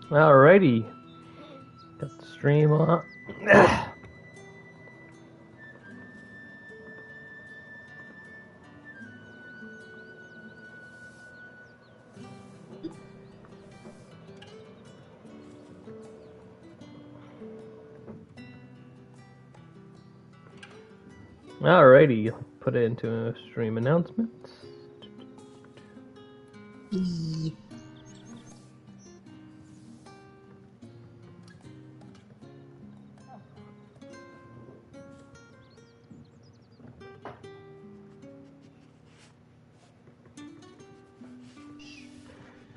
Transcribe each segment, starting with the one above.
Alrighty. Got the stream on. Alrighty, put it into stream announcements.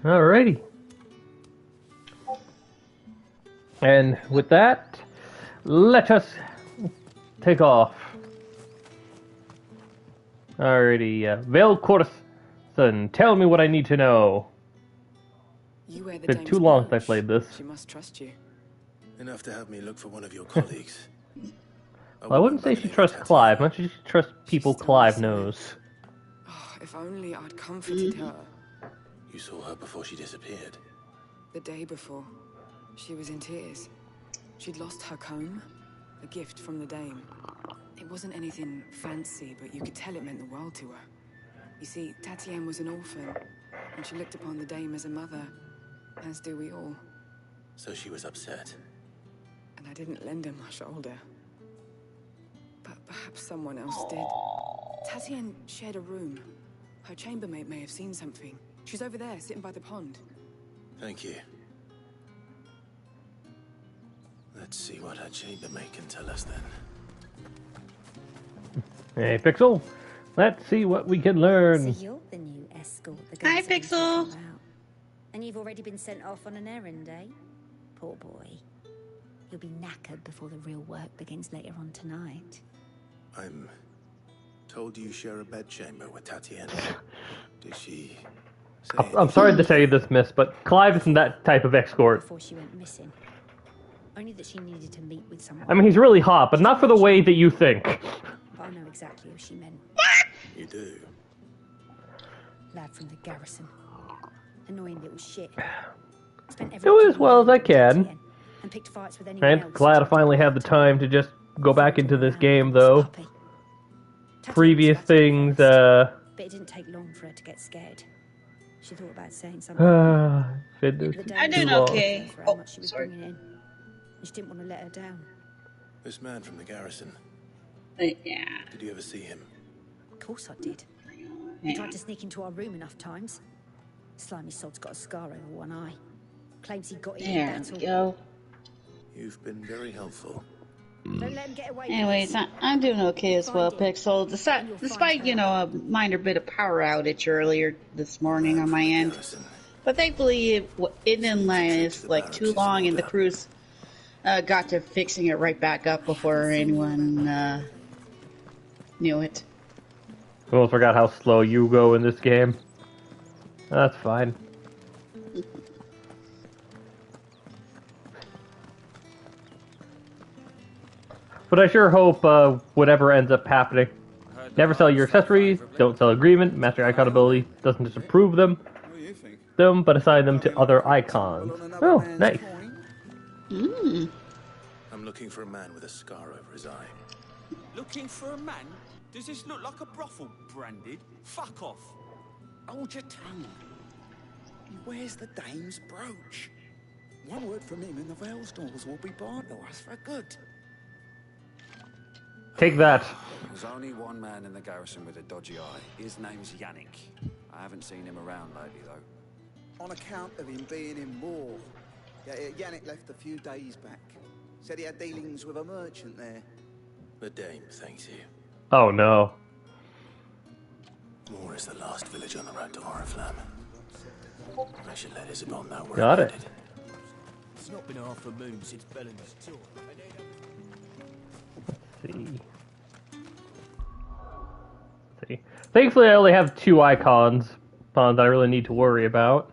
Alrighty. And with that, let us take off. Alrighty, Vale Corson, tell me what I need to know. It's been too long since I played this. She must trust you. Enough to have me look for one of your colleagues. Well, I wouldn't say she trusts Clive, much as she trusts people Clive knows. Oh, if only I'd comforted her. You saw her before she disappeared. The day before, she was in tears. She'd lost her comb, a gift from the dame. It wasn't anything fancy, but you could tell it meant the world to her. You see, Tatienne was an orphan, and she looked upon the dame as a mother, as do we all. So she was upset. And I didn't lend her my shoulder. But perhaps someone else did. Tatienne shared a room. Her chambermaid may have seen something. She's over there, sitting by the pond. Thank you. Let's see what her chambermaid can tell us then. Hey, Pixel. Let's see what we can learn. So you're the new escort. Hi, Pixel. And you've already been sent off on an errand, eh? Poor boy. You'll be knackered before the real work begins later on tonight. I'm told you share a bedchamber with Tatienne. Did she say I'm sorry to tell you this, miss, but Clive isn't that type of escort. Before she went missing. Only that she needed to meet with someone. I mean, he's really hot, but not for the way that you think. But I know exactly who she meant. You do? Lad from the garrison. Annoying little shit. Spent every Do it as well as I can. And picked fights with anyone I'm else. glad I finally have the time to just go back into this game, though. Previous things, But it didn't take long for her to get scared. She thought about saying something. I'm doing okay. For how much she was bringing in. She didn't want to let her down. This man from the garrison. Yeah. Did you ever see him? Of course I did. He tried to sneak into our room enough times. Slimy sod's got a scar over one eye. Claims he got it in There battle. we go. You've been very helpful. Don't let him get away. Anyways, I'm doing okay as well, Pixel. Despite, you know, a minor bit of power outage earlier this morning on my end. But thankfully, it didn't last like too long, and the crews got to fixing it right back up before anyone knew it. I almost forgot how slow you go in this game. That's fine. But I sure hope whatever ends up happening. Never sell your accessories, don't sell agreement, master icon ability doesn't disapprove them, but assign them to other icons. Oh, nice. I'm looking for a man with a scar over his eye. Looking for a man? Does this look like a brothel, Branded? Fuck off. Hold your tongue. He wears the dame's brooch. One word from him and the Vale's doors will be barred to us for good. Take that. There's only one man in the garrison with a dodgy eye. His name's Yannick. I haven't seen him around lately, though. On account of him being in war. Yeah, Yannick left a few days back. Said he had dealings with a merchant there. The dame thanks you. Oh no. Moore is the last village on the road to Oriflamme. I should let Isabel know where Got I'm it. headed. It's not been half a moon since Bellamy's tour. See. Thankfully, I only have 2 icons that I really need to worry about.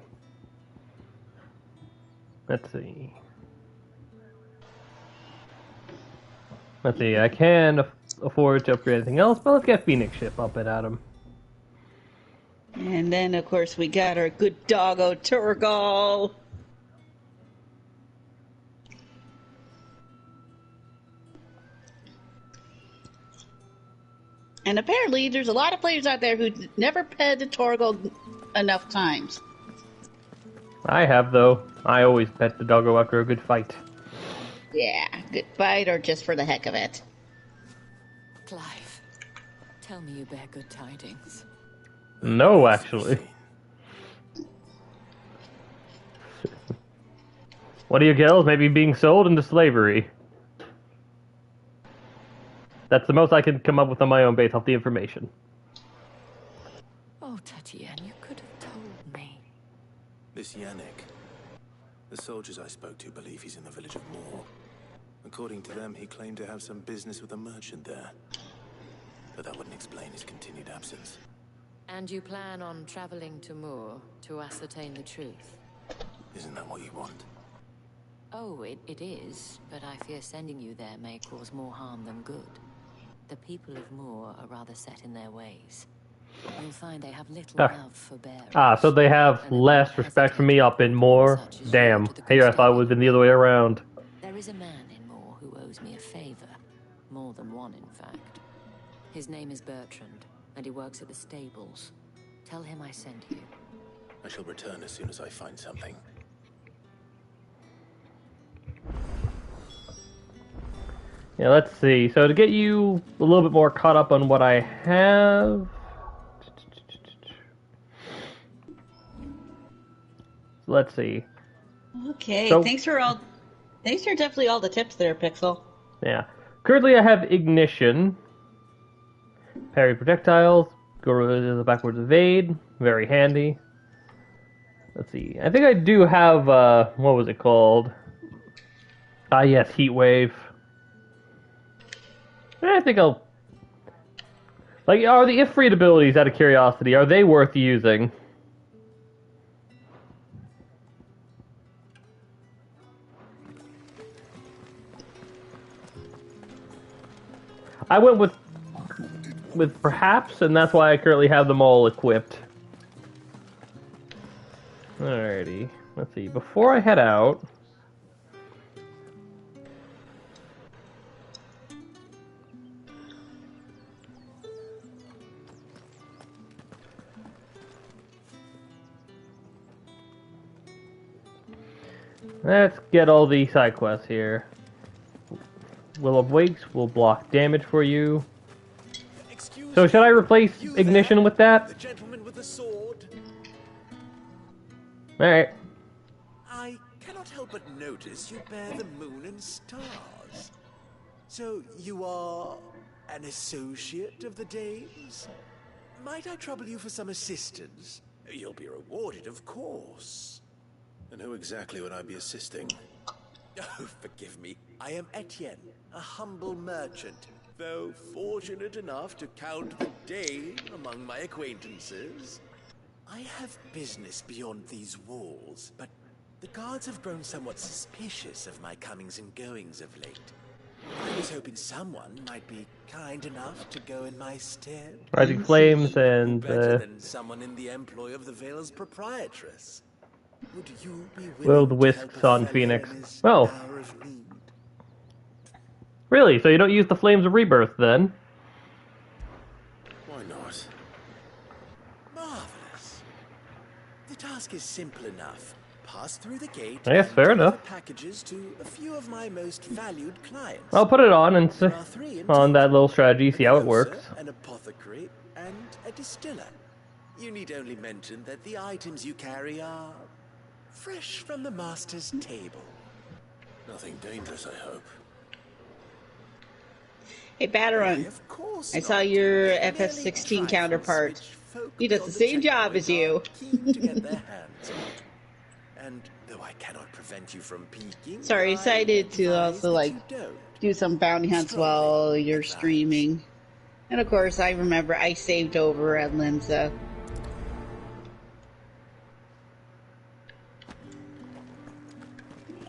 Let's see. Let's see. I can afford to upgrade anything else, but let's get Phoenix Ship up and at him. And then, of course, we got our good doggo Turgal. And apparently, there's a lot of players out there who never pet the Torgal enough times. I have, though. I always pet the doggo after a good fight. Yeah, good fight or just for the heck of it. Clive, tell me you bear good tidings. No, actually. What are your girls? Maybe being sold into slavery. That's the most I can come up with on my own based off the information. Oh, Tatiana, you could have told me. This Yannick. The soldiers I spoke to believe he's in the village of Moor. According to them, he claimed to have some business with a merchant there. But that wouldn't explain his continued absence. And you plan on traveling to Moor to ascertain the truth? Isn't that what you want? Oh, it is, but I fear sending you there may cause more harm than good. The people of Moor are rather set in their ways. You'll find they have little love for bearers. So they have less respect for me up in Moor? Damn. Here I thought it would have been the other way around. There is a man in Moor who owes me a favor. More than one, in fact. His name is Bertrand, and he works at the stables. Tell him I sent you. I shall return as soon as I find something. Yeah, let's see. So to get you a little bit more caught up on what I have... Let's see. Okay, So, thanks for definitely all the tips there, Pixel. Yeah. Currently I have Ignition. Parry projectiles. Go to the backwards evade. Very handy. Let's see. I think I do have, what was it called? Yes, Heat Wave. I think I'll... Like, are the Ifrit abilities, out of curiosity, are they worth using? I went with perhaps, and that's why I currently have them all equipped. Alrighty. Let's see. Before I head out... Let's get all the side quests here. Will of Wakes will block damage for you. So should I replace Ignition with that? The gentleman with the sword. Alright. I cannot help but notice you bear the moon and stars. So you are an associate of the dames? Might I trouble you for some assistance? You'll be rewarded, of course. And who exactly would I be assisting? Oh, forgive me. I am Etienne, a humble merchant, though fortunate enough to count the dame among my acquaintances. I have business beyond these walls, but the guards have grown somewhat suspicious of my comings and goings of late. I was hoping someone might be kind enough to go in my stead. Rising Flames and... Better than someone in the employ of the Vale's proprietress. Would you be Will the willing to help Wisps a on fellow Phoenix. in his Oh. hour of need? Really? So you don't use the Flames of Rebirth, then? Why not? Marvelous. The task is simple enough. Pass through the gate. Yes, and fair deliver enough. packages to a few of my most valued clients. I'll put it on and There are 3 in on that total. little strategy, see how it A works. grocer, an apothecary, and a distiller. You need only mention that the items you carry are fresh from the master's table. Nothing dangerous, I hope. Hey, Batarun, Of course I saw not. your Merely FF16 trifles counterpart. which folk He does beyond the same job checkpoint as you. are keen to get their hands on. And though I cannot prevent you from peeking, Sorry, I decided to advise also, that like, you don't. do some bounty hunts Strongly while you're advise. streaming. And of course, I remember I saved over at Linza.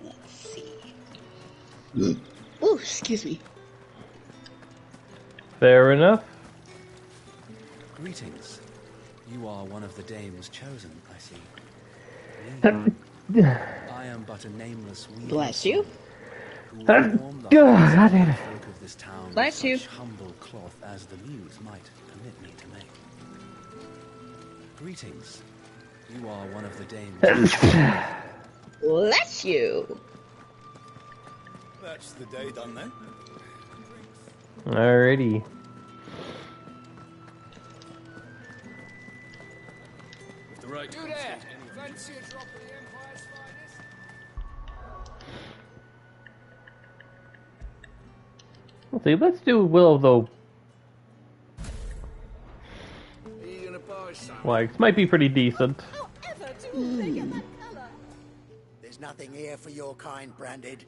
Let's see. Oh, excuse me. Fair enough. Greetings. You are one of the dames chosen, I see. I am but a nameless weaver Bless you. who will form the God damn it. folk of this town Bless with you. such humble cloth as the muse might permit me to make. Greetings. You are one of the dames. Bless you. That's the day done then. Alrighty. With the right. Do there. Fancy a drop of the Empire's finest? Let's see. Let's do Will of the Are you gonna buy some? Wags. Might be pretty decent. There's nothing here for your kind, Branded.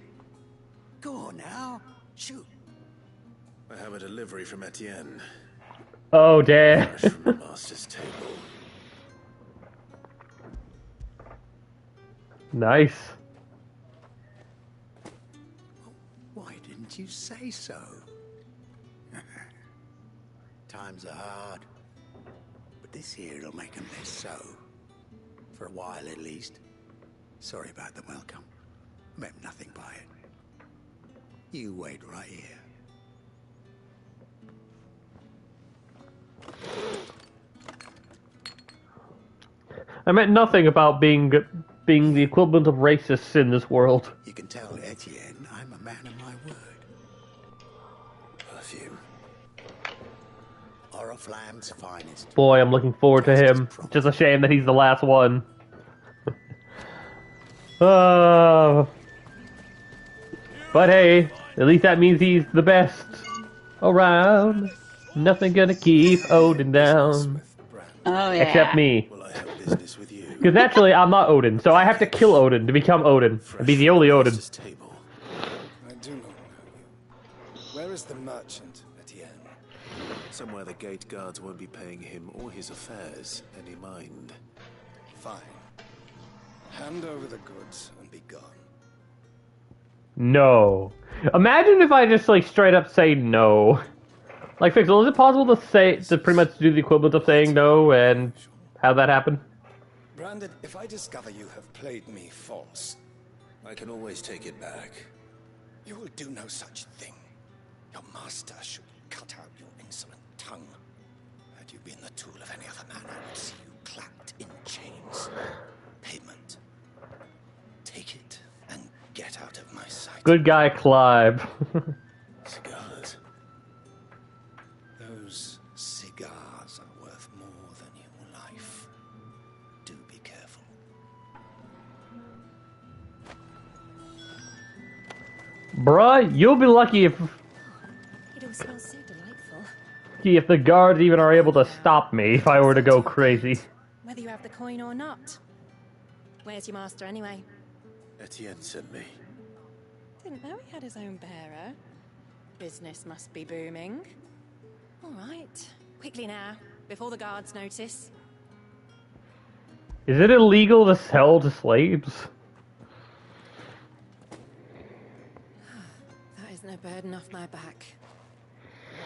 Go on now. Shoot. I have a delivery from Etienne. Oh damn. Fresh from the master's table. Nice. Why didn't you say so? Times are hard. But this here'll make them less so. For a while at least. Sorry about the welcome. Meant nothing by it. You wait right here. I meant nothing about being the equivalent of racists in this world. You can tell Etienne I'm a man of my word. Perfume. Oriflamme's finest. Boy, I'm looking forward to him. Just a shame that he's the last one. But hey, at least that means he's the best around. Nothing gonna keep Odin down. Oh yeah. Except me. Well, I have business with you. Because naturally, I'm not Odin, so I have to kill Odin to become Odin. And be the only Odin. Master's table. I do not know you. Where is the merchant, Etienne? Somewhere the gate guards won't be paying him or his affairs any mind. Fine. Hand over the goods and be gone. No. Imagine if I just, like, straight up say no. Like, Fixel, is it possible to pretty much do the equivalent of saying no and have that happen? Branded, if I discover you have played me false, I can always take it back. you will do no such thing. Your master should cut out your insolent tongue. Had you been the tool of any other man, I would see you clapped in chains. Payment. Take it and get out of my sight. Good guy, Clive. Cigars. Those cigars are worth more than your life. Do be careful. Bruh, you'll be lucky It all smells so delightful. if the guards even are able to stop me if I were to go crazy. Whether you have the coin or not. Where's your master anyway? Etienne sent me. Didn't know he had his own bearer. Business must be booming. All right. Quickly now, before the guards notice. Is it illegal to sell to slaves? That is no burden off my back.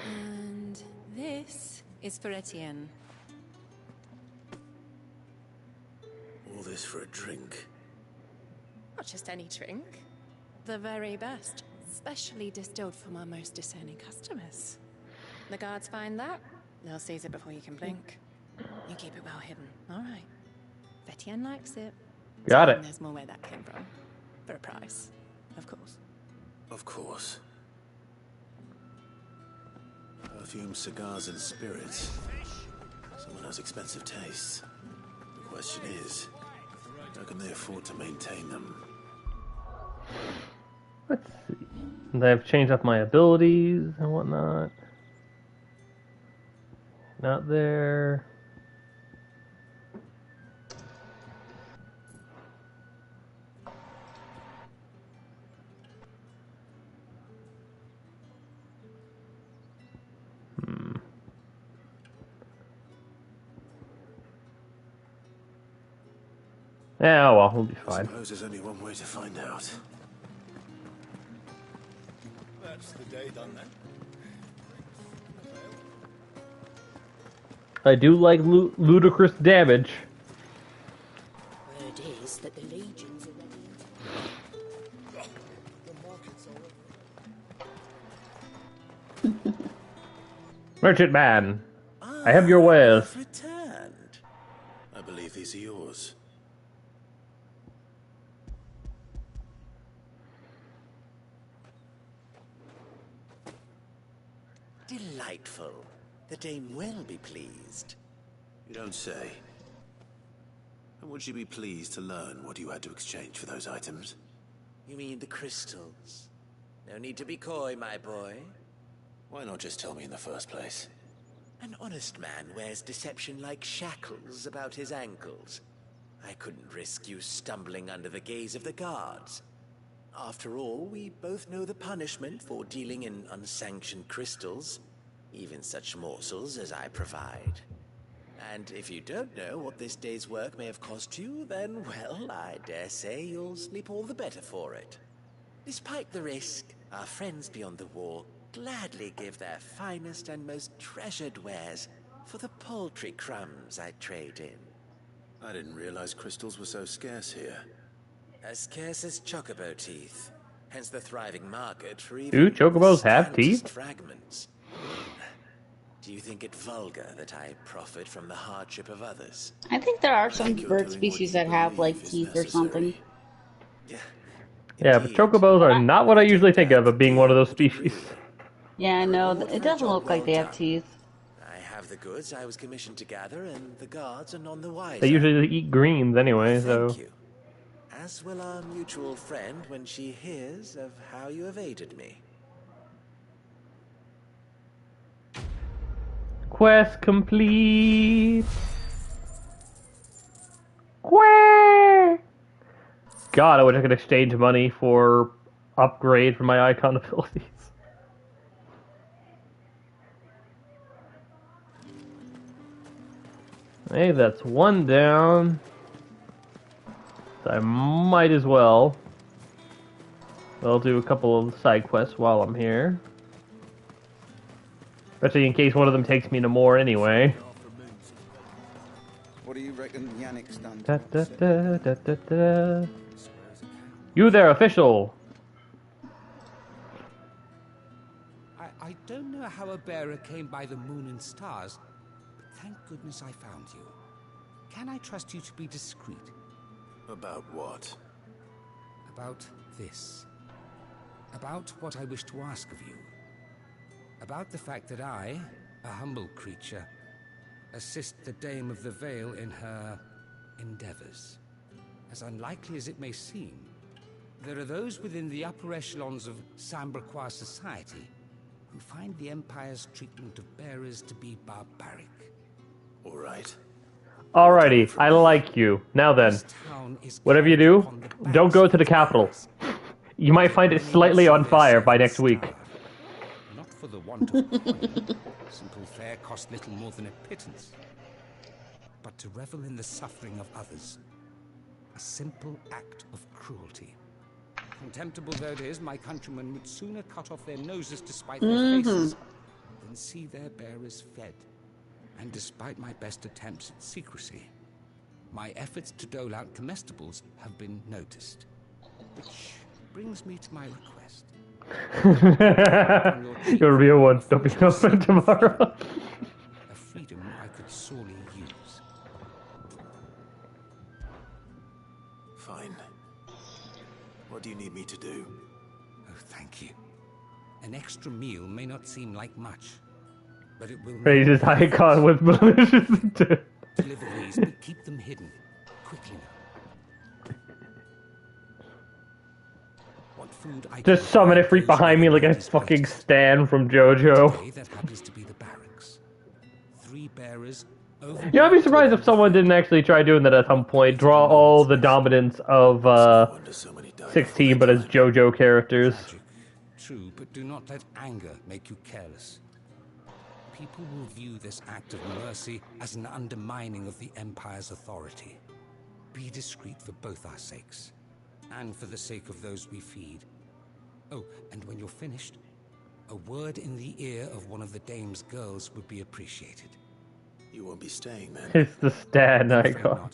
And this is for Etienne. All this for a drink. Not just any drink. The very best. Specially distilled for my most discerning customers. The guards find that, they'll seize it before you can blink. You keep it well hidden, all right? If Etienne likes it. Got it. There's more where that came from. For a price, of course. Of course. Perfume, cigars, and spirits. Someone has expensive tastes. The question is, how can they afford to maintain them? Let's see. I've changed up my abilities and whatnot. Not there. Yeah, well, we'll be I fine. suppose there's only one way to find out. That's the day done then. I do like ludicrous damage. Word is that the legions are ready. Merchant man, I have your wares. Returned. I believe these are yours. Delightful. The dame will be pleased. You don't say. And would she be pleased to learn what you had to exchange for those items? You mean the crystals? No need to be coy, my boy. Why not just tell me in the first place? An honest man wears deception like shackles about his ankles. I couldn't risk you stumbling under the gaze of the guards. After all, we both know the punishment for dealing in unsanctioned crystals, even such morsels as I provide. And if you don't know what this day's work may have cost you, then, well, I dare say you'll sleep all the better for it. Despite the risk, our friends beyond the wall gladly give their finest and most treasured wares for the paltry crumbs I trade in. I didn't realize crystals were so scarce here. As scarce as chocobo teeth, hence the thriving market for Do even chocobos the have stoutest teeth? fragments. Do you think it vulgar that I profit from the hardship of others? I think there are I some think you're bird doing species what you that have like believe is teeth or necessary. something. Yeah, but chocobos are not what I usually think of being one of those species. Yeah, no, Reward it for a doesn't job look like well they have done. teeth. I have the goods I was commissioned to gather, and the guards are none the wiser. They usually eat greens anyway, so... Thank you. As will our mutual friend when she hears of how you have aided me. Quest complete! Quest! God, I wish I could exchange money for upgrade for my icon abilities. Hey, that's one down. So I might as well. I'll do a couple of side quests while I'm here. Especially in case one of them takes me to more anyway. What do you reckon Yannick's done? Da, da, da, da, da, da. You there, official! I don't know how a bearer came by the moon and stars, but thank goodness I found you. Can I trust you to be discreet? About what? About this. About what I wish to ask of you. About the fact that I, a humble creature, assist the Dame of the Vale in her endeavors. As unlikely as it may seem, there are those within the upper echelons of Samberquois society who find the Empire's treatment of bearers to be barbaric. All right. Alrighty, I like you. Now then, whatever you do, don't go to the capital. You might find it slightly on fire by next week. Not for the want of coin. Simple fare cost little more than a pittance. But to revel in the suffering of others, a simple act of cruelty. Contemptible though it is, my countrymen would sooner cut off their noses to spite their faces than see their bearers fed. And despite my best attempts at secrecy, my efforts to dole out comestibles have been noticed. Which brings me to my request. Your real one, don't be open tomorrow. A freedom I could sorely use. Fine. What do you need me to do? Oh, thank you. An extra meal may not seem like much, but it will Raises icon with malicious intent. deliver these, but keep them hidden. Quickly now. What food I Just summon it right behind me like a fucking Stan from JoJo. that happens to be the barracks. 3 bearers. You know, I'd be surprised if someone didn't actually try doing that at some point. Draw all the dominance of 16, but as JoJo characters. True, but do not let anger make you careless. People will view this act of mercy as an undermining of the Empire's authority. Be discreet for both our sakes, and for the sake of those we feed. Oh, and when you're finished, a word in the ear of one of the Dame's girls would be appreciated. You won't be staying then. It's the Stan icon.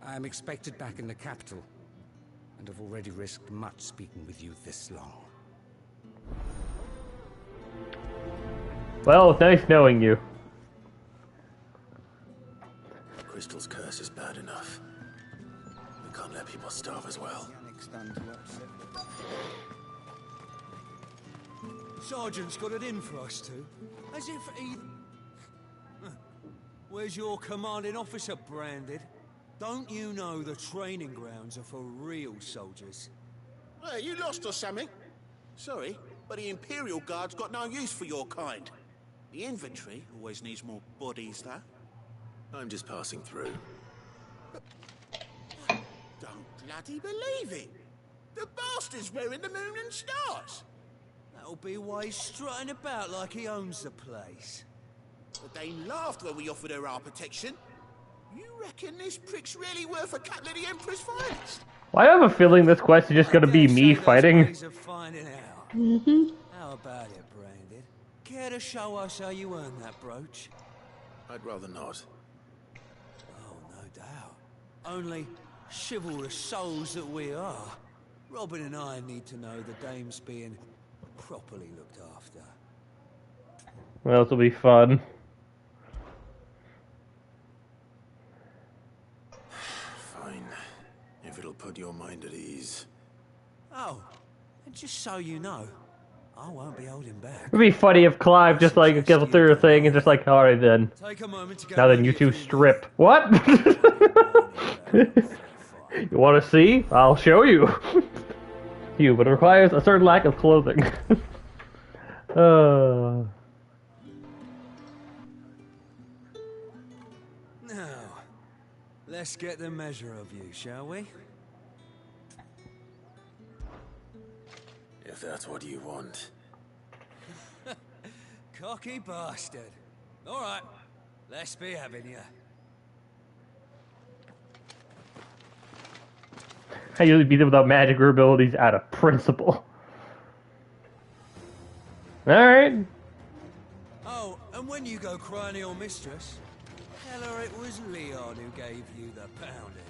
I am expected back in the capital, and have already risked much speaking with you this long. Well, it's nice knowing you. Crystal's curse is bad enough. We can't let people starve as well. Sergeant's got it in for us two. As if he... Where's your commanding officer branded? Don't you know the training grounds are for real soldiers? Hey, you lost or something? Sorry, but the Imperial Guard's got no use for your kind. The infantry always needs more bodies, though. I'm just passing through. Don't bloody believe it! The bastard's wearing the moon and stars! That'll be why he's strutting about like he owns the place. But they laughed when we offered her our protection. You reckon this prick's really worth a couple of the Emperor's finest? Well, I have a feeling this quest is just gonna be me fighting. Mm-hmm. How about it, Branded? Care to show us how you earned that brooch? I'd rather not. Oh, no doubt. Only chivalrous souls that we are. Robin and I need to know the dame's being properly looked after. Well, this will be fun. Fine. If it'll put your mind at ease. Oh, and just so you know, I won't be holding back. It'd be funny if Clive just like gets through a thing and just like, alright then. Take a moment to Now then, you two strip. What? You want to see? I'll show you. You, but it requires a certain lack of clothing. Now, let's get the measure of you, shall we? If that's what you want. Cocky bastard. All right, let's be having you. I usually beat them without magic or abilities out of principle. Alright. Oh, and when you go crying to your mistress, tell her it was Leon who gave you the pounding.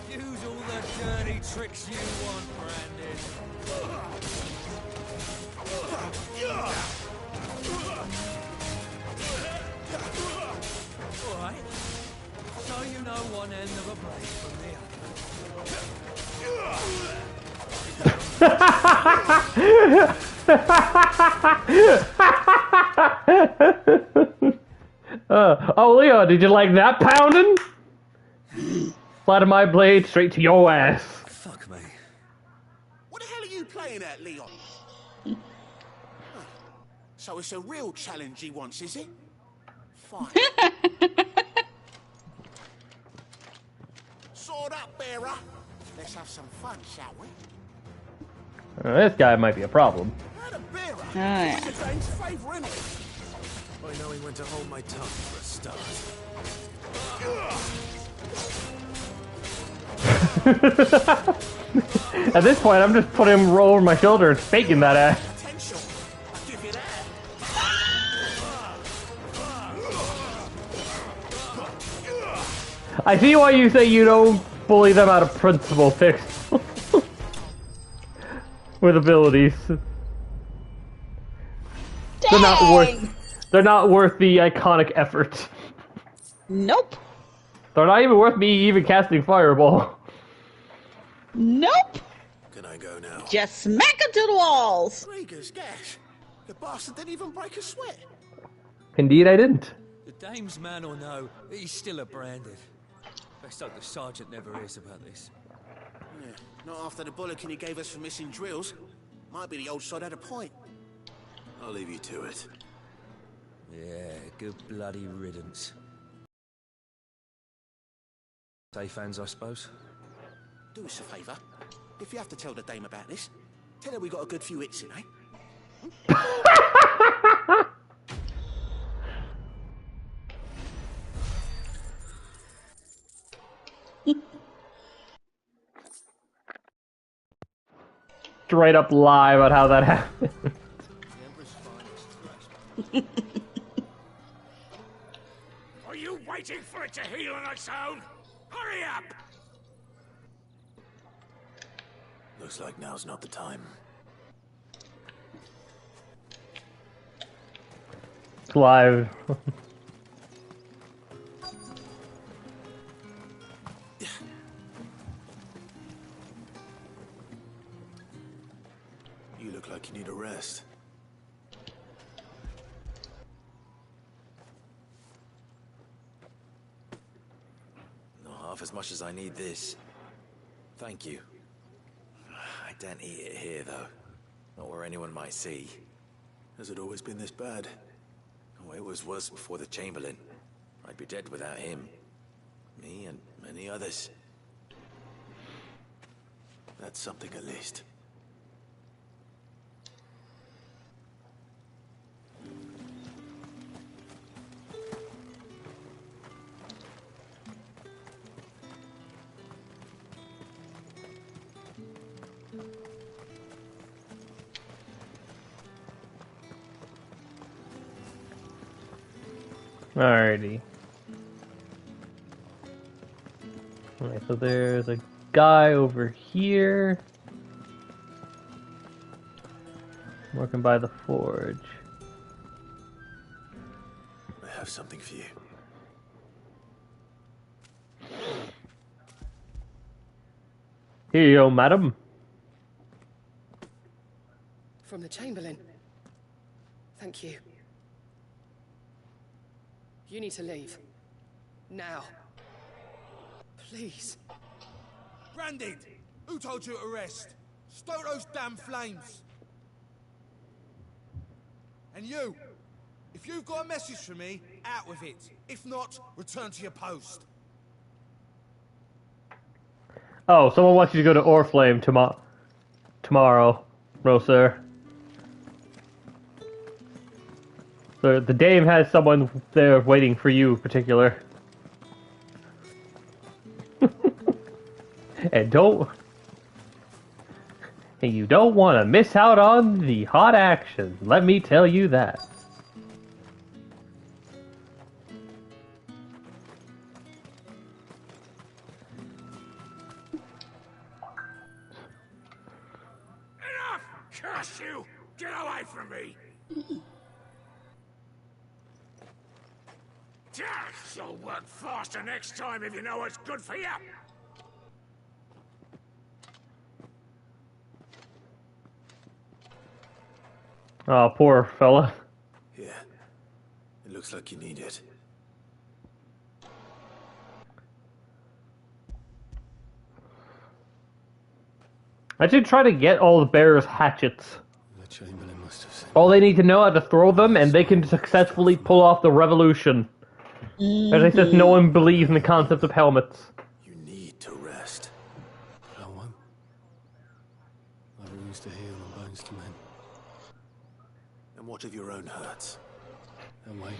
Use all the dirty tricks you want, Brandon. All right. So you know one end of a blade from the Oh, Leon, did you like that pounding? Flat of my blade straight to your ass. Fuck me. What the hell are you playing at, Leon? So it's a real challenge he wants, is it? Fine. Sword up, bearer. Let's have some fun, shall we? This guy might be a problem. Yeah. It's a Dane's favour, isn't it? By knowing when to hold my tongue for a start. At this point, I'm just putting him over my shoulder and faking that ass. Potential. I'll give you that. I see why you say you don't bully them out of principle, Fix. With abilities. They're not worth the iconic effort. Nope. They're not even worth me even casting Fireball. Nope. Can I go now? Just smack him to the walls. Rieger's gas. The bastard didn't even break a sweat. Indeed, I didn't. The dame's man or no, he's still a Branded. Best hope the sergeant never hears about this. Yeah, not after the bollocking he gave us for missing drills. Might be the old sod had a point. I'll leave you to it. Yeah, good bloody riddance. Safe hands, I suppose. Do us a favour. If you have to tell the dame about this, tell her we got a good few hits in, eh? Straight up lie about how that happened. Are you waiting for it to heal on its own? Hurry up! Looks like now's not the time. Live. You look like you need a rest. Not half as much as I need this. Thank you. I don't eat it here, though. Not where anyone might see. Has it always been this bad? Oh, it was worse before the Chamberlain. I'd be dead without him. Me and many others. That's something at least. Alrighty. Okay, so there's a guy over here. Working by the forge. I have something for you. Here you go, madam. From the Chamberlain. Thank you. You need to leave. Now. Please. Branded! Who told you to rest? Stoke those damn flames! And you! If you've got a message for me, out with it. If not, return to your post. Oh, someone wants you to go to Oriflame tomorrow, Roser. So the dame has someone there waiting for you in particular. And you don't want to miss out on the hot action, let me tell you that. Enough! Curse you! Get away from me! You'll work faster next time if you know what's good for you! Oh, poor fella. Yeah. It looks like you need it. I should try to get all the bearers' hatchets. The Chamberlain must have sent. All they need to know how to throw them, and they can successfully pull off the revolution. As I said, no one believes in the concept of helmets. You need to rest. I won't. I've wounds to heal and bones to mend. And what of your own hurts? And wait.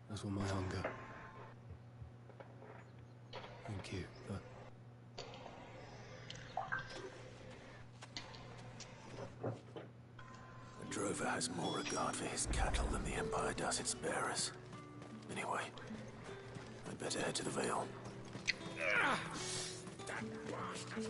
That's what my hunger. Thank you, but... The drover has more regard for his cattle than the Empire does its bearers. Anyway, I'd better head to the Vale. That bastard!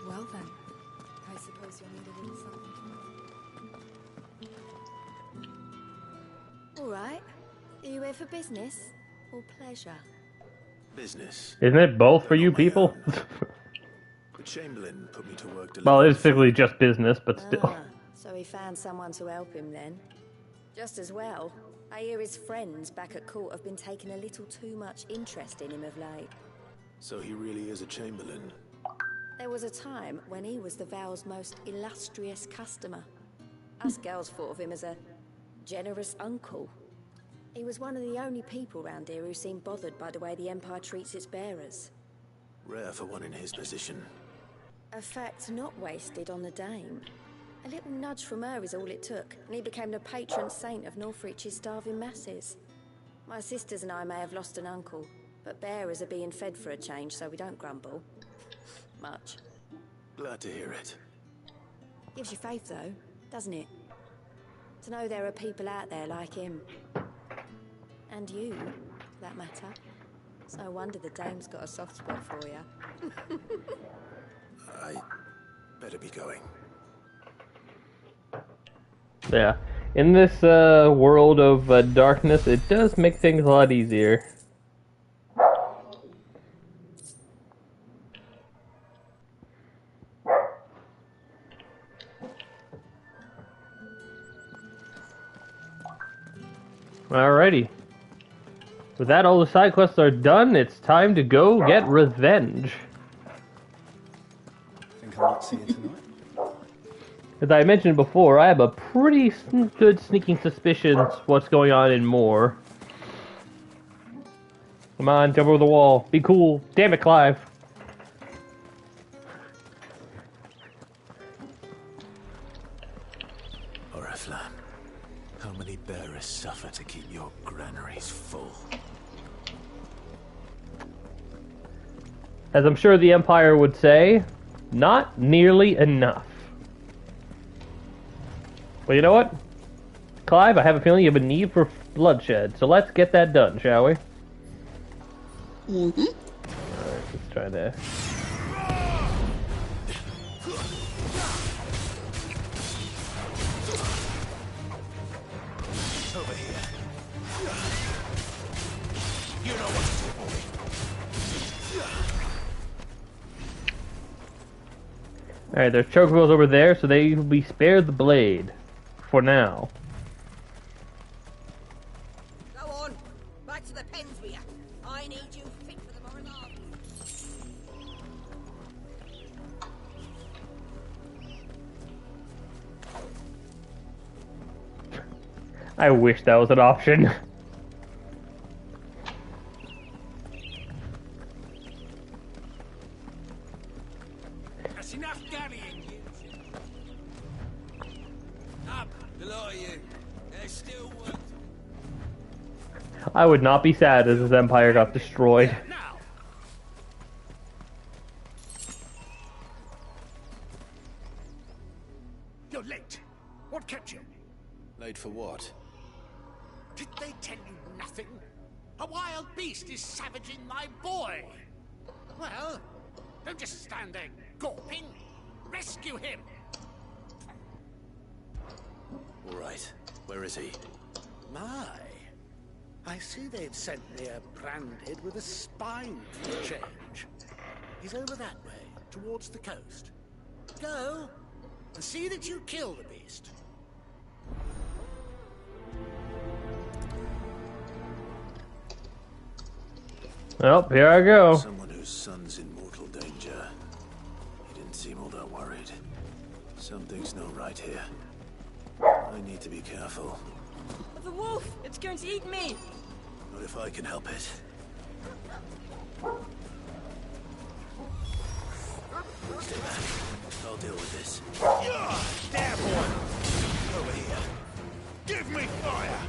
Well then, I suppose you'll need a little something. All right. Are you here for business or pleasure? Business. Isn't it both for you people? The Chamberlain put me to work. Well, it's typically just business, but still. Ah, so he found someone to help him then. Just as well. I hear his friends back at court have been taking a little too much interest in him of late. So he really is a Chamberlain. There was a time when he was the Vale's most illustrious customer. Us girls thought of him as a generous uncle. He was one of the only people round here who seemed bothered by the way the Empire treats its bearers. Rare for one in his position. A fact not wasted on the Dame. A little nudge from her is all it took, and he became the patron saint of Northreach's starving masses. My sisters and I may have lost an uncle, but bearers are being fed for a change, so we don't grumble. Much. Glad to hear it. Gives you faith, though, doesn't it? To know there are people out there like him. And you, for that matter. It's no wonder the dame's got a soft spot for you. I better be going. Yeah. In this world of darkness, it does make things a lot easier. Alrighty. With that, all the side quests are done. It's time to go get revenge. Think I might see you tonight. As I mentioned before, I have a pretty good sneaking suspicion what's going on in Moore. Come on, jump over the wall. Be cool. Damn it, Clive. Oriflamme, how many bearers suffer to keep your granaries full? As I'm sure the Empire would say, not nearly enough. Well, you know what? Clive, I have a feeling you have a need for bloodshed, so let's get that done, shall we? Mm-hmm. Alright, let's try that. Over here. You know what to do, boy. Alright, there's chocobos over there, so they will be spared the blade. For now. Go on. Back to the pens with you. I need you fit for the Morrigan. I wish that was an option. That's enough dallying, you. Up, the lot of you. There's still work. I would not be sad as his empire got destroyed. Now. You're late. What kept you? Late for what? Did they tell you nothing? A wild beast is savaging my boy. Well, don't just stand there gawping. Rescue him. All right. Where is he? My. I see they've sent me a branded with a spine for a change. He's over that way, towards the coast. Go, and see that you kill the beast. Well, here I go. Someone whose son's in mortal danger. He didn't seem all that worried. Something's not right here. I need to be careful. The wolf! It's going to eat me! Not if I can help it. Stay back. I'll deal with this. There, boy! Over here. Give me fire!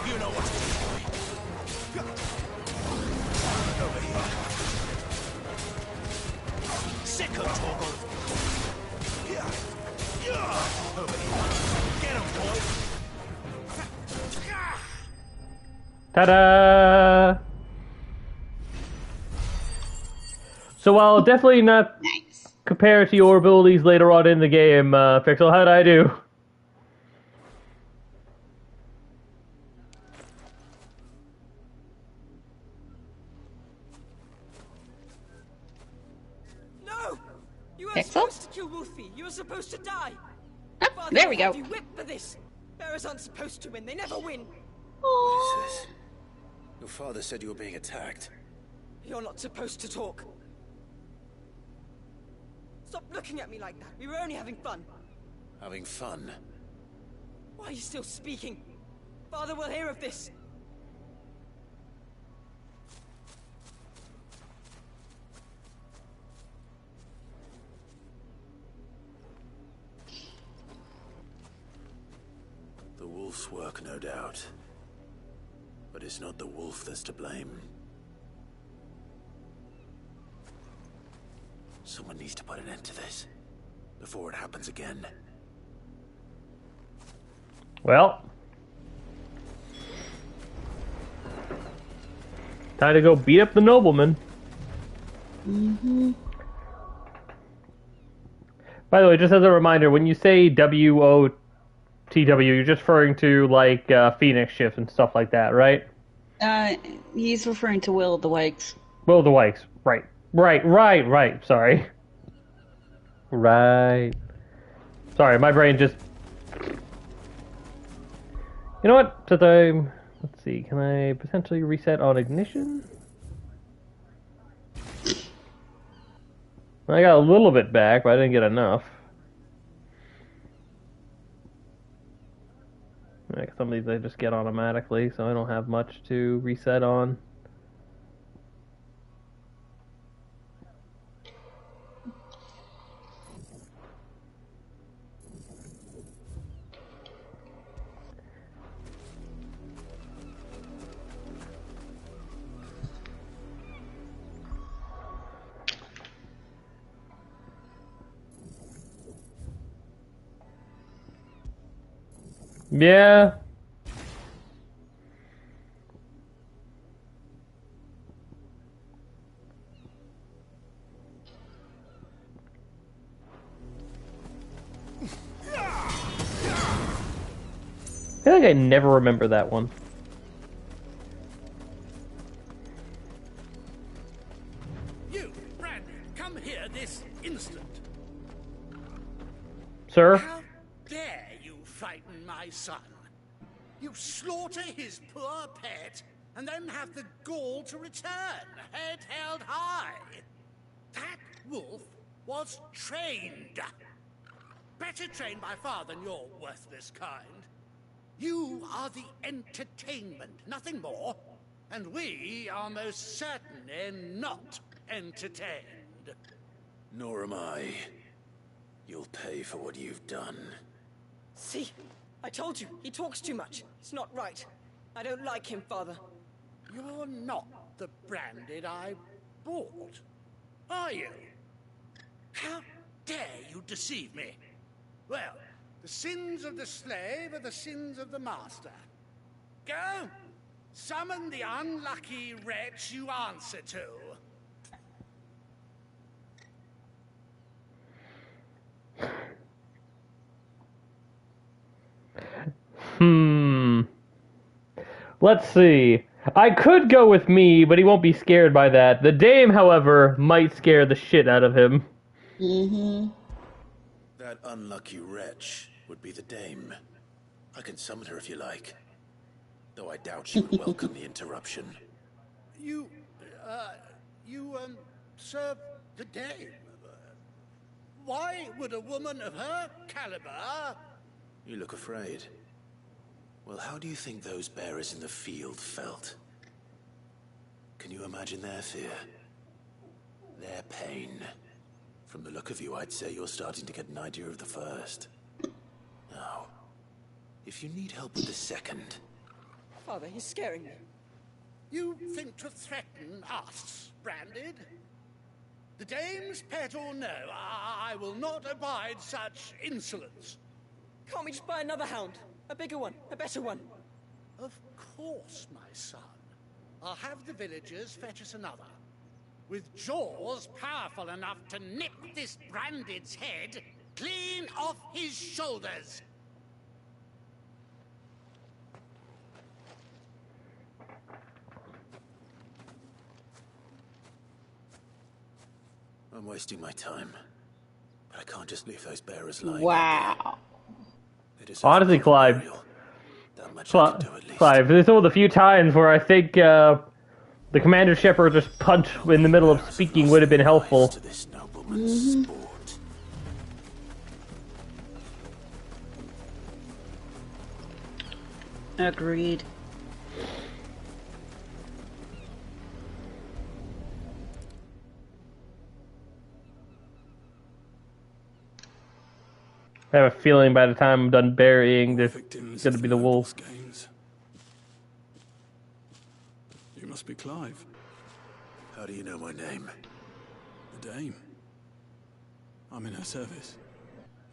You know what to do, boy. Over here. Sick of Torgal. Over here. Get him, boy. Ta-da! So while definitely not compare to your abilities later on in the game, Pixel, how'd I do? No! You weren't Pixel? supposed to kill Wolfie. You were supposed to die. Oh, there we go. You whipped for this. Bearers aren't supposed to win. They never win. What is this? Your father said you were being attacked. You're not supposed to talk. Stop looking at me like that. We were only having fun. Having fun? Why are you still speaking? Father will hear of this. The wolf's work, no doubt. But it's not the wolf that's to blame. Someone needs to put an end to this before it happens again. Well, time to go beat up the nobleman. Mm-hmm. By the way, just as a reminder, when you say WOTW, you're just referring to like Phoenix shift and stuff like that, right? He's referring to Will of the Wakes. Will of the Wakes, right. Sorry. Right. Sorry, my brain just... You know what? Let's see, can I potentially reset on ignition? I got a little bit back, but I didn't get enough. Like some of these I just get automatically, so I don't have much to reset on. Yeah. I feel like I never remember that one. You, Brandy, come here this instant. Sir? How dare you frighten my son? You slaughter his poor pet, and then have the gall to return, head held high. That wolf was trained. Better trained by far than your worthless kind. You are the entertainment, nothing more. And we are most certainly not entertained. Nor am I. You'll pay for what you've done. See? I told you, he talks too much. It's not right. I don't like him, Father. You're not the Branded I bought, are you? How dare you deceive me? Well, the sins of the slave are the sins of the master. Go! Summon the unlucky wretch you answer to. Let's see. I could go with me, but he won't be scared by that. The dame, however, might scare the shit out of him. Mm-hmm. That unlucky wretch would be the dame. I can summon her if you like. Though I doubt she would welcome the interruption. You serve the dame. Why would a woman of her caliber... You look afraid. Well, how do you think those bearers in the field felt? Can you imagine their fear? Their pain? From the look of you, I'd say you're starting to get an idea of the first. Now, if you need help with the second... Father, he's scaring me. You think to threaten us, Branded? The dame's pet or no, I will not abide such insolence. Can't we just buy another hound? A bigger one, a better one. Of course, my son. I'll have the villagers fetch us another. With jaws powerful enough to nip this Branded's head clean off his shoulders. I'm wasting my time. But I can't just leave those bearers lying. Wow. Honestly, Clive. Clive, this is one of the few times where I think the Commander Shepard just punch in the middle of speaking would have been helpful. Mm-hmm. Agreed. I have a feeling by the time I'm done burying, there's going to be the wolf. must be Clive. How do you know my name? The Dame. I'm in her service,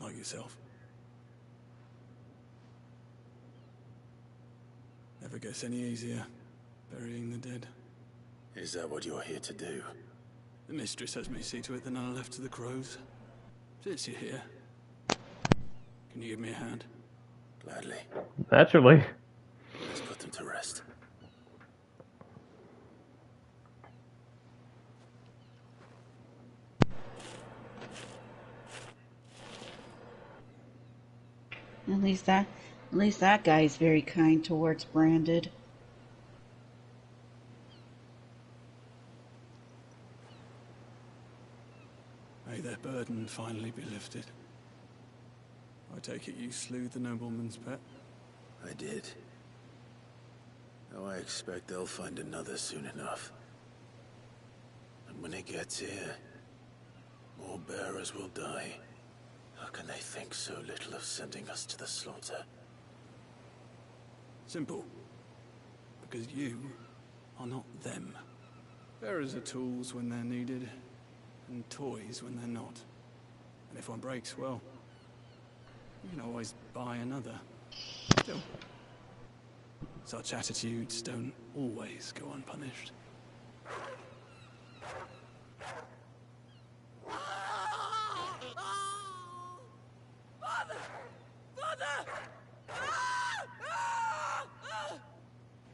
like yourself. Never gets any easier, burying the dead. Is that what you're here to do? The mistress has me see to it that none are left to the crows. Since you're here, can you give me a hand? Gladly. Naturally. Let's put them to rest. At least that guy's very kind towards Branded. May their burden finally be lifted. I take it you slew the nobleman's pet? I did. Now I expect they'll find another soon enough. And when it gets here, more bearers will die. How can they think so little of sending us to the slaughter? Simple. Because you are not them. Bearers are tools when they're needed, and toys when they're not. And if one breaks, well, you can always buy another. Still, such attitudes don't always go unpunished.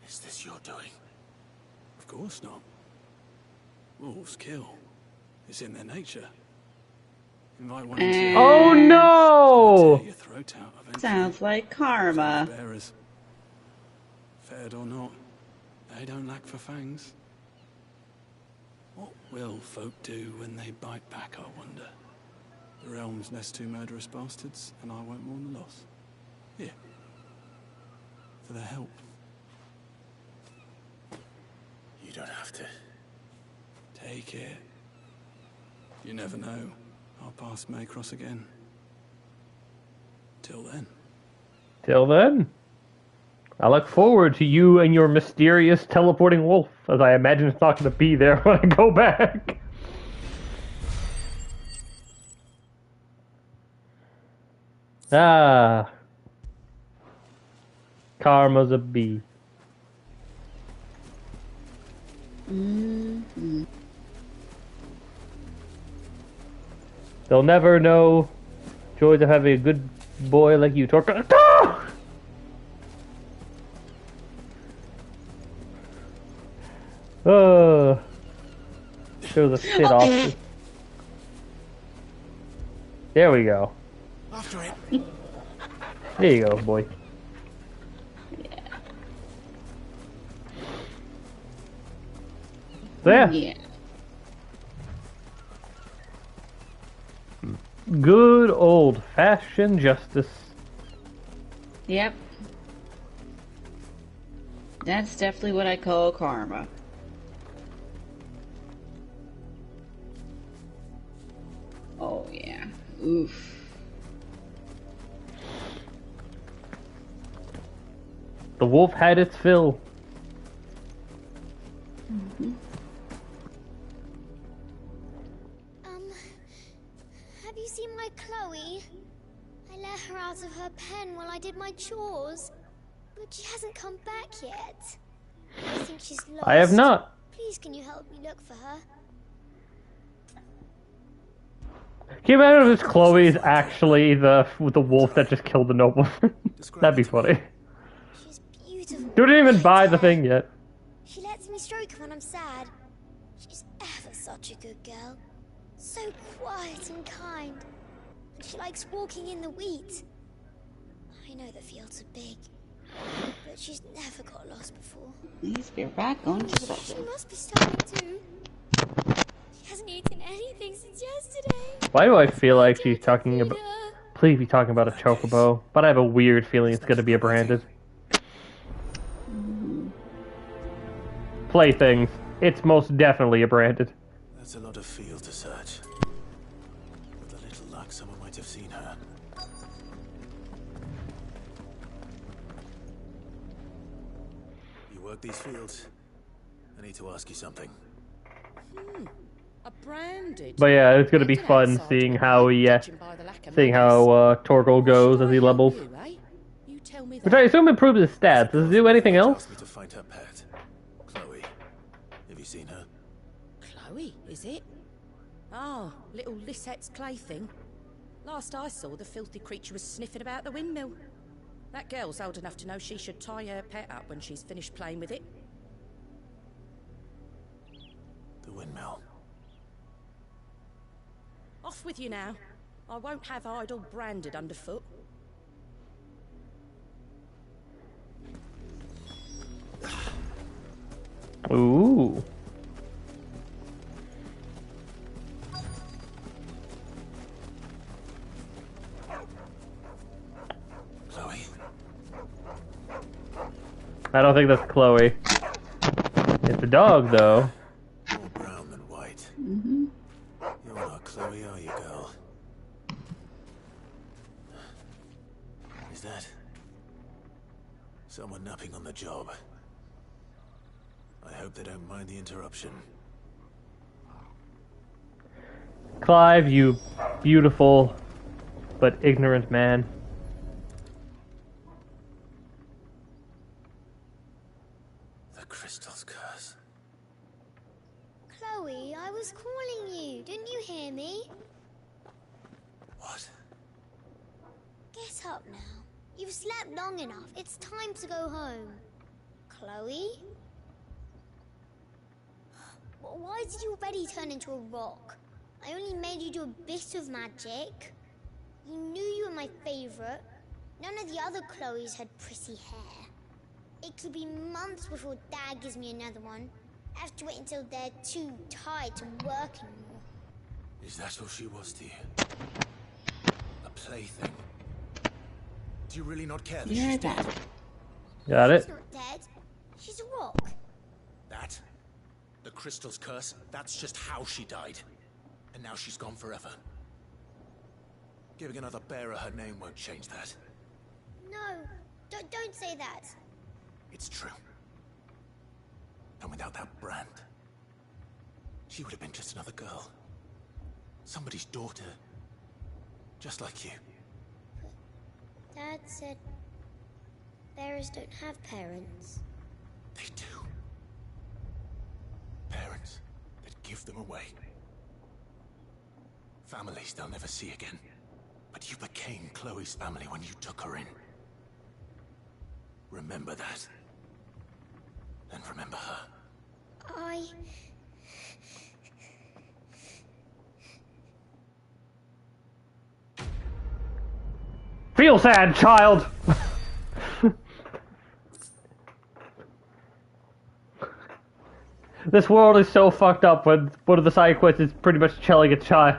Is this your doing? Of course not. Wolves kill. It's in their nature. Invite one into your Oh no! tear your throat out eventually. Sounds like karma. Bearers, fed or not, they don't lack for fangs. What will folk do when they bite back, I wonder? The realm's nest two murderous bastards, and I won't mourn the loss. Here. For their help. You don't have to. Take it. You never know. Our paths may cross again. Till then. Till then, I look forward to you and your mysterious teleporting wolf, as I imagine it's not going to be there when I go back. Ah. Karma's a bee. Mm-hmm. They'll never know joys of having a good boy like you, Torque. Ah! There was a sit off. There we go. After it. There you go, boy. There. Yeah. Good old-fashioned justice. Yep. That's definitely what I call karma. Oh, yeah. Oof. The wolf had its fill. Mm-hmm. Have you seen my Chloe? I let her out of her pen while I did my chores, but she hasn't come back yet. I think she's lost. I have not. Please, can you help me look for her? Can you imagine if this Chloe is actually the wolf that just killed the noble? That'd be funny. She's beautiful. You didn't even buy the thing yet. She lets me stroke her when I'm sad. She's ever such a good girl. So quiet and kind. And she likes walking in the wheat. I know the fields are big, but she's never got lost before. Please be back on to the She must be starving too. She hasn't eaten anything since yesterday. Why do I feel like she's talking about... Please be talking about a chocobo, but I have a weird feeling it's going to be a branded. Playthings. It's most definitely a branded. That's a lot of field to search. With a little luck, someone might have seen her. You work these fields? I need to ask you something. A branded. But yeah, it's gonna be fun seeing how he, Torgal goes as he levels. Which I assume improves his stats. Does it do anything else? Asked me to find her pet, Chloe. Have you seen her? Chloe, is it? Oh, little Lisette's plaything. Last I saw, the filthy creature was sniffing about the windmill. That girl's old enough to know she should tie her pet up when she's finished playing with it. The windmill. Off with you now. I won't have idle branded underfoot. Ooh. Chloe. I don't think that's Chloe. It's a dog, though. More brown than white. Mm-hmm. You're not Chloe, are you, girl? Is that someone napping on the job? I hope they don't mind the interruption. Clive, you beautiful but ignorant man. The crystal's curse. Chloe, I was calling you. Didn't you hear me? What? Get up now. You've slept long enough. It's time to go home. Chloe? Why did you already turn into a rock? I only made you do a bit of magic. You knew you were my favorite. None of the other Chloes had pretty hair. It could be months before Dad gives me another one. I have to wait until they're too tired to work anymore. Is that all she was to you? A plaything? Do you really not care that she's dead? Got it. She's not dead. She's a rock. That? The crystal's curse? That's just how she died. And now she's gone forever. Giving another bearer her name won't change that. No, don't say that. It's true. And without that brand, she would have been just another girl. Somebody's daughter. Just like you. Dad said bearers don't have parents. They do. Parents that give them away. Families they'll never see again. But you became Chloe's family when you took her in. Remember that. And remember her. Feel sad, child! This world is so fucked up when one of the side quests is pretty much telling a child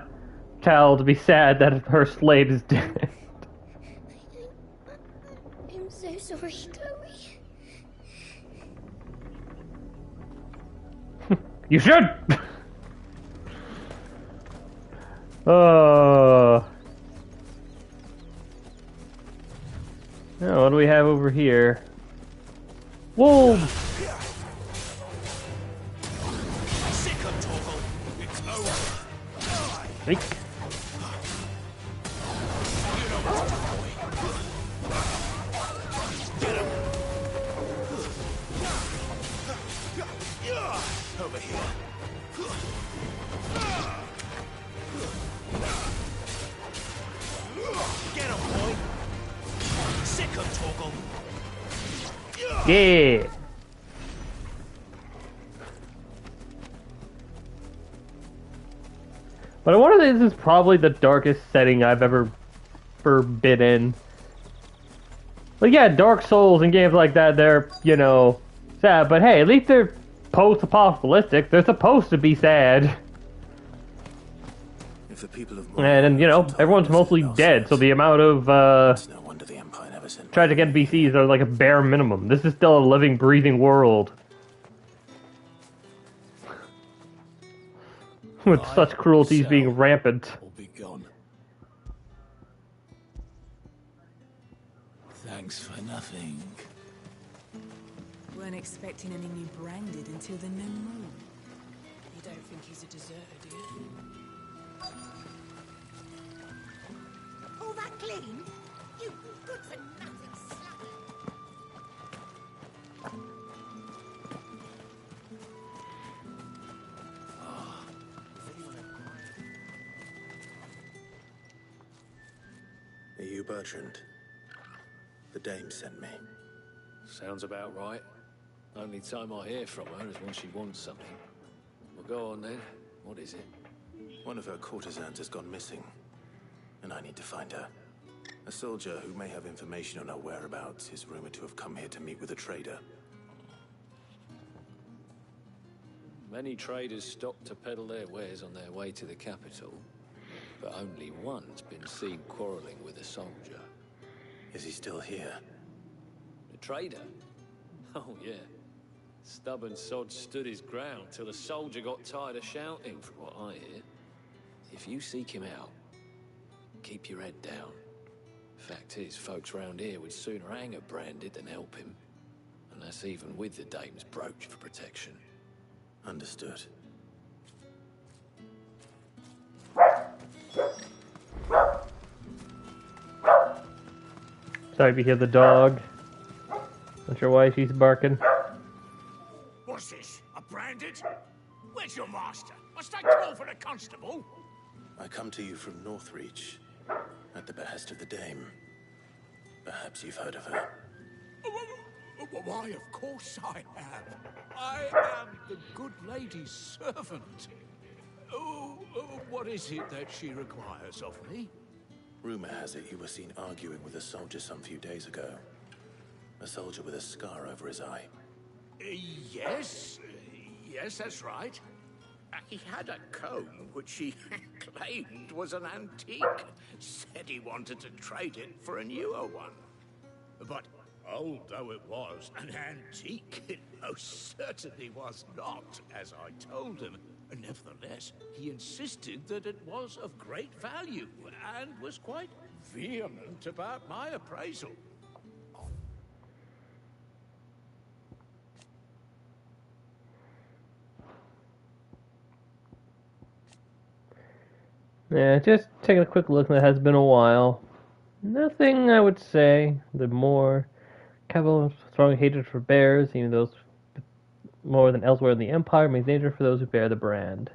to be sad that her slave is dead. I'm so sorry, Chloe. You should! Oh. Now, what do we have over here? Wolves! Eek. Over here. Get him, boy. Sick of Torgal. Yeah. But I wonder if this is probably the darkest setting I've ever been in. Like, yeah, Dark Souls and games like that, they're, you know, sad. But hey, at least they're post-apocalyptic. They're supposed to be sad. If the people of And you know, everyone's mostly dead, so the amount of, no wonder the Empire never sent tragic NPCs are like a bare minimum. This is still a living, breathing world. With such cruelties being rampant. will be gone. Thanks for nothing. Weren't expecting any new branded until the new moon. You don't think he's a deserter, do you? All that clean? You good for nothing slacker. Are you Bertrand? The dame sent me. Sounds about right. Only time I hear from her is when she wants something. Well, go on then. What is it? One of her courtesans has gone missing, and I need to find her. A soldier who may have information on her whereabouts is rumored to have come here to meet with a trader. Many traders stop to peddle their wares on their way to the capital, but only one's been seen quarreling with a soldier. Is he still here? The trader? Oh, yeah. Stubborn sod stood his ground till the soldier got tired of shouting, from what I hear. If you seek him out, keep your head down. Fact is, folks round here would sooner hang a branded than help him. And that's even with the dame's brooch for protection. Understood. Sorry if you hear the dog. Not sure why she's barking. What's this? A branded? Where's your master? Must I call for the constable? I come to you from Northreach, at the behest of the dame. Perhaps you've heard of her. Why, of course I have. I am the good lady's servant. What is it that she requires of me? Rumor has it you were seen arguing with a soldier some few days ago. A soldier with a scar over his eye. Yes, that's right. He had a comb which he claimed was an antique. Said he wanted to trade it for a newer one. But old though it was, an antique it most certainly was not, as I told him. Nevertheless, he insisted that it was of great value, and was quite vehement about my appraisal. Yeah, just taking a quick look, and it has been a while. Nothing, I would say, the more capital strong hatred for bears, even those more than elsewhere in the Empire, means danger for those who bear the brand.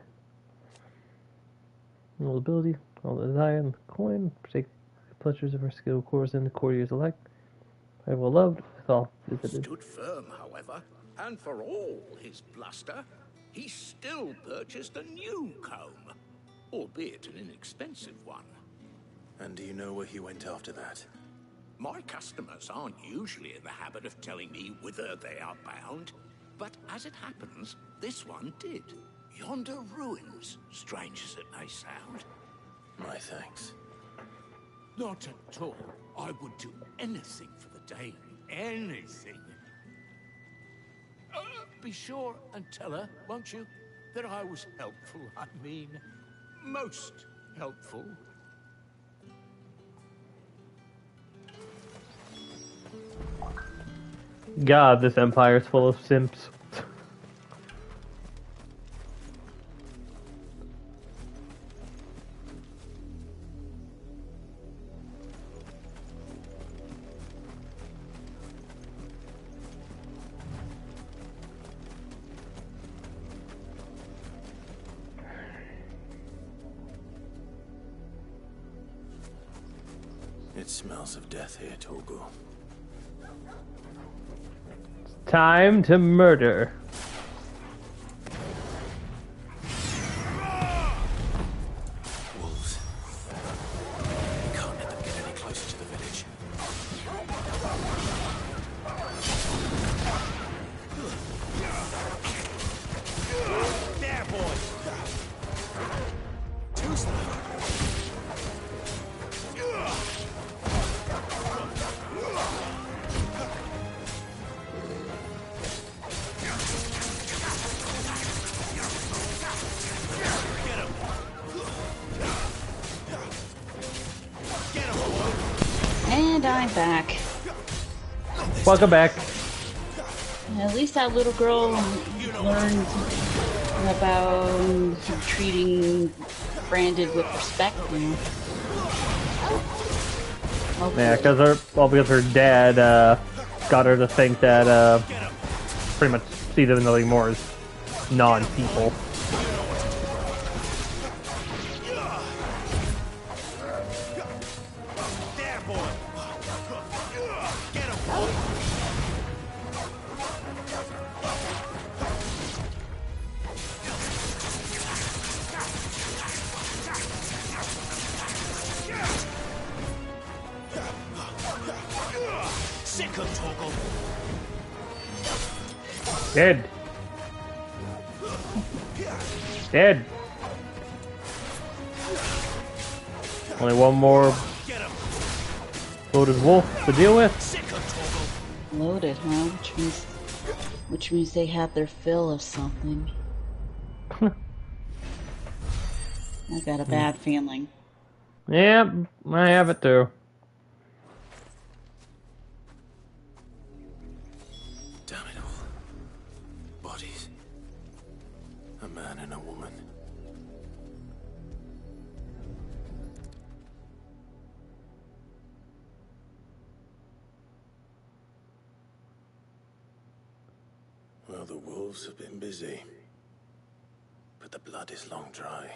All ability, all the desire, and the coin, take the pleasures of her skill, course, and the courtiers alike. I well loved, with all visited. Stood firm, however, and for all his bluster, he still purchased a new comb, albeit an inexpensive one. And do you know where he went after that? My customers aren't usually in the habit of telling me whither they are bound, but as it happens, this one did. Yonder ruins, strange as it may sound. My thanks. Not at all. I would do anything for the dame. Anything. Be sure and tell her, won't you, that I was helpful. I mean, most helpful. God, this empire is full of simps. It smells of death here, Torgu. Time to murder. Wolves. We can't let them get any closer to the village. There, boys. Too slow. And I'm back. Welcome back. At least that little girl learned about treating Branded with respect now. Yeah, because her dad got her to think that pretty much see them nothing more as non-people. Dead. Dead. Only one more loaded wolf to deal with. Loaded, huh? Which means they have their fill of something. I got a bad feeling. Yep, I have it too. Damn it all. Bodies. A man and a woman. Well, the wolves have been busy. But the blood is long dry.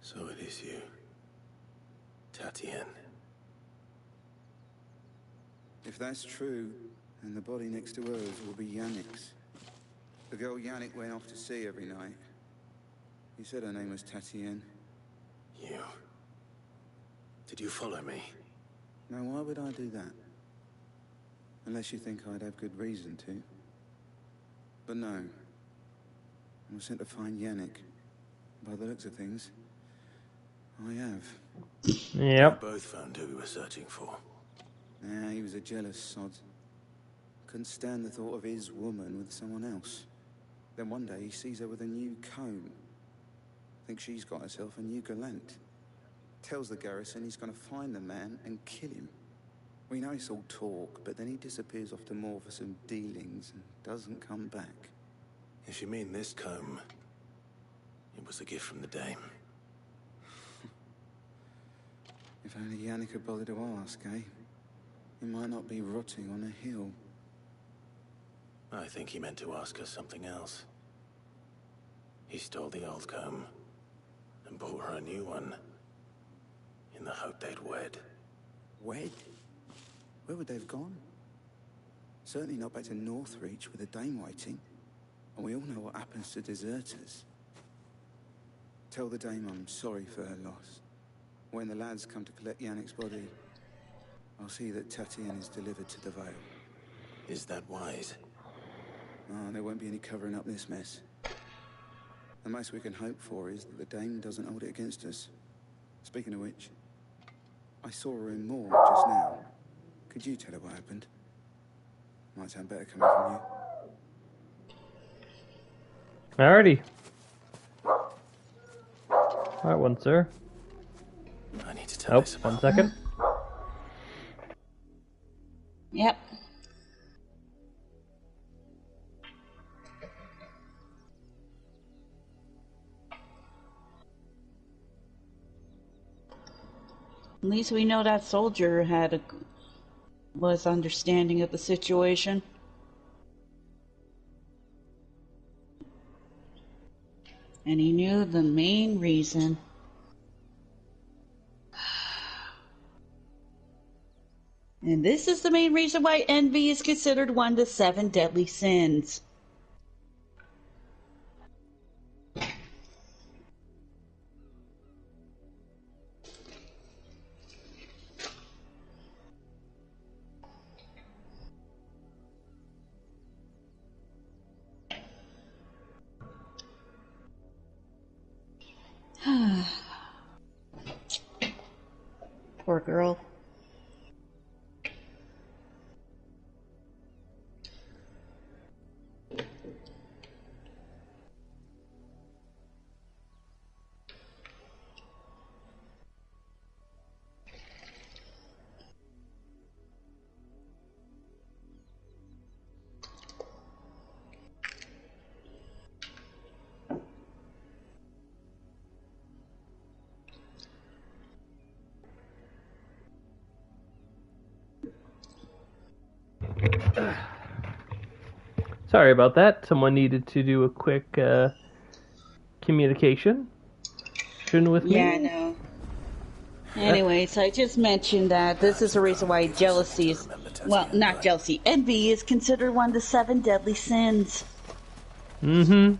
So it is you, Tatienne. If that's true, then the body next to hers will be Yannick's. The girl Yannick went off to see every night. He said her name was Tatienne. You. Did you follow me? Now, why would I do that? Unless you think I'd have good reason to. But no. I was sent to find Yannick. By the looks of things, I have. Yep. We both found who we were searching for. Nah, he was a jealous sod. Couldn't stand the thought of his woman with someone else. Then one day he sees her with a new comb. Thinks she's got herself a new gallant. Tells the garrison he's gonna find the man and kill him. We know it's all talk, but then he disappears off to Moor for some dealings and doesn't come back. If you mean this comb, it was a gift from the dame. If only Yannick had bothered to ask, eh? He might not be rotting on a hill. I think he meant to ask us something else. He stole the old comb and bought her a new one in the hope they'd wed. Wed? Where would they have gone? Certainly not back to Northreach with a dame waiting. And we all know what happens to deserters. Tell the dame I'm sorry for her loss. When the lads come to collect Yannick's body, I'll see that Tatienne is delivered to the Vale. Is that wise? Oh, there won't be any covering up this mess. The most we can hope for is that the dame doesn't hold it against us. Speaking of which, I saw her in Moor just now. Could you tell her what happened? Might sound better coming from you. Alrighty. Alright, one, sir. I need to tell this. 1 second. Yep. At least we know that soldier was understanding of the situation. And he knew the main reason. And this is the main reason why envy is considered one of the 7 deadly sins. Poor girl. Sorry about that. Someone needed to do a quick communication with me. Yeah, I know. Anyways, I just mentioned that this is a reason why jealousy is, well, not jealousy, envy is considered one of the 7 deadly sins. Mm-hmm.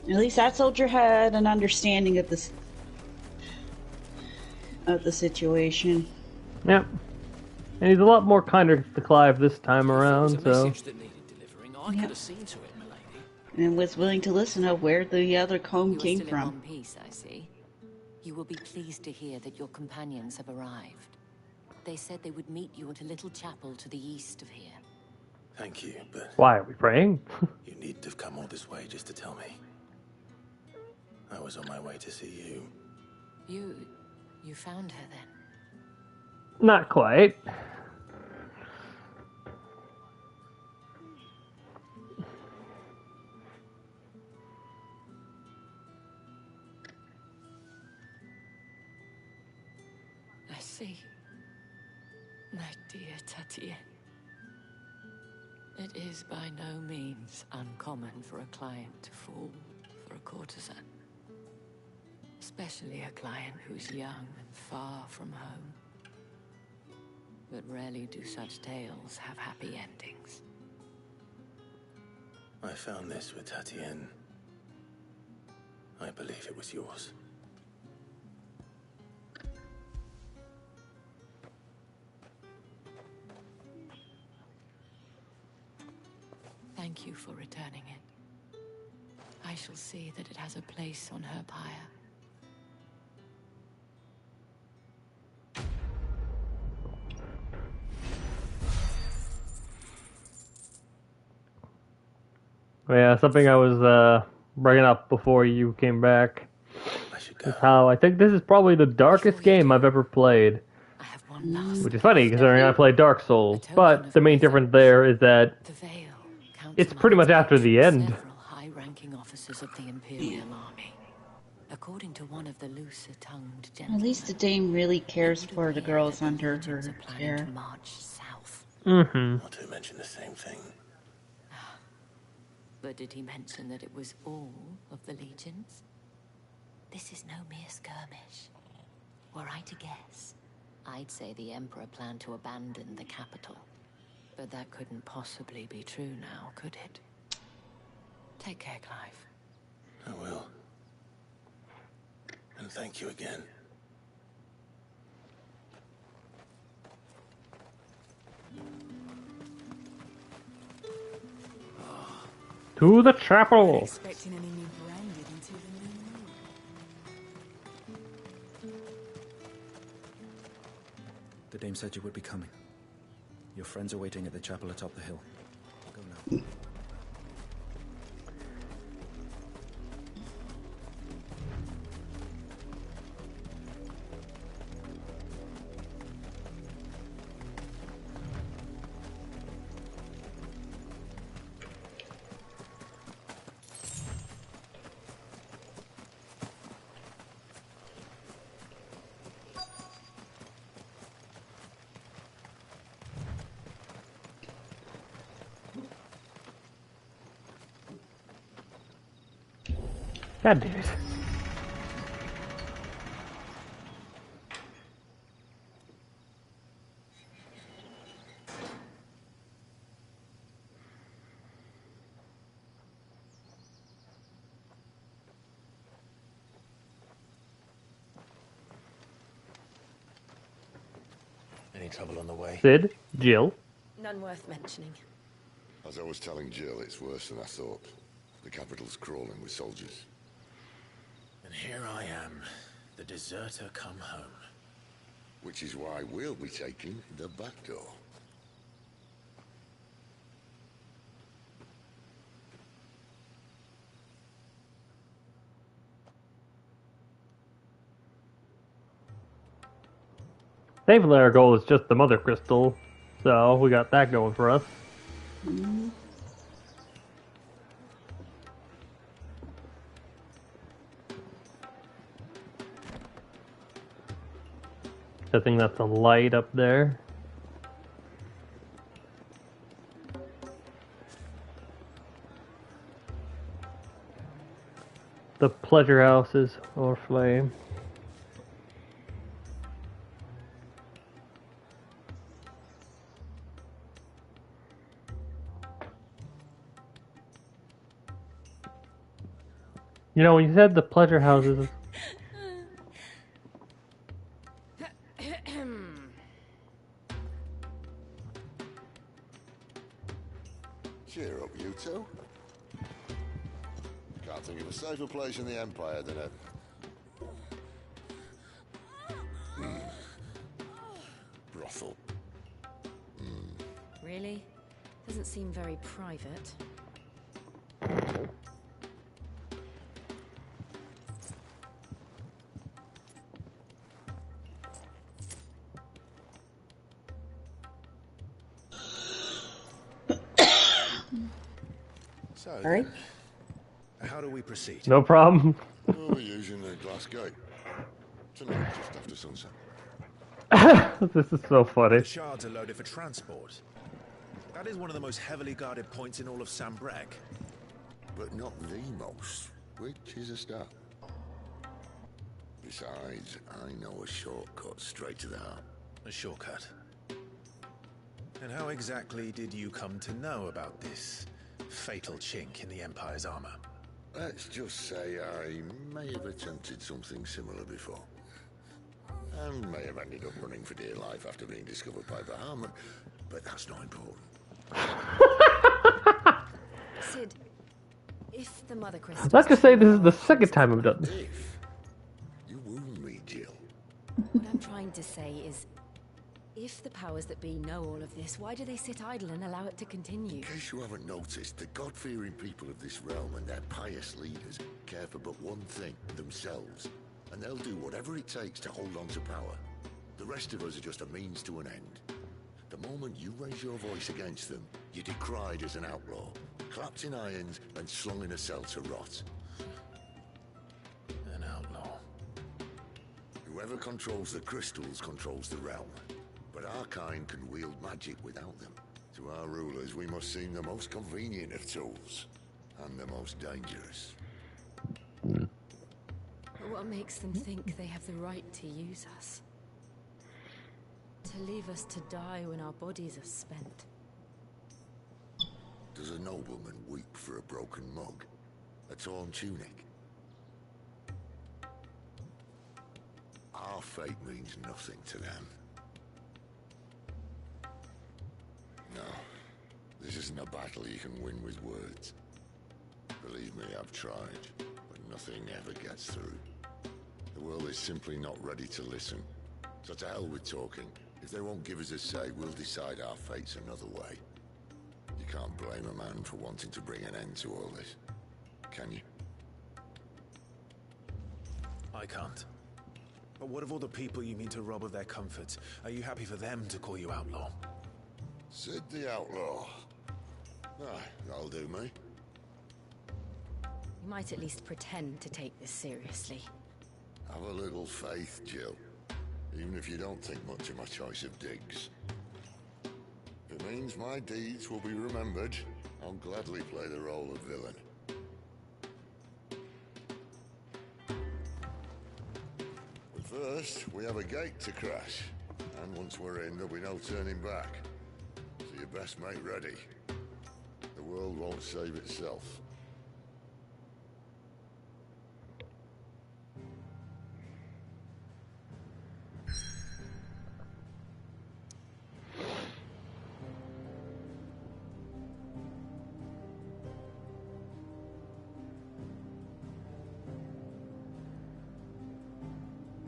At least that soldier had an understanding of this, of the situation. Yep. And he's a lot more kinder to Clive this time around, so... I could have seen to it, milady. And was willing to listen to where the other comb came from. In one piece, I see. You will be pleased to hear that your companions have arrived. They said they would meet you at a little chapel to the east of here. Thank you, but... Why, are we praying? You needn't have come all this way just to tell me. I was on my way to see you. You found her then? Not quite. I see. My dear Tatienne. It is by no means uncommon for a client to fall for a courtesan. Especially a client who's young and far from home. But rarely do such tales have happy endings. I found this with Tatienne. I believe it was yours. Thank you for returning it. I shall see that it has a place on her pyre. Yeah, something I was bringing up before you came back is how I think this is probably the darkest game I've ever played. Which is funny, considering I played Dark Souls. But the main difference there is that it's pretty much after the end. High-ranking officers of the Imperial Army. According to one of the looser-tongued gentlemen, At least the dame really cares for the girls under her care. Mm-hmm. Not to mention the same thing. But did he mention that it was all of the legions? This is no mere skirmish. Were I to guess, I'd say the Emperor planned to abandon the capital. But that couldn't possibly be true now, could it? Take care, Clive. I will. And thank you again. To the chapel! Expecting any new branded into the new moon. The dame said you would be coming. Your friends are waiting at the chapel atop the hill. I'll go now. God damn it. Any trouble on the way? Sid, Jill. None worth mentioning. As I was telling Jill, it's worse than I thought. The capital's crawling with soldiers. And here I am, the deserter come home. Which is why we'll be taking the back door. Thankfully our goal is just the Mother Crystal, so we got that going for us. Mm-hmm. I think that's a light up there. The pleasure houses or flame. You know, when you said the pleasure houses. Cheer up, you two. Can't think of a safer place in the Empire than a... brothel. Really? Doesn't seem very private. So, Alright. how do we proceed? No problem. Well, we're using the glass gate. Tonight, just after sunset. This is so funny. The shards are loaded for transport. That is one of the most heavily guarded points in all of Sambrek. But not the most, which is a start. Besides, I know a shortcut straight to the heart. A shortcut. And how exactly did you come to know about this fatal chink in the Empire's armor? Let's just say I may have attempted something similar before. And may have ended up running for dear life after being discovered by Bahamut, but that's not important. Sid, if the Mother I'd Crystals... like to say this is the second time I've done this. You wound me, Jill. What I'm trying to say is, if the powers that be know all of this, why do they sit idle and allow it to continue? In case you haven't noticed, the God-fearing people of this realm and their pious leaders care for but one thing, themselves. And they'll do whatever it takes to hold on to power. The rest of us are just a means to an end. The moment you raise your voice against them, you're decried as an outlaw, clapped in irons and slung in a cell to rot. An outlaw. Whoever controls the crystals controls the realm. But our kind can wield magic without them. To our rulers, we must seem the most convenient of tools. And the most dangerous. But what makes them think they have the right to use us? To leave us to die when our bodies are spent? Does a nobleman weep for a broken mug? A torn tunic? Our fate means nothing to them. No, this isn't a battle you can win with words. Believe me, I've tried, but nothing ever gets through. The world is simply not ready to listen. So to hell with talking. If they won't give us a say, we'll decide our fates another way. You can't blame a man for wanting to bring an end to all this, can you? I can't. But what of all the people you mean to rob of their comforts? Are you happy for them to call you outlaw? Sid the Outlaw. Ah, that'll do me. You might at least pretend to take this seriously. Have a little faith, Jill. Even if you don't think much of my choice of digs. If it means my deeds will be remembered, I'll gladly play the role of villain. But first, we have a gate to crash. And once we're in, there'll be no turning back. So you best make ready. The world won't save itself.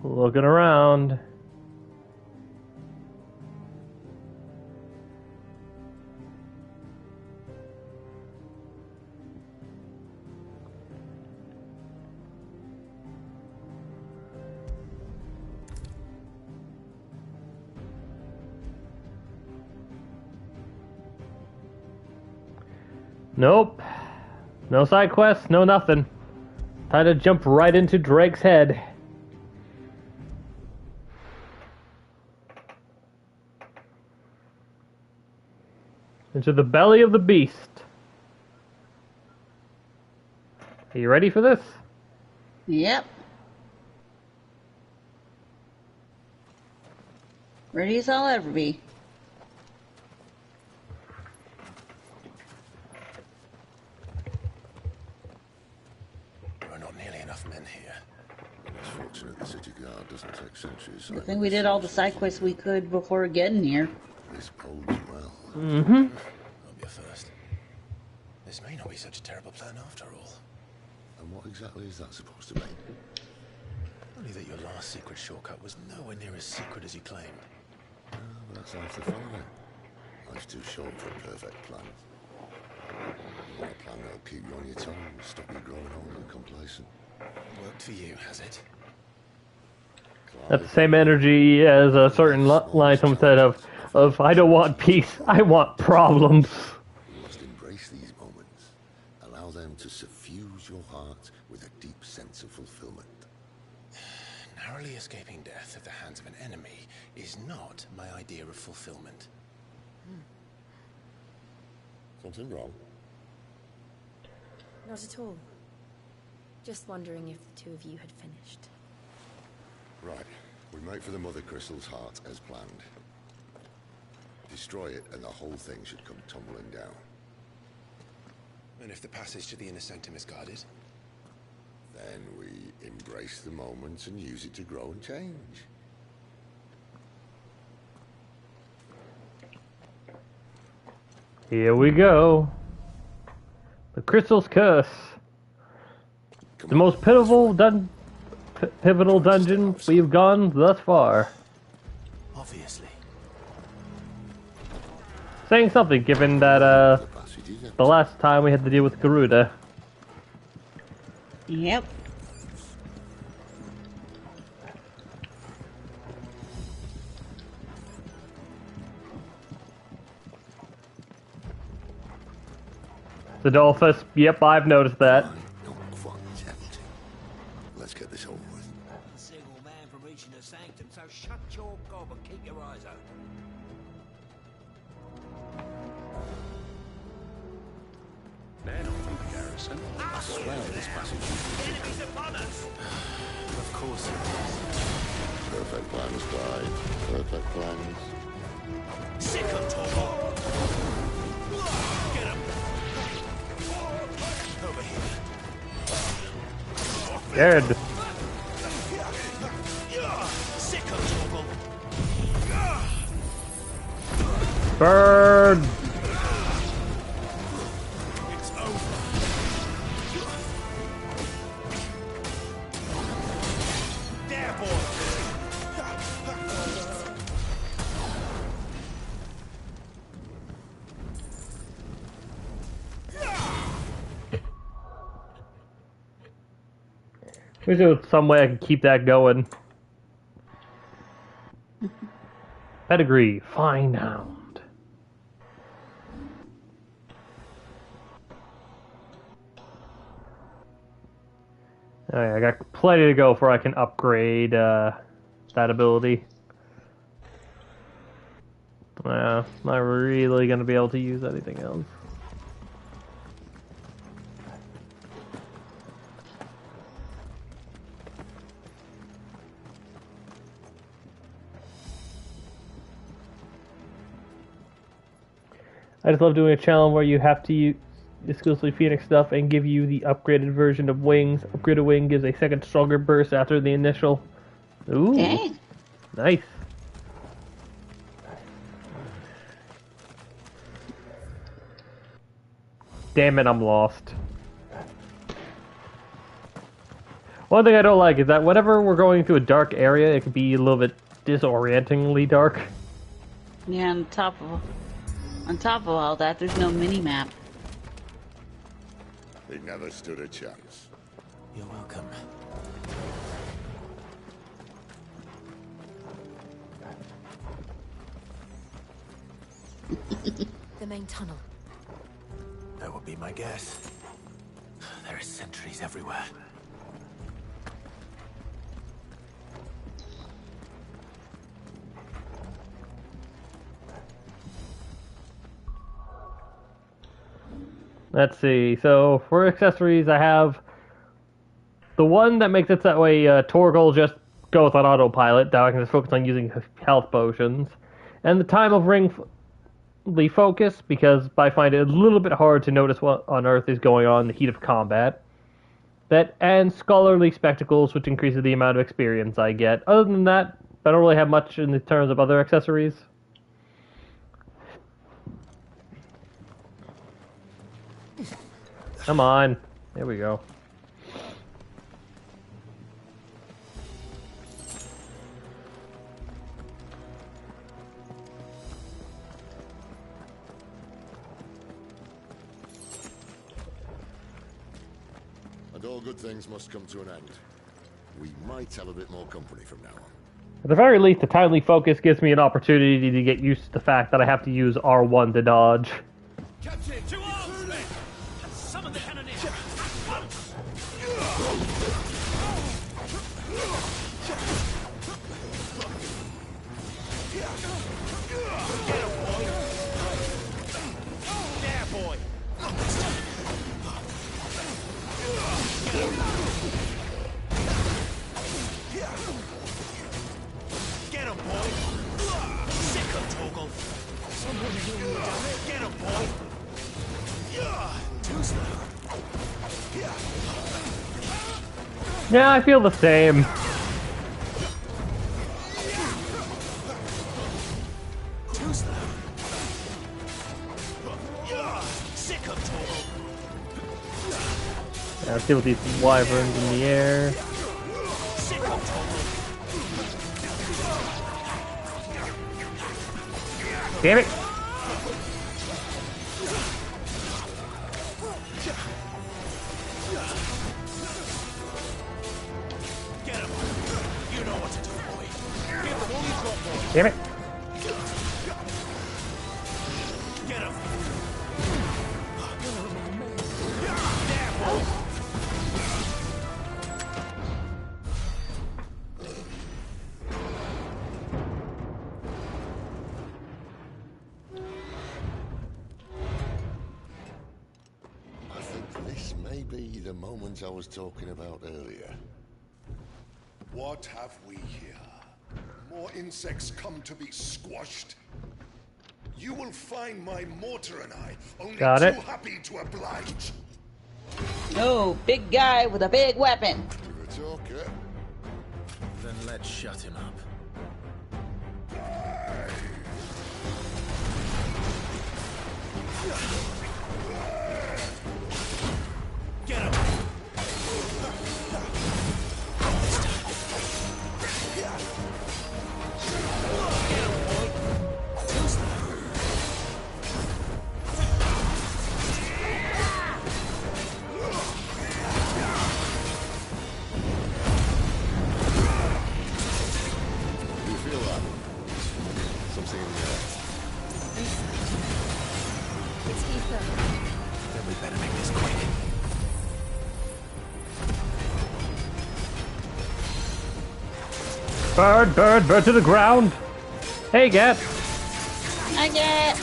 Looking around. Nope. No side quests, no nothing. Time to jump right into Drake's head. into the belly of the beast. Are you ready for this? Yep. Ready as I'll ever be. There are not nearly enough men here. It's fortunate the city guard doesn't take sentries. I think we did all the side quests we could before getting here. This bodes well. Mm-hmm. I'll be a first. This may not be such a terrible plan after all. And what exactly is that supposed to mean? Only that your last secret shortcut was nowhere near as secret as you claimed. But that's half the fun of it. Life's too short for a perfect plan. You want a plan that'll keep you on your toes, stop you growing old and complacent. Worked for you, has it? That's the same energy as a certain line someone said of I don't want peace, I want problems. You must embrace these moments. Allow them to suffuse your heart with a deep sense of fulfillment. Narrowly escaping death at the hands of an enemy is not my idea of fulfillment. Something wrong? Not at all. Just wondering if the two of you had finished. Right. We make for the Mother Crystal's heart as planned. Destroy it and the whole thing should come tumbling down. And if the passage to the inner sanctum is guarded? Then we embrace the moment and use it to grow and change. Here we go. The Crystal's Curse. The most pivotal dungeon we've gone thus far. Obviously. Saying something, given that the last time we had to deal with Garuda. Yep. Adolphus, yep, I've noticed that. Let's get this over with. A single man from reaching the sanctum, so shut your gob and keep your eyes open. They're not from the garrison. I swear this passage is... Enemies upon us! Of course it is. Perfect plans, Clyde. Perfect plans. Sick of talk! Get him! Over here. Scared. Sick of talk! Bird. It's over. There, boy! Wish there was some way I could keep that going. Pedigree, fine hound. Alright, I got plenty to go before I can upgrade that ability. Not really gonna be able to use anything else. I just love doing a challenge where you have to use exclusively Phoenix stuff and give you the upgraded version of wings. Upgraded wing gives a second stronger burst after the initial. Ooh. Okay. Nice. Damn it, I'm lost. One thing I don't like is that whenever we're going through a dark area, it can be a little bit disorientingly dark. Yeah, on top of all that, there's no mini-map. He never stood a chance. You're welcome. The main tunnel. That would be my guess. There are sentries everywhere. Let's see. So for accessories, I have the one that makes it that way Torgal just goes on autopilot. Now I can just focus on using health potions, and the time of ring focus because I find it a little bit hard to notice what on earth is going on in the heat of combat. That and scholarly spectacles, which increases the amount of experience I get. Other than that, I don't really have much in terms of other accessories. Come on. There we go. And all good things must come to an end. We might have a bit more company from now on. At the very least, the timely focus gives me an opportunity to get used to the fact that I have to use R1 to dodge. Captain, to arms, men! Summon the cannoneer! There, boy! Get him, boy! Sick of Torgal! Someone heal me, damn it! Get him, boy! Too slow. Yeah, I feel the same. Too slow. Sick of Torgal! Yeah, let's deal with these wyverns in the air. Sick of Torgal! Damn it! Get him! You know what to do, boy. Give them all you've got, boy. Damn it! Get him! There, boy! I think this may be the moment I was talking about earlier. What have we here? More insects come to be squashed? You will find my mortar and I only Got it. too happy to oblige. No, big guy with a big weapon. You're a talker. Then let's shut him up. Get him! Do you feel that? Something in the air. It's ether. Then we better make this quick. Bird, bird, bird to the ground! Hey, Gat! I get.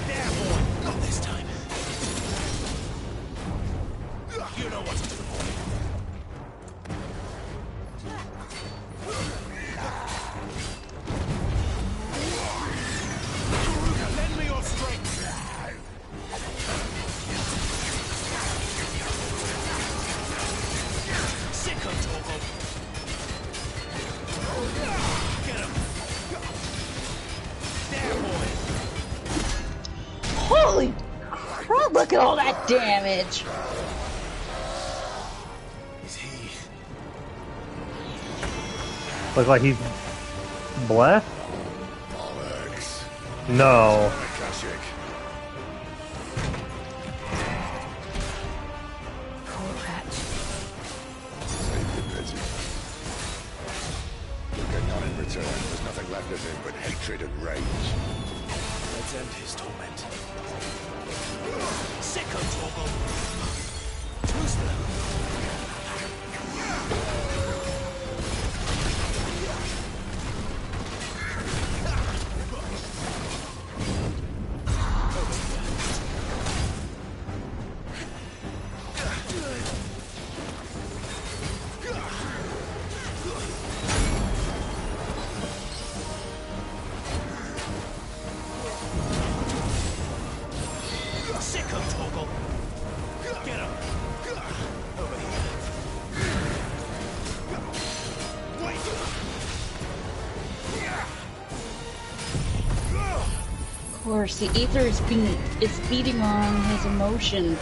There, boy! Not this time. You know what to do, boy. Lend me your strength. Sick of Torgal. Get him. There, boy. Holy crap, look at all that damage. Is he? Looks like he's blessed? Alex. No. Classic. Poor wretch. Save the pity. You'll get none in return. There's nothing left of him but hatred. hatred and rage. Let's end his torment. Sicko Torgal! Twister! Sicko Torgal! Get him! Over here. Wait! Of course, the ether is feeding on his emotions.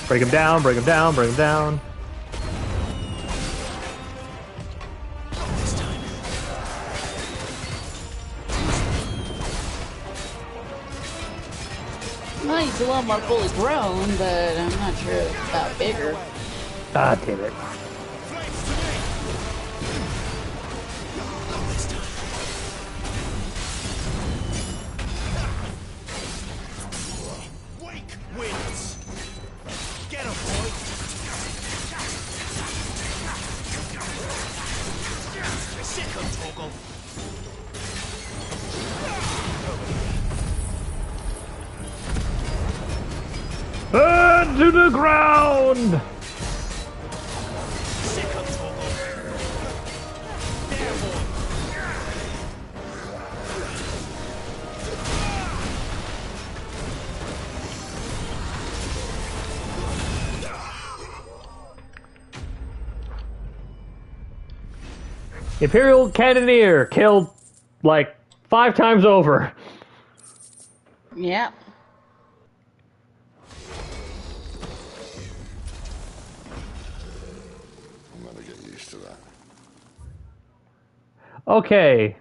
Break him down, break him down, break him down. Well, he's a lot more fully grown, but I'm not sure about bigger. Ah, damn it. To the ground! Imperial Cannoneer killed like 5 times over. Yeah. Okay.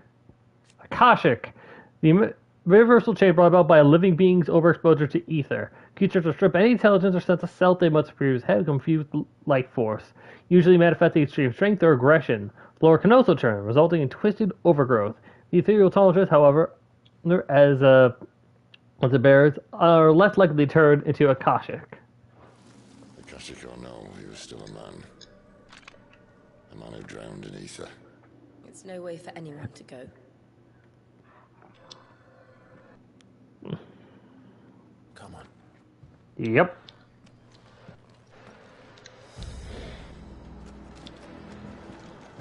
Akashic. The reversal chain brought about by a living being's overexposure to ether. Creatures are stripped any intelligence or sense of self they must previous have confused life force, usually manifesting extreme strength or aggression. Flora can also turn, resulting in twisted overgrowth. The ethereal tolerance, however, as the bears, are less likely to turn into Akashic. Akashic or no, he was still a man. A man who drowned in ether. It's no way for anyone to go. Come on. Yep.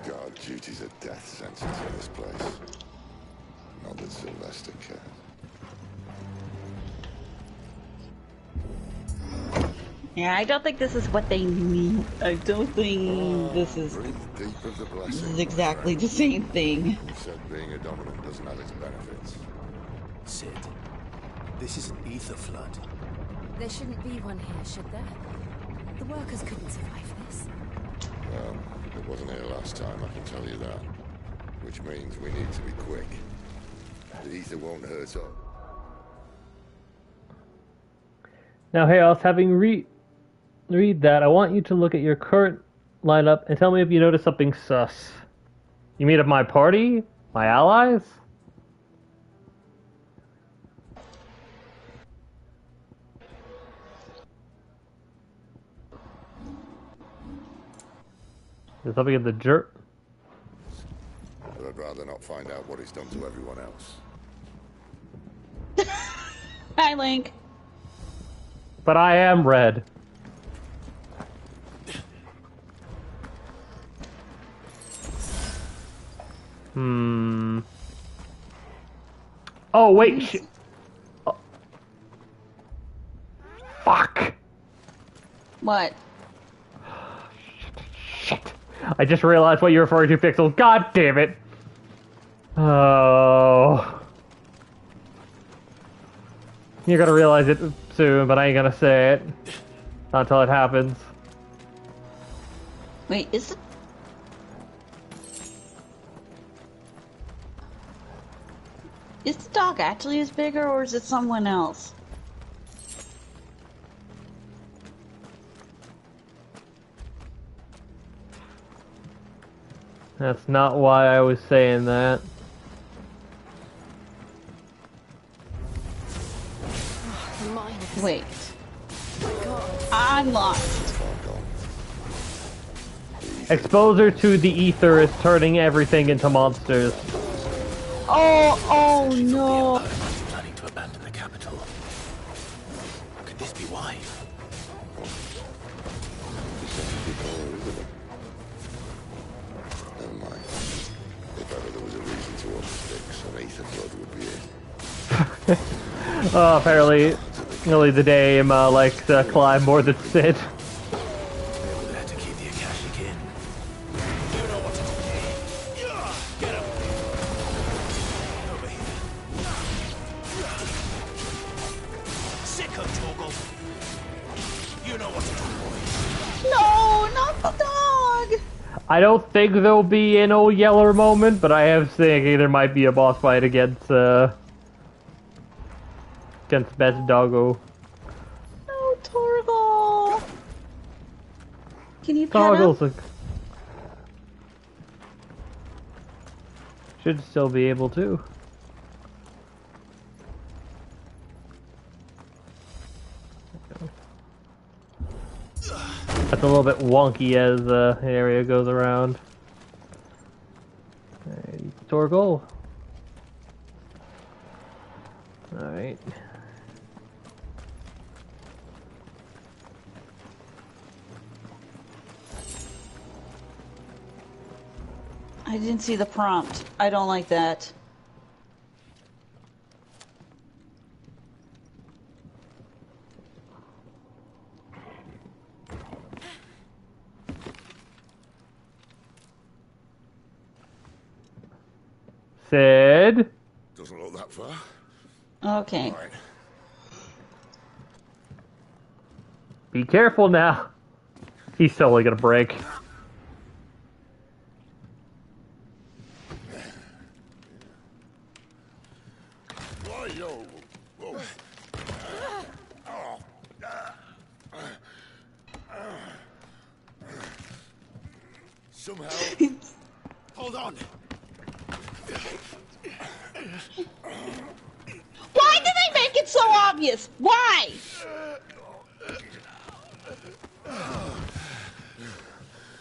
Guard duty's a death sentence in this place. Not that Sylvester cared. Yeah, I don't think this is what they need. I don't think this is exactly the same thing. Who said being a dominant doesn't have its benefits? Sid, this is an ether flood. There shouldn't be one here, should there? The workers couldn't survive this. Well, it wasn't here last time, I can tell you that. Which means we need to be quick. The ether won't hurt us. Now, Chaos, having read that, I want you to look at your current lineup and tell me if you notice something sus. You meet at my party? My allies? There's something in the dirt. But I'd rather not find out what he's done to everyone else. Hi, Link. But I am red. Oh, wait. Oh. Fuck. What? Shit. I just realized what you're referring to, Pixels. God damn it. Oh. You're gonna realize it soon, but I ain't gonna say it. Not until it happens. Wait, is it? Is the dog actually as bigger, or is it someone else? That's not why I was saying that. Wait. I'm lost. Exposure to the ether is turning everything into monsters. Oh no. Planning to abandon the capital. Could this be why? Never mind. If ever there was a reason to order sticks, an ether flood would be it. Oh, apparently, really the dame likes Clive more than Sid. I don't think there'll be an old Yeller moment, but I am thinking there might be a boss fight against Best Doggo. No, Torgal. Can you pet him? Should still be able to. That's a little bit wonky as the area goes around. Alright, Torgal. Alright. I didn't see the prompt. I don't like that. Sid? Doesn't look that far. Okay. Right. Be careful now. He's totally gonna break. Somehow. Hold on. Why did they make it so obvious? Why?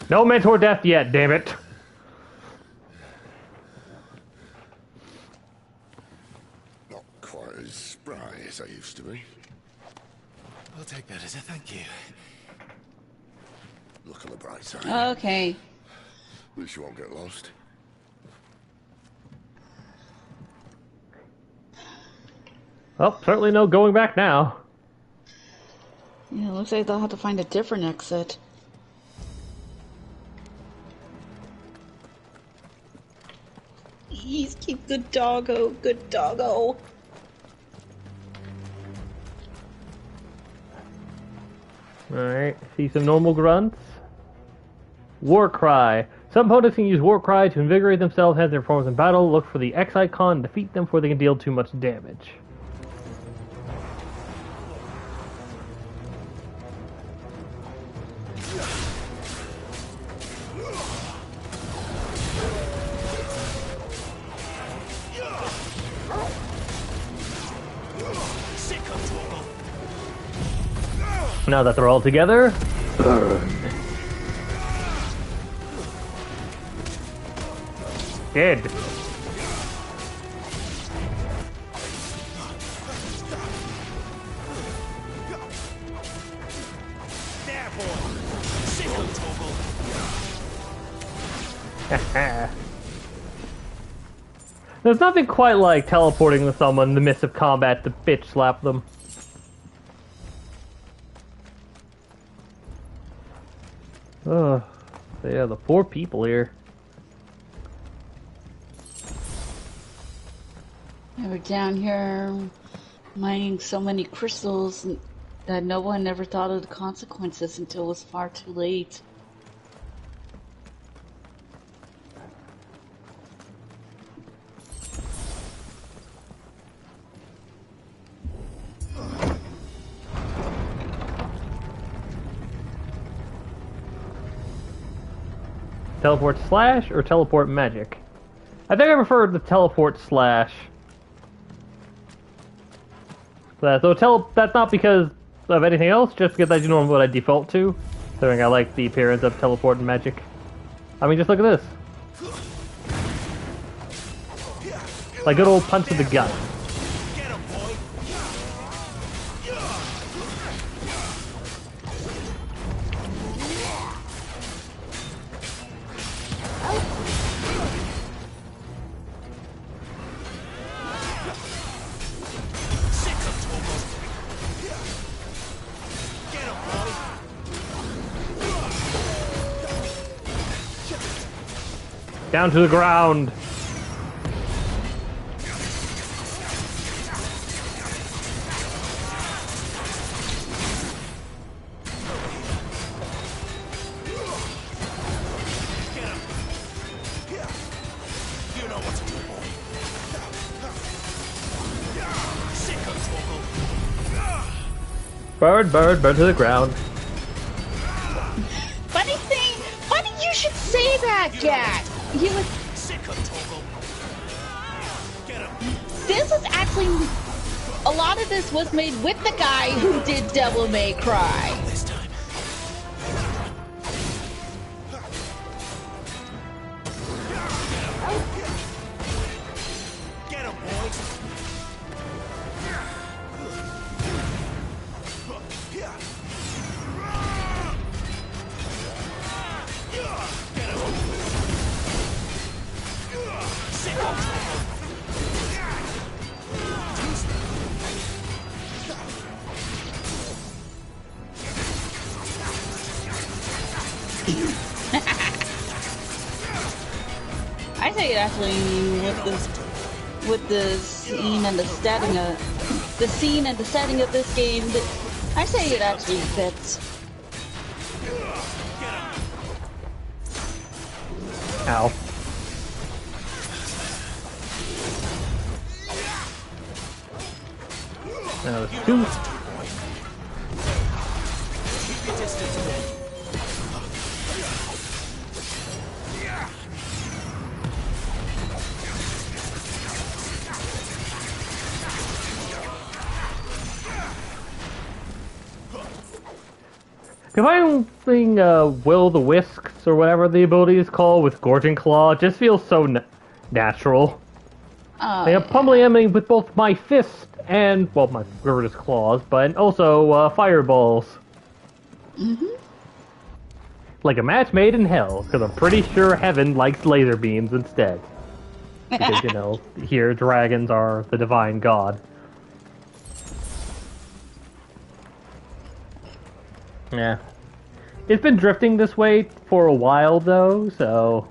No mentor death yet, damn it. Not quite as spry as I used to be. I'll take that as a thank you. Look on the bright side. Okay. At least you won't get lost. Well, certainly no going back now. Yeah, it looks like they'll have to find a different exit. Please keep good doggo, good doggo. Alright, see some normal grunts. War Cry. Some opponents can use War Cry to invigorate themselves as their performance in battle. Look for the X icon and defeat them before they can deal too much damage. Now that they're all together, burn. Dead. There's nothing quite like teleporting with someone in the midst of combat to bitch slap them. Ugh. Yeah, the poor people here. We're down here mining so many crystals that no one ever thought of the consequences until it was far too late. Teleport slash or teleport magic? I think I prefer the teleport slash. So that's not because of anything else, just because that's normally what I default to. Considering I like the appearance of teleport and magic. I mean, just look at this. Like good old punch to the gut. Down to the ground. Bird, bird, bird to the ground. Funny you should say that, Gat. This is actually, a lot of this was made with the guy who did Devil May Cry. I say it actually with the scene and the setting of this game. I say it actually fits. Ow. Now there's two. Combining Will-o-the-Wisps or whatever the ability is called with Gorging Claw just feels so natural. I am pummeling enemy with both my fist and, well, my River's claws, but also fireballs. Like a match made in hell, because I'm pretty sure heaven likes laser beams instead. Because, you know, here dragons are the divine god. Yeah. It's been drifting this way for a while, though, so...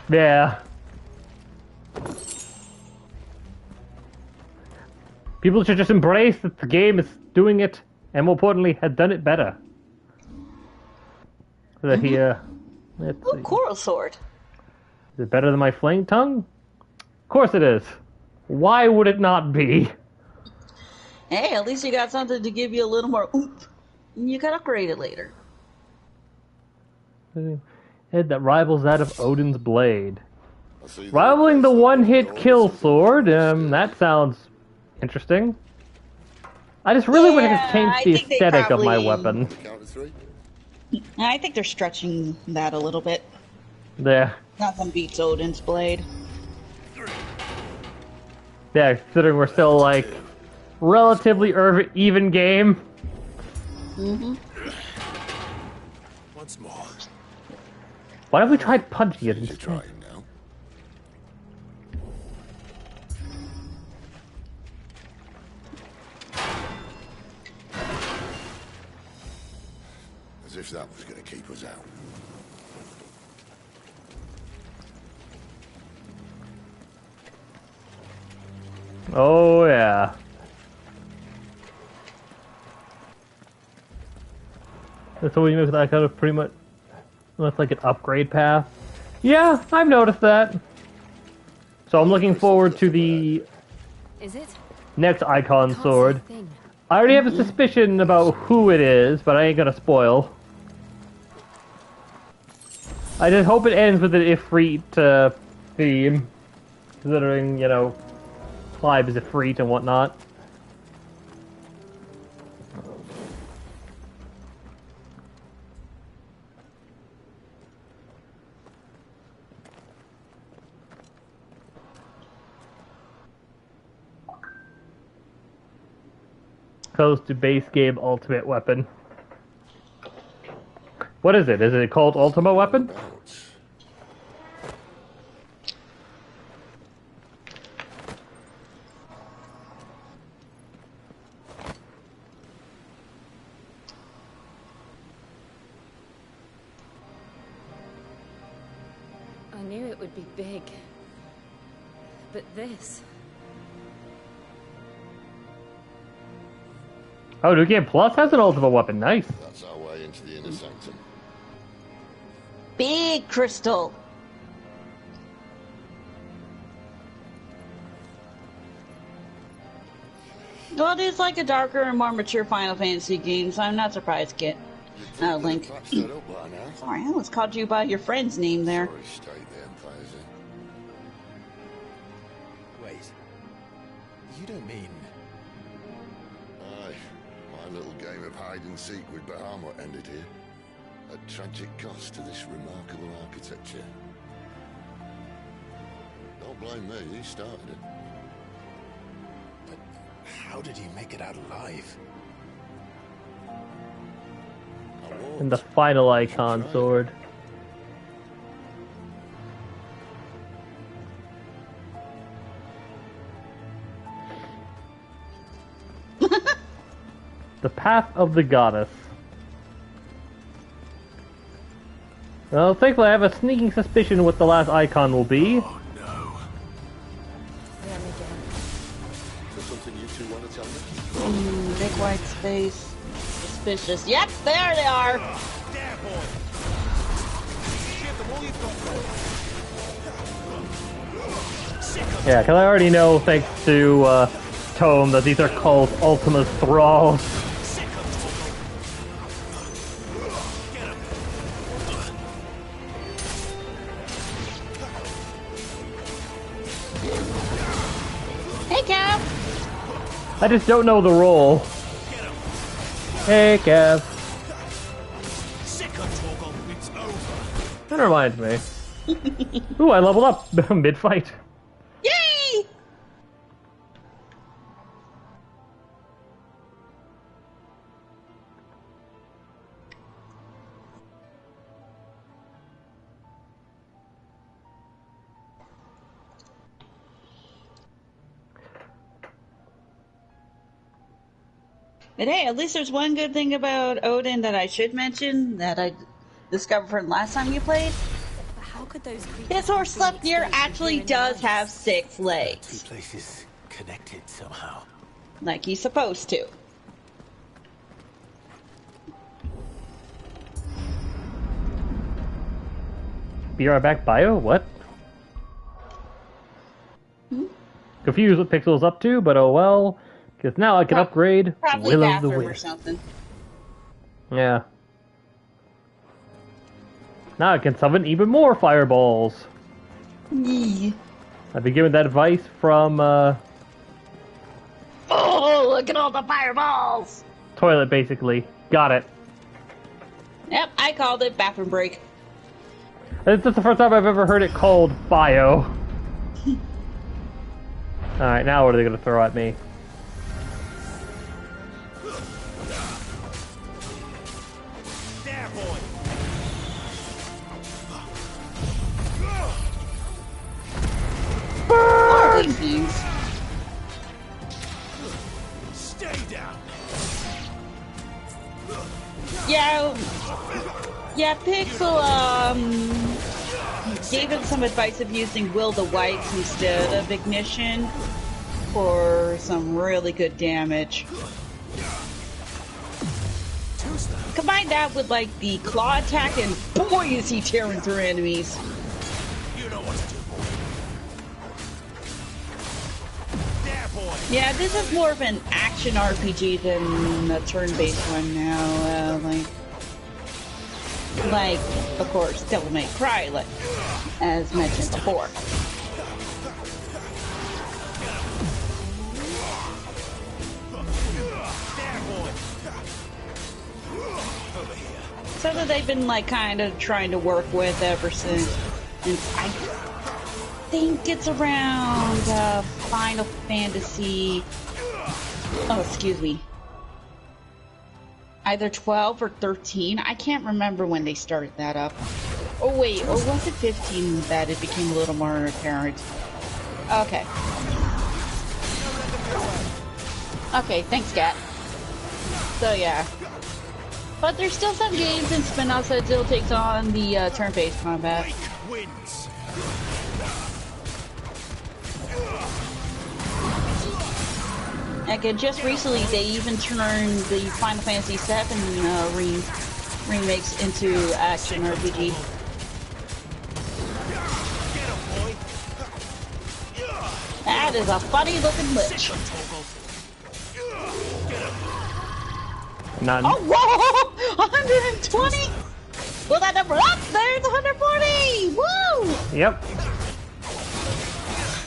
Yeah. People should just embrace that the game is doing it, and more importantly, has done it better. So that let's see. Coral Sword. Is it better than my Flame Tongue? Of course it is. Why would it not be? Hey, at least you got something to give you a little more oomph. You can upgrade it later. Head that rivals that of Odin's blade. Rivaling the one-hit kill sword, that sounds interesting. I just really want to Yeah, change I the think they aesthetic of my probably- weapon. I think they're stretching that a little bit. Yeah. Nothing beats Odin's blade. Yeah, considering we're still, like, relatively even game. Mm-hmm. Once more. Why have we tried punching it instead? now. As if that was going to keep us out. Oh, yeah. That's what we make that kind of pretty much. Looks like an upgrade path. Yeah, I've noticed that. So I'm looking forward to the Is it? next icon sword. I already have a suspicion about who it is, but I ain't gonna spoil. I just hope it ends with an Ifrit theme, considering, you know, Clive is Ifrit and whatnot. Close to base game ultimate weapon. What is it? Is it called Ultima Weapon? I knew it would be big. But this... Oh, New Game Plus has an Ultima Weapon. Nice. That's our way into the inner sanctum. Big crystal. Well, it is like a darker and more mature Final Fantasy game, so I'm not surprised, Kit. Link. Sorry, I almost called you by your friend's name there. Wait. You don't mean... Aye. My little game of hide and seek with Bahamut ended here. At tragic cost to this remarkable architecture. Don't blame me, he started it. But how did he make it out alive? And the final icon sword. The Path of the Goddess. Well, thankfully I have a sneaking suspicion what the last icon will be. Oh no. Is there something you two want to tell me? Big white space. Suspicious. Yep, there they are. Yeah, because I already know, thanks to Tome, that these are called Ultima's Thralls. Hey, Cav. I just don't know the role. Hey, Cav. That reminds me. Ooh, I leveled up mid-fight. Yay! But hey, at least there's one good thing about Odin that I should mention that I discovered from last time you played. How could those creatures... His horse Sleipnir actually does have 6 legs. Two places connected somehow. Like he's supposed to. Be right back, bio? What? Confused what Pixel's up to, but oh well. Because now I can upgrade Probably Will of the bathroom or Wisp. something. Yeah. Now I can summon even more fireballs. Yeah. I've been given that advice from Oh, look at all the fireballs! Toilet, basically. Got it. Yep, I called it bathroom break. This is the first time I've ever heard it called bio. Alright, now what are they going to throw at me? There, boy. Stay down. Yeah, Pixel, gave him some advice of using Will the Wipes instead of Ignition for some really good damage. Combine that with, like, the claw attack, and boy, is he tearing through enemies. You know what to do, boy. There, boy. Yeah, this is more of an action RPG than a turn-based one now. Like, of course, Devil May Cry, like, as mentioned before. So that they've been, like, kind of trying to work with ever since. And I think it's around Final Fantasy. Oh, excuse me. Either 12 or 13. I can't remember when they started that up. Oh wait, or was it 15 that it became a little more apparent? Okay. Okay, thanks, Gat. So yeah. But there's still some games and spin-offs that still takes on the turn-based combat. Like, just recently, they even turned the Final Fantasy VII remakes into action RPG. That is a funny-looking lich. None. Oh, whoa! 120? Well, that number up there's 140! Woo! Yep.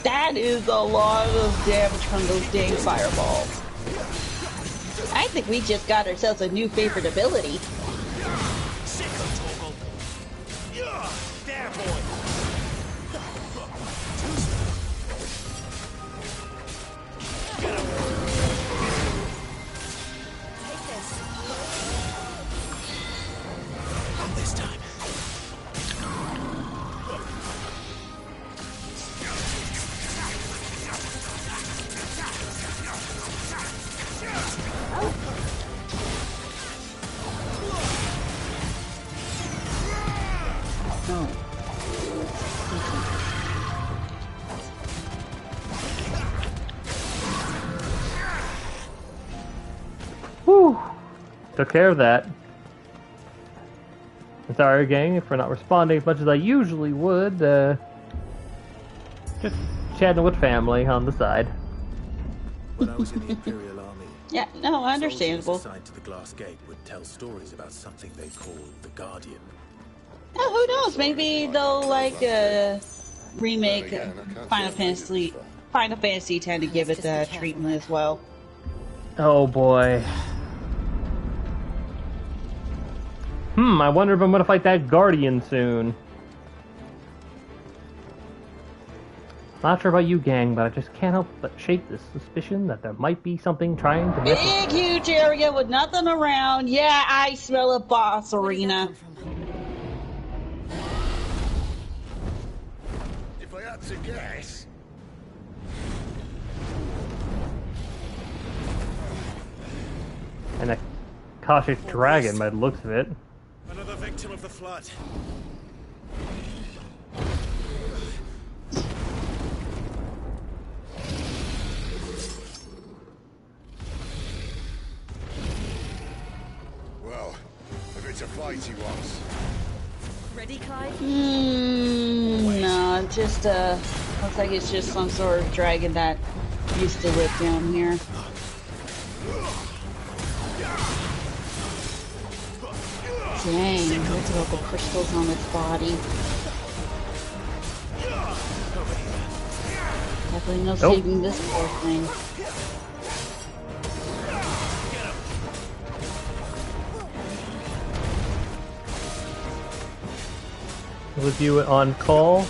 That is a lot of damage from those dang fireballs. I think we just got ourselves a new favorite ability. There, boy. This time. Whew. Took care of that. I'm sorry, gang, for not responding as much as I usually would. Just chatting with family on the side. When I was in the Imperial Army, yeah, no, understandable. soldiers assigned to the Glass Gate would tell stories about something they called the Guardian. Oh, who knows? Maybe they'll like remake Final Fantasy X to give it that treatment as well. Oh boy. I wonder if I'm gonna fight that Guardian soon. Not sure about you, gang, but I just can't help but shake this suspicion that there might be something trying to Big, huge area with nothing around. Yeah, I smell a boss arena. If I had to guess... And a cautious dragon by the looks of it. Another victim of the flood. Well, if it's a fight he wants. Ready, Clive? No, just looks like it's just some sort of dragon that used to live down here. Dang, look at all the crystals on its body. Definitely no saving this poor thing. with you on call.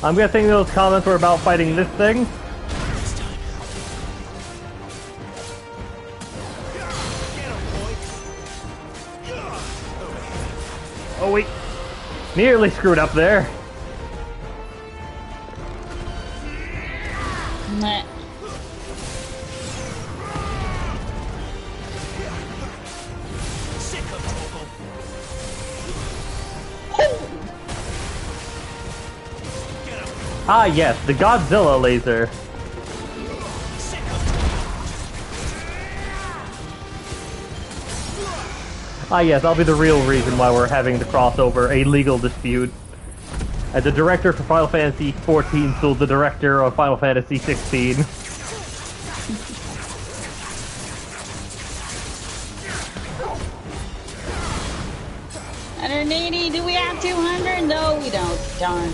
I'm guessing those comments were about fighting this thing. Oh wait, nearly screwed up there. Meh. Ah yes, the Godzilla laser. Ah yes, I'll be the real reason why we're having the crossover, a legal dispute. As the director for Final Fantasy XIV sued the director of Final Fantasy XVI. 180, do we have 200? No, we don't. Darn.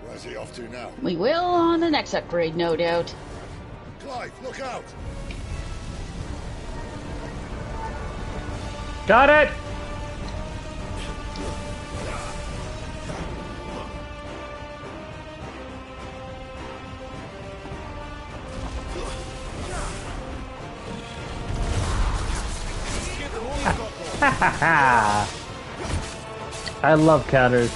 Where's he off to now? We will on the next upgrade, no doubt. Clive, look out! Got it! Ha ha ha! I love counters.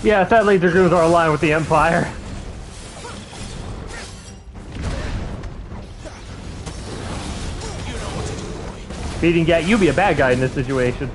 Yeah, sadly the Dragoons are aligned with the Empire. Beating Gat, you be a bad guy in this situation.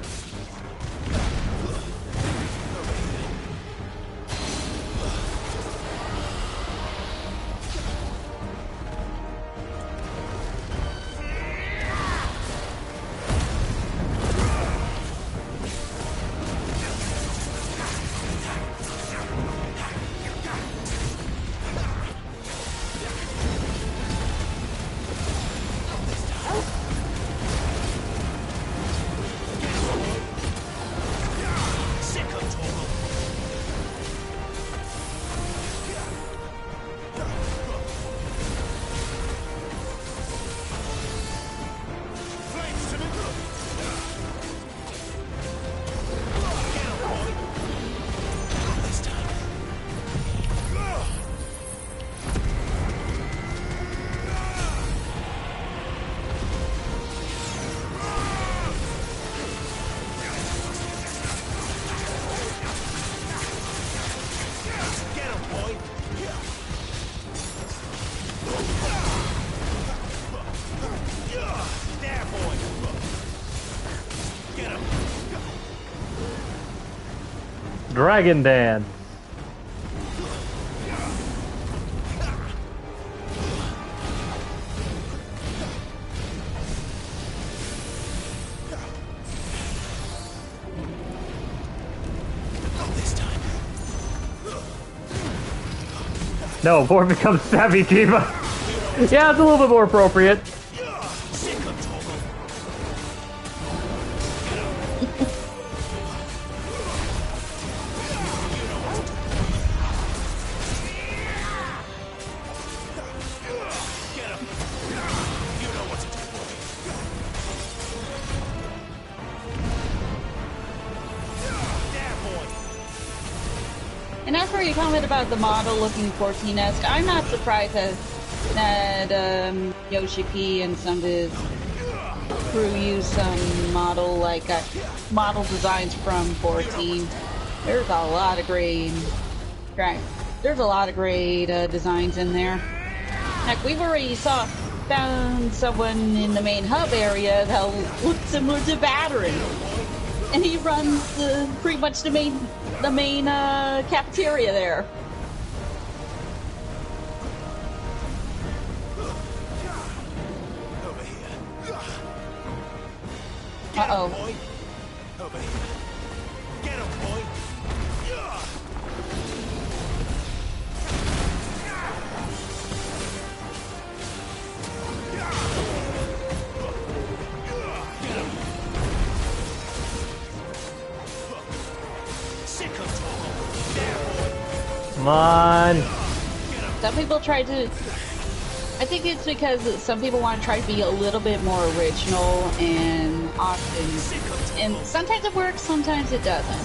Dragon Dance. No, before it becomes Savvy Kiva. Yeah, it's a little bit more appropriate. And as for your comment about the model looking 14-esque, I'm not surprised that Yoshi P and some of his crew use some model designs from 14. There's a lot of great designs in there. Heck, we've already found someone in the main hub area that looks similar to Veteran, and he runs pretty much the main cafeteria there. Uh-oh. Come on. Some people try to... I think it's because some people want to try to be a little bit more original, and often... And sometimes it works, sometimes it doesn't.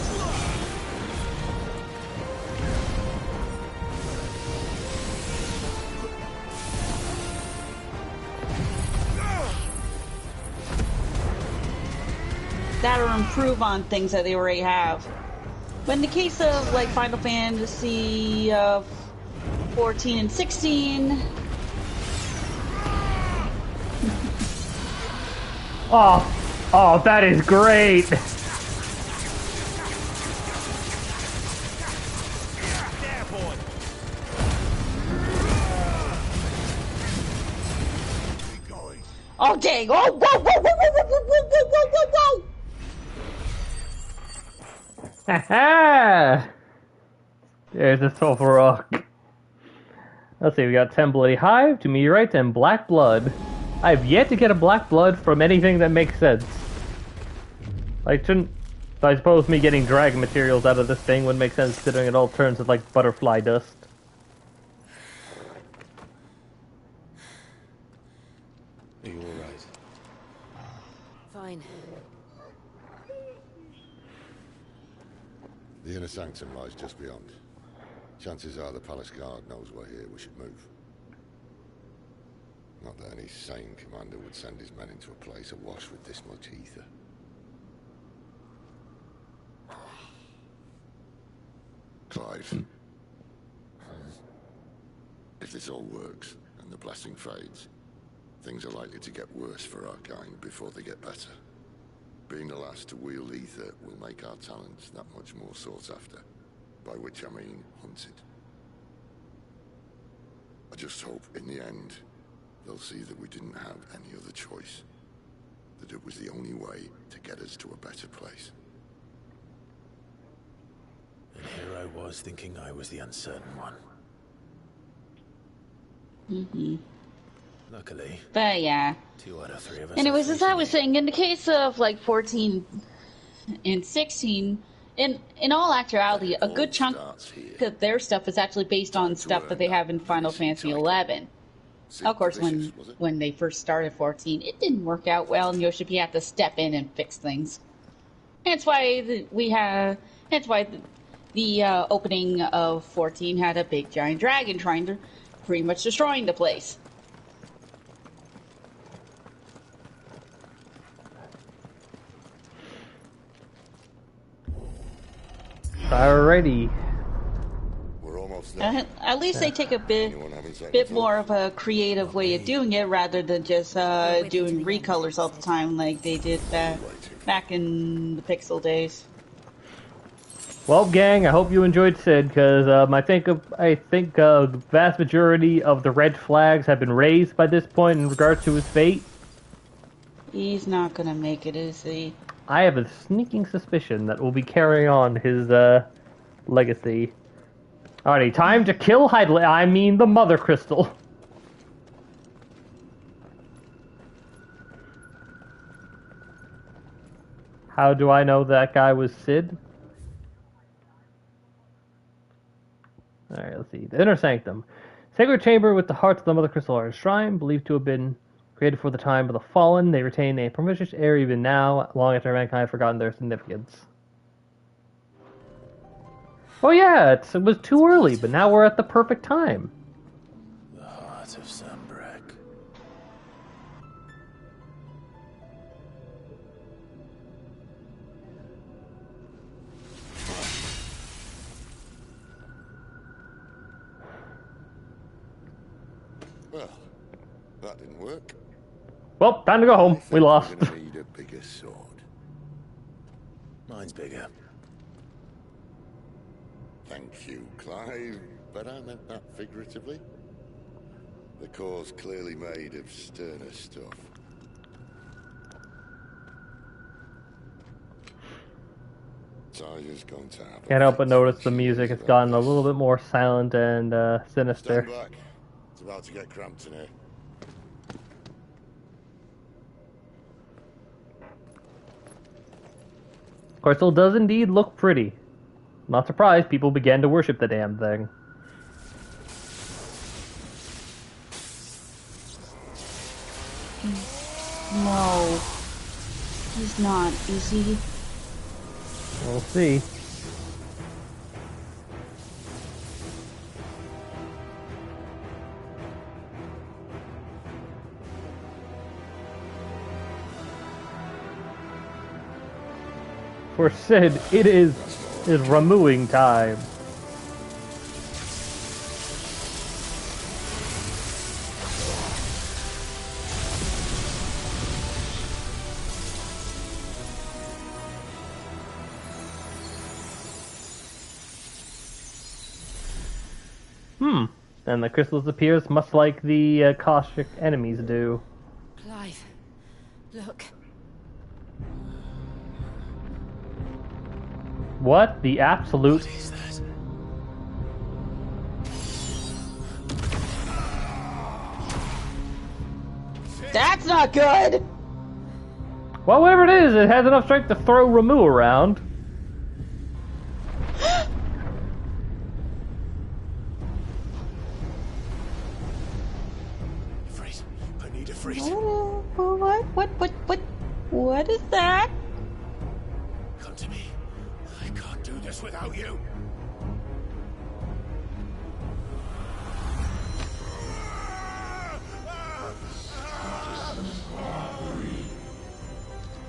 That or improve on things that they already have. But in the case of like Final Fantasy 14 and 16, oh, that is great. oh dang! Oh, whoa, whoa, whoa, whoa, whoa, whoa, whoa, whoa, whoa, whoa! Ha! There's a sulfur rock. Let's see, we got 10 bloody hive, 2 meteorites, and black blood. I have yet to get a black blood from anything that makes sense. Like, shouldn't... I suppose me getting dragon materials out of this thing would make sense, considering it all turns to, like, butterfly dust. Are you alright? Fine. The inner sanctum lies just beyond. Chances are the palace guard knows we're here. We should move. Not that any sane commander would send his men into a place awash with this much ether. Clive. If this all works, and the blessing fades, things are likely to get worse for our kind before they get better. Being the last to wield ether will make our talents that much more sought after. By which I mean hunted. I just hope, in the end, they'll see that we didn't have any other choice. That it was the only way to get us to a better place. And here I was thinking I was the uncertain one. Mm-hmm. Luckily, but yeah. 2 out of 3 of us. Anyways, as I was saying, in the case of like 14 and 16, in all actuality, a good chunk of their stuff is actually based on stuff that they have in Final Fantasy 11. Of course, when they first started 14, it didn't work out well, and Yoshi P had to step in and fix things. That's why the opening of 14 had a big giant dragon trying to pretty much destroying the place. Alrighty. We're almost there. At least they take a bit more of a creative way of doing it, rather than just doing recolors all the time like they did back in the Pixel days. Well, gang, I hope you enjoyed Sid, because I think the vast majority of the red flags have been raised by this point in regards to his fate. He's not gonna make it, is he? I have a sneaking suspicion that we'll be carrying on his legacy. Alrighty, time to kill the Mother Crystal. How do I know that guy was Sid? Alright, let's see. The Inner Sanctum. Sacred chamber with the hearts of the Mother Crystal are enshrined, believed to have been created for the time of the fallen. They retain a pernicious air even now, long after mankind have forgotten their significance. Oh yeah, it was too early, but now we're at the perfect time. The heart of Sambrek. Well, that didn't work. Well, time to go home. We lost. We're gonna need a bigger sword. Mine's bigger. Thank you, Clive, but I meant that figuratively. The core's clearly made of sterner stuff. Tiger's going to have Can't help but notice the music has gotten a little bit more silent and sinister. Stand back. It's about to get cramped in here. Crystal does indeed look pretty. Not surprised people began to worship the damn thing. No. He's not, is he? We'll see. For Sid, it is removing time. And the crystals appears much like the caustic enemies do. Clive, look. What the absolute? What is that? That's not good! Well, whatever it is, it has enough strength to throw Ramu around. Freeze. I need a freeze. What is that? Come to me. I can't do this without you.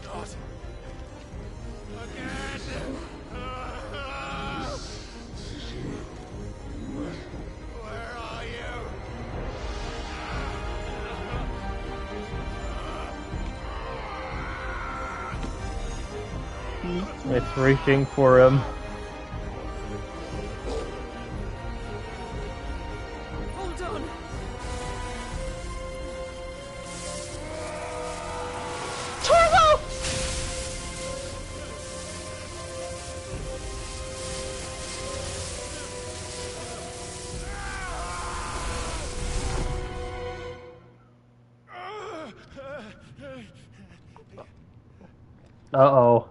Not again. Where are you? It's reaching for him. Hold on. Turbo! Uh-oh.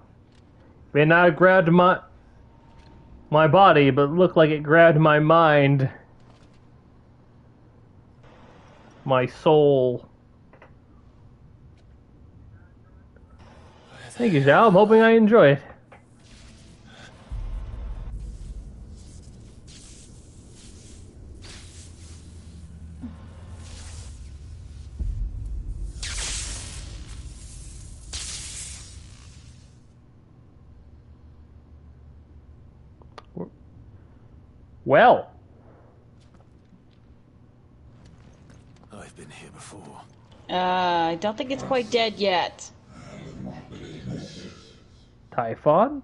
May not have grabbed my body, but looked like it grabbed my mind. My soul. Thank you, Zhao. I'm hoping I enjoy it. Well. I've been here before. I don't think it's quite dead yet. Typhon?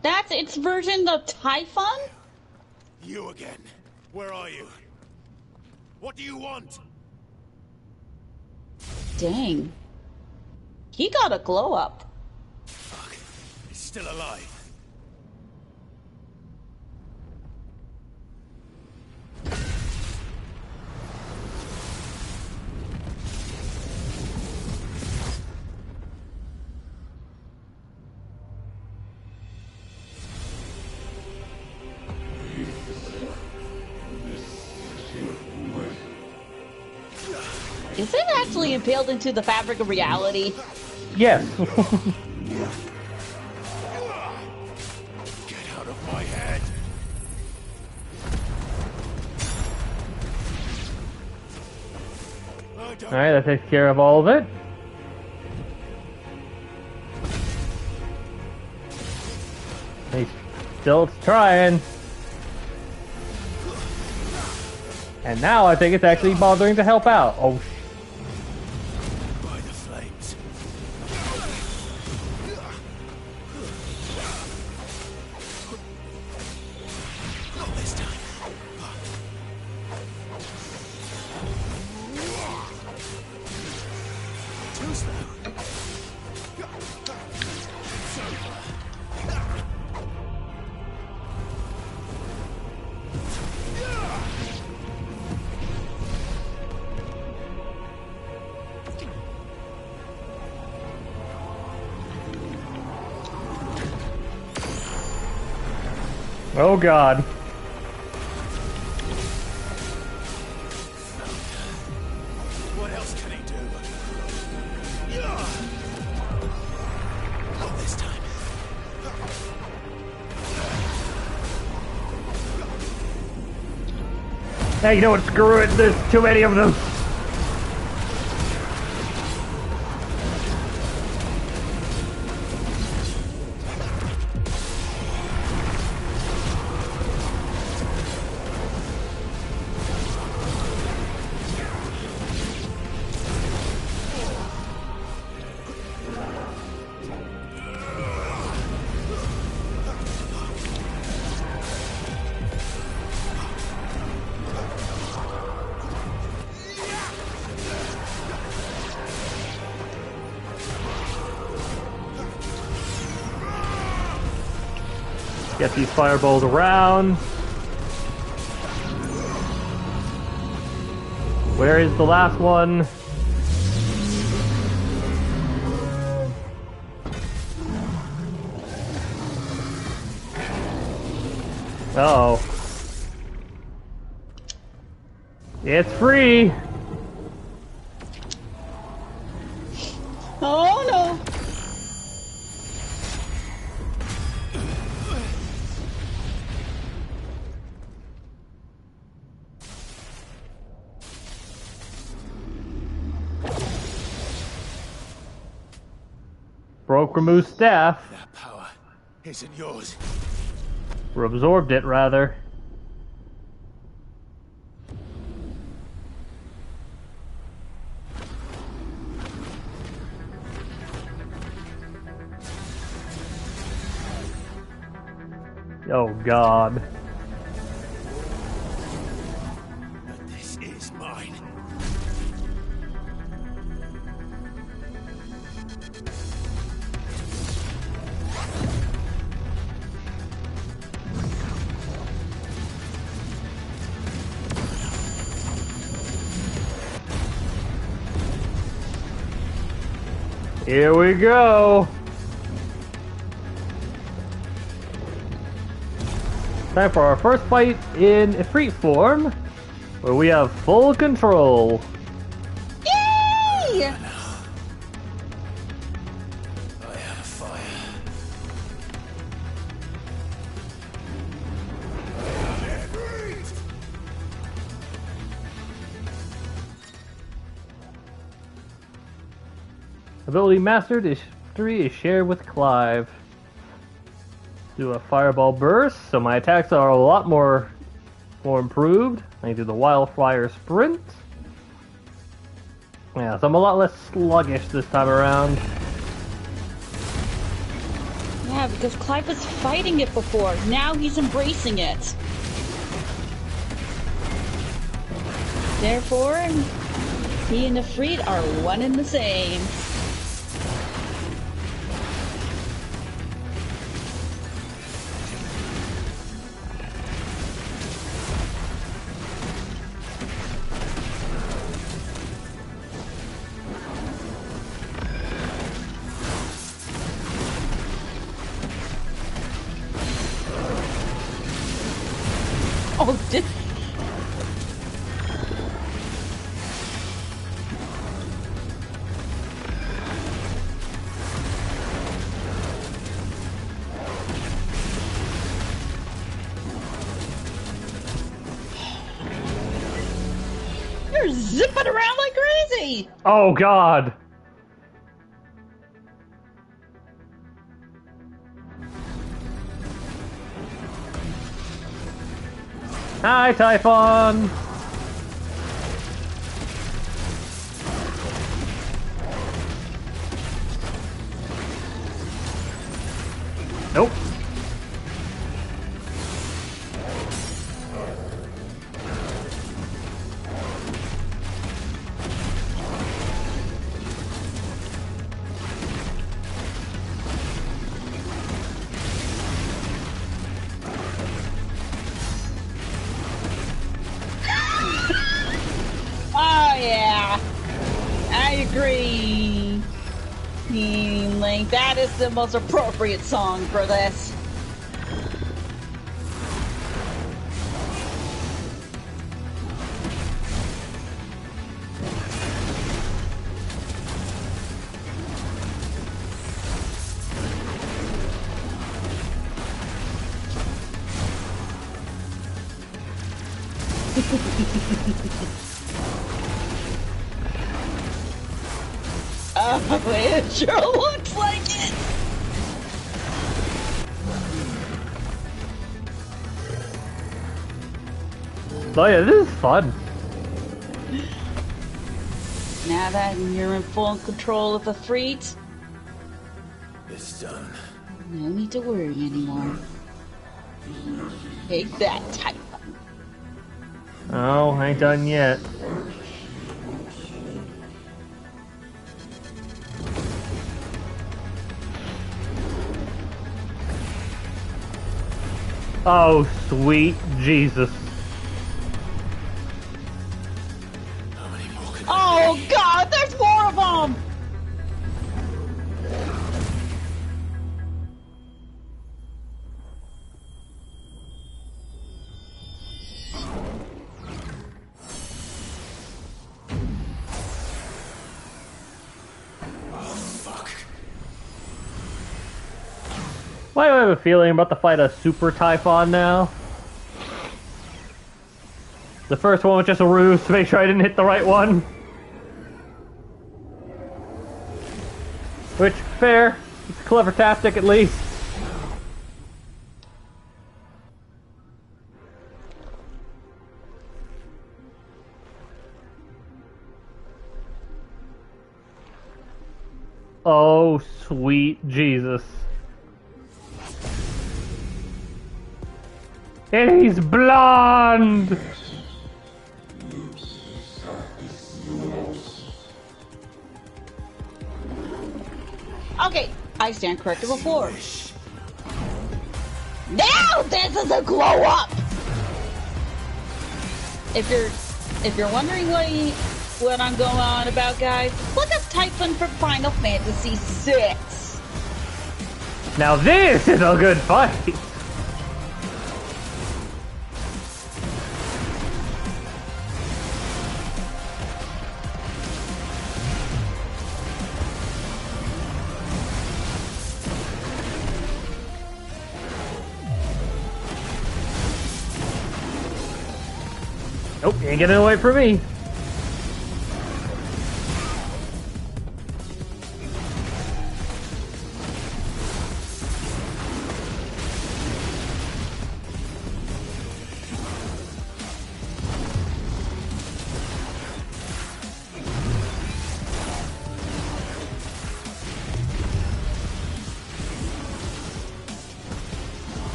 That's its version of Typhon? You again. Where are you? What do you want? Dang. He got a glow up. Fuck. It's still alive. Is it actually impaled into the fabric of reality? Yes. Get out of my head. Alright, that takes care of all of it. He's still trying. And now I think it's actually bothering to help out. Oh, By the flames. Not this time. Too slow. oh God. Hey, you know what? Screw it. There's too many of them. Get these fireballs around. Where is the last one? Uh-oh. It's free! Oh no! Broke Ramu's staff. That power isn't yours. Or absorbed it, rather. Oh, God. But this is mine. Here we go. Time for our first fight in Ifrit form, where we have full control. Yay! I have fire. Ability mastered is 3 is shared with Clive. Do a fireball burst, so my attacks are a lot more improved. I can do the wildfire sprint. Yeah, so I'm a lot less sluggish this time around. Yeah, because Clive was fighting it before. Now he's embracing it. Therefore, he and the Ifrit are one and the same. Oh, you're zipping around like crazy! Oh, God! Hi, Typhon! Nope. Oh yeah, I agree. Link, that is the most appropriate song for this. Oh, it sure looks like it! Oh yeah, this is fun. Now that you're in full control of the fleet, It's done. no need to worry anymore. Take that, Typhon. Oh, I ain't done yet. Oh, sweet Jesus. Oh God, there's more of them! Why do I have a feeling I'm about to fight a Super Typhon now? The first one was just a ruse to make sure I didn't hit the right one. Which, fair. It's a clever tactic at least. Oh, sweet Jesus. And he's blonde! Okay, I stand corrected before. Now this is a glow up! If you're wondering what I'm going on about, guys, look up Typhon from Final Fantasy VI. Now this is a good fight! Nope, you ain't getting away from me.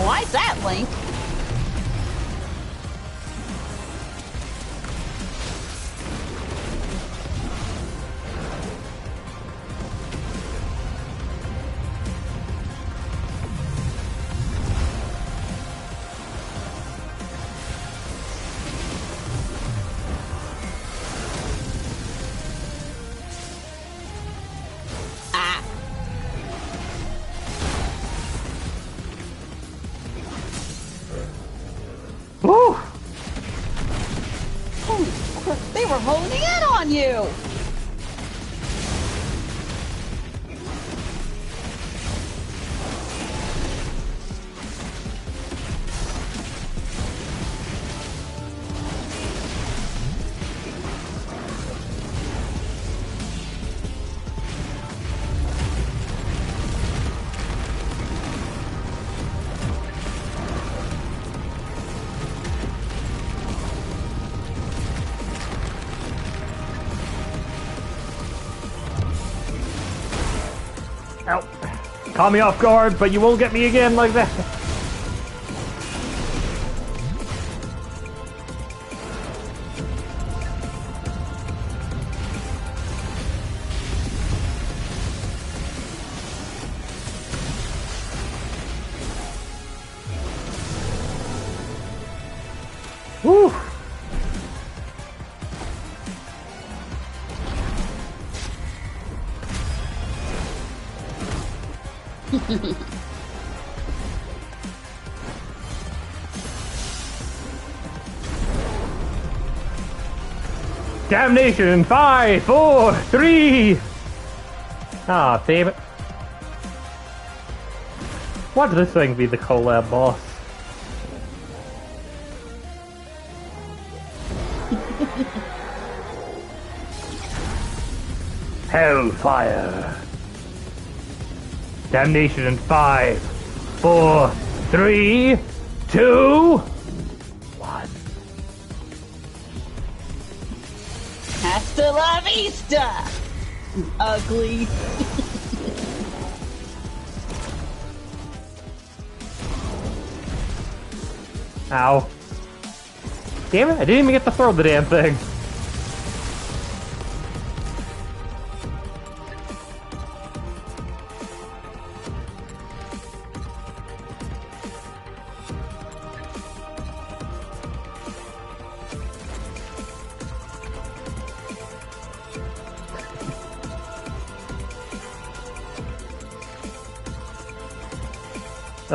Why is that, Link? Woo! Holy crap, they were holding in on you! Ow. Caught me off guard, but you won't get me again like that. Woo! Damnation in 5, 4, 3. Ah, damn it. Why did this thing be the collab boss? Hellfire. Damnation in 5, 4, 3, 2, 1. Hasta la vista! Ugly. Ow. Damn it, I didn't even get to throw the damn thing.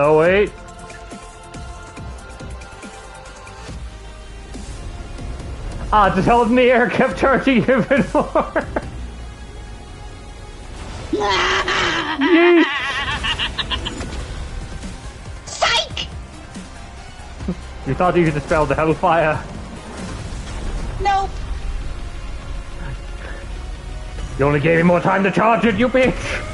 Oh, wait. Ah, just held in the air, kept charging even more. Yeet. Psych! You thought you could dispel the hellfire. Nope. You only gave me more time to charge it, you bitch!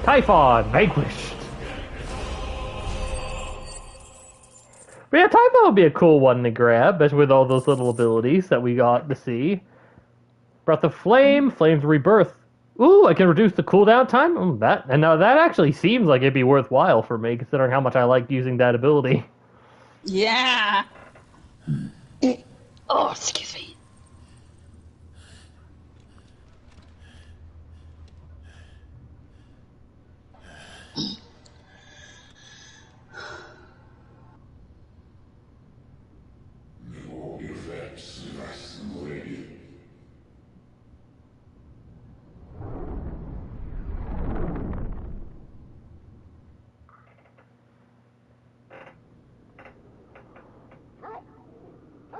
Typhon, vanquished. But yeah, Typhon would be a cool one to grab, especially with all those little abilities that we got to see. Breath of Flame, Flame's Rebirth. Ooh, I can reduce the cooldown time? And now that actually seems like it'd be worthwhile for me, considering how much I like using that ability. Yeah. Oh, excuse me.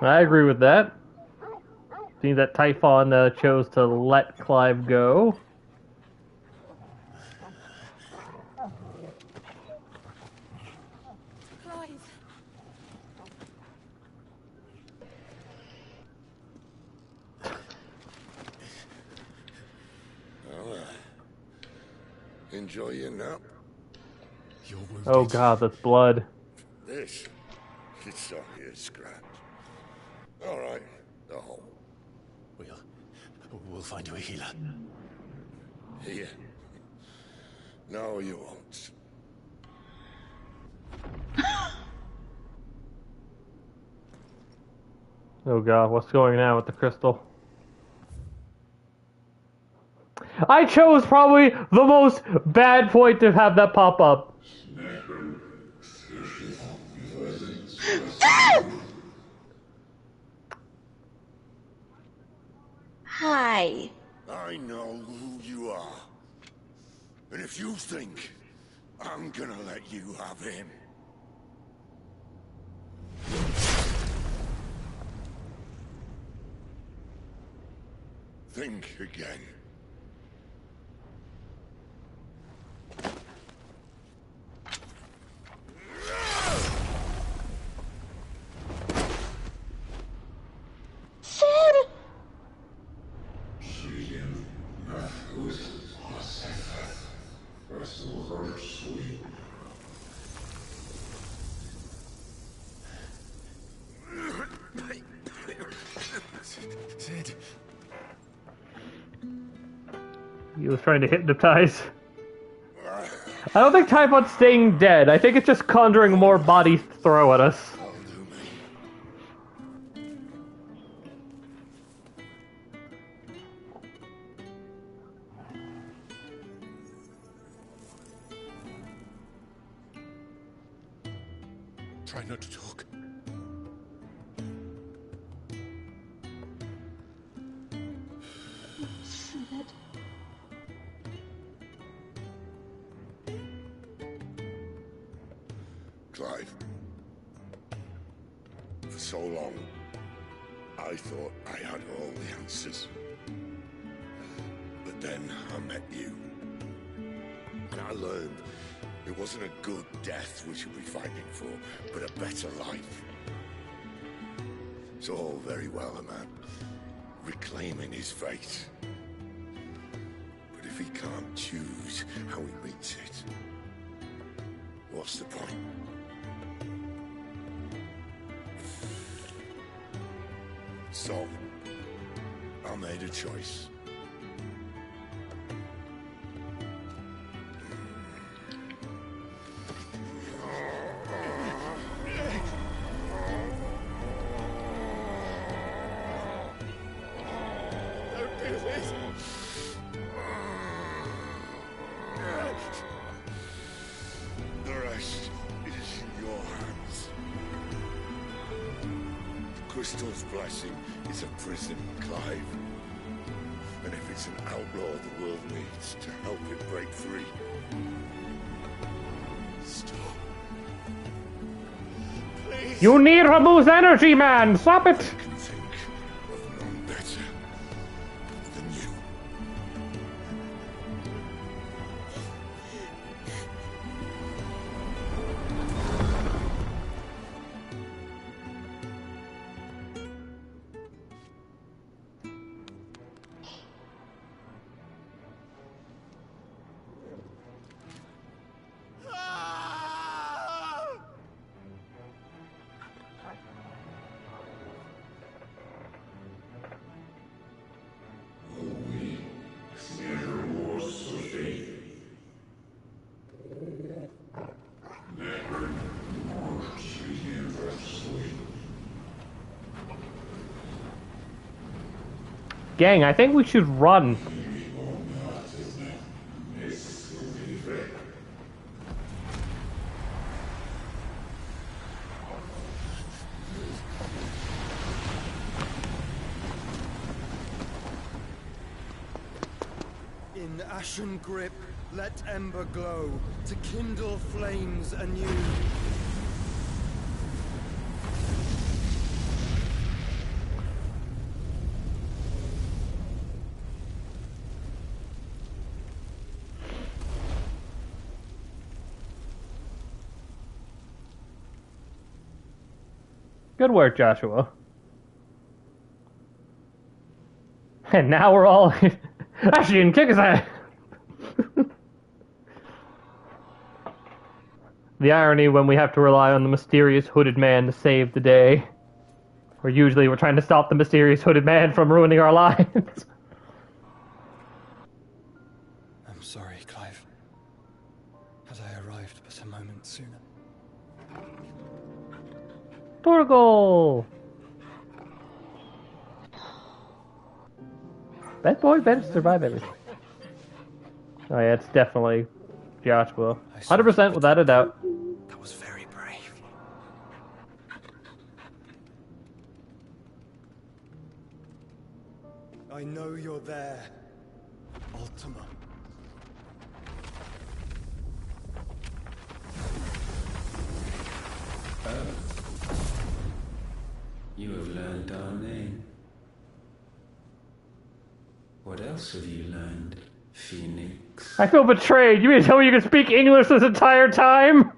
I agree with that. Seems that Typhon chose to let Clive go. Clive. Well, enjoy your nap. Oh god, that's blood. This, it's only a scratch. All right, go home. We'll find you a healer. Here. No, you won't. Oh god, what's going on with the crystal? I chose probably the most bad point to have that pop up. Hi. I know who you are. And if you think I'm gonna let you have him... think again. Sid! Sid. He was trying to hypnotize. I don't think Typhon's staying dead. I think it's just conjuring more bodies to throw at us. try not to talk. Clive, for so long, I thought I had all the answers. But then I met you. And I learned it wasn't a good death we should be fighting for, but a better life. It's all very well, a man reclaiming his fate. But if he can't choose how he meets it, what's the point? So, I made a choice. Don't do this! The rest is in your hands. Crystal's blessing is a prison, Clive. And if it's an outlaw the world needs to help it break free. Stop. Please. You need Ramu's energy, man! Stop it! I can think of none better than you. Gang, I think we should run. In ashen grip, let ember glow, to kindle flames anew. Good work, Joshua. And now we're all actually in kick his ass. The irony when we have to rely on the mysterious hooded man to save the day. Where usually we're trying to stop the mysterious hooded man from ruining our lives. I'm sorry, Clive. Had I arrived but a moment sooner. Torgal! That boy better survive everything. Oh yeah, it's definitely Joshua. 100% without a doubt. That was very brave. I know you're there, Ultima. You have learned our name. What else have you learned, Phoenix? I feel betrayed. You mean to tell me you can speak English this entire time?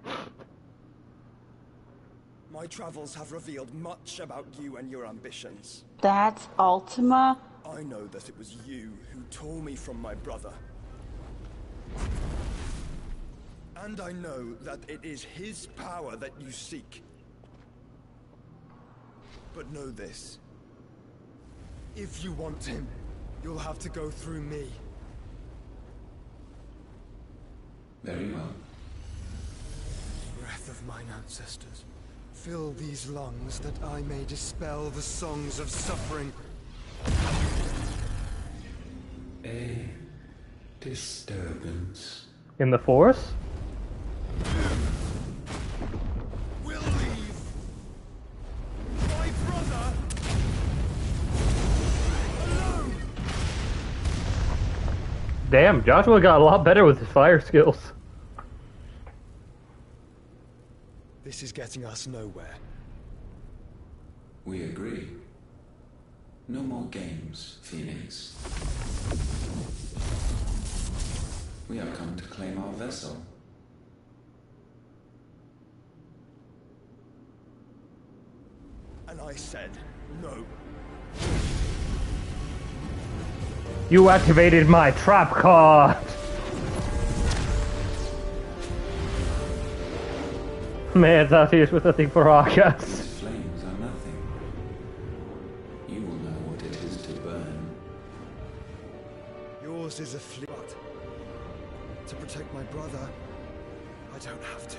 My travels have revealed much about you and your ambitions. That's Ultima? I know that it was you who tore me from my brother. And I know that it is his power that you seek. But know this. If you want him, you'll have to go through me. Very well. Breath of mine ancestors, fill these lungs that I may dispel the songs of suffering. A disturbance. In the forest? We'll leave Damn, Joshua got a lot better with his fire skills. This is getting us nowhere. We agree. No more games, Phoenix. We have come to claim our vessel. And I said no. You activated my trap card! Man, Zafius with nothing for Arcas. These flames are nothing. You will know what it is to burn. Yours is a fleet. To protect my brother, I don't have to.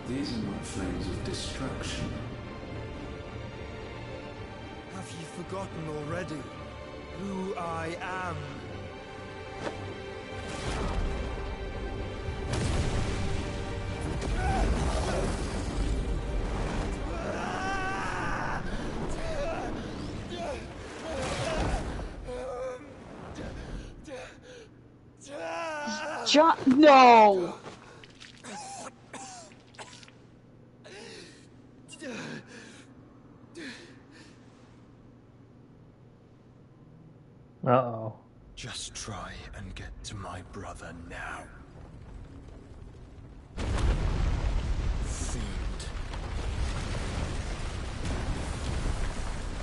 These are not flames of destruction. Have you forgotten already who I am? No! Uh-oh. Just try and get to my brother now. Fiend.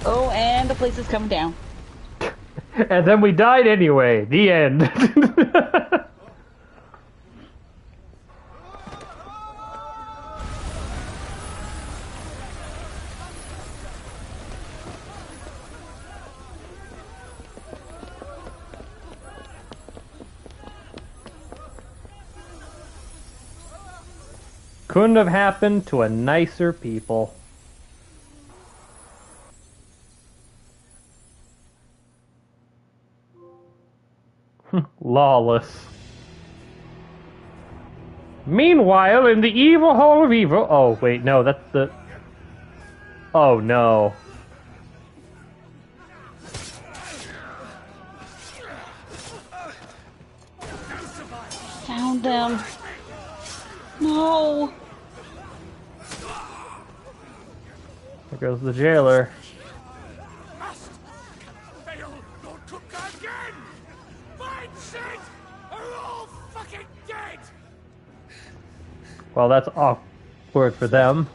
Oh, and the place is coming down. And then we died anyway. The end. Couldn't have happened to a nicer people. Lawless. Meanwhile, in the evil hall of evil... Oh, wait, no, that's the... Oh, no. Found them. No. There goes the jailer. Well, that's awkward for them.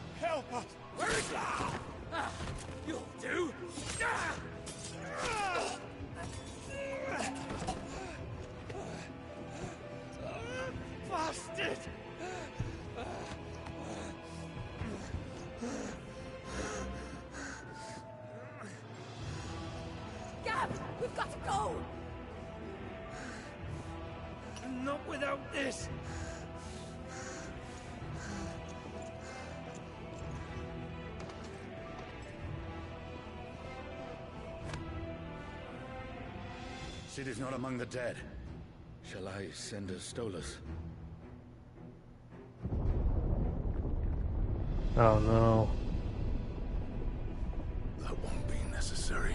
We've got to go! Not without this! City's not among the dead. Shall I send a Stolas? Oh no. That won't be necessary.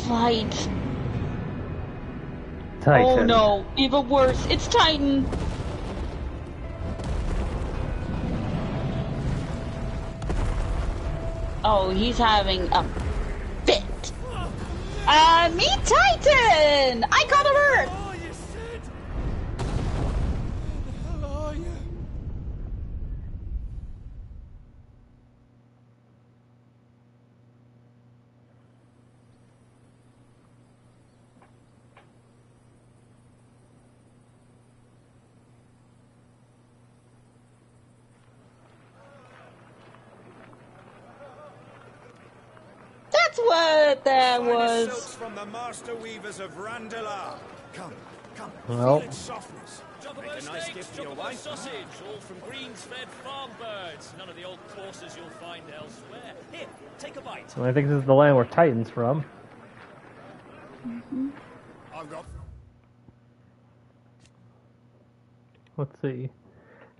Light. Titan. Oh no, even worse. It's Titan. Oh, he's having a fit. Meet Titan! I got him hurt! what that Finest silks was. from the master weavers of Randalar. Come, Well. feel its softness. Make a nice gift for your wife. Sausage, all from greens-fed farm birds. None of the old courses you'll find elsewhere. Here, take a bite. I think this is the land where Titan's from. I've got. Let's see.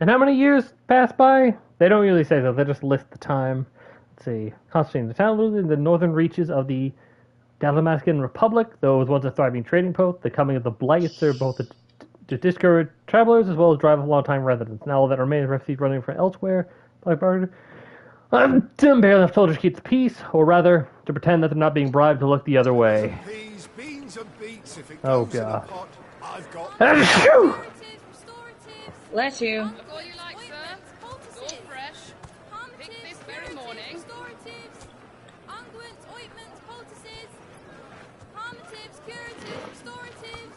And how many years passed by? They don't really say so. They just list the time. Let's see. Constantine, the town lived in the northern reaches of the Dalmascan Republic, though it was once a thriving trading post. The coming of the Blight served both to discourage travelers as well as drive long-time residents. Now all that remains refugees running from elsewhere. Bargain. Barely enough soldiers keep the peace, or rather, to pretend that they're not being bribed to look the other way. Peas, beans, and beets. If it Oh goes in a god. pot, I've got. Bless you. Look all you like, sir. It's all fresh. Picked this very morning. Restoratives, unguents, ointments, poultices, palmatives, curatives, restoratives.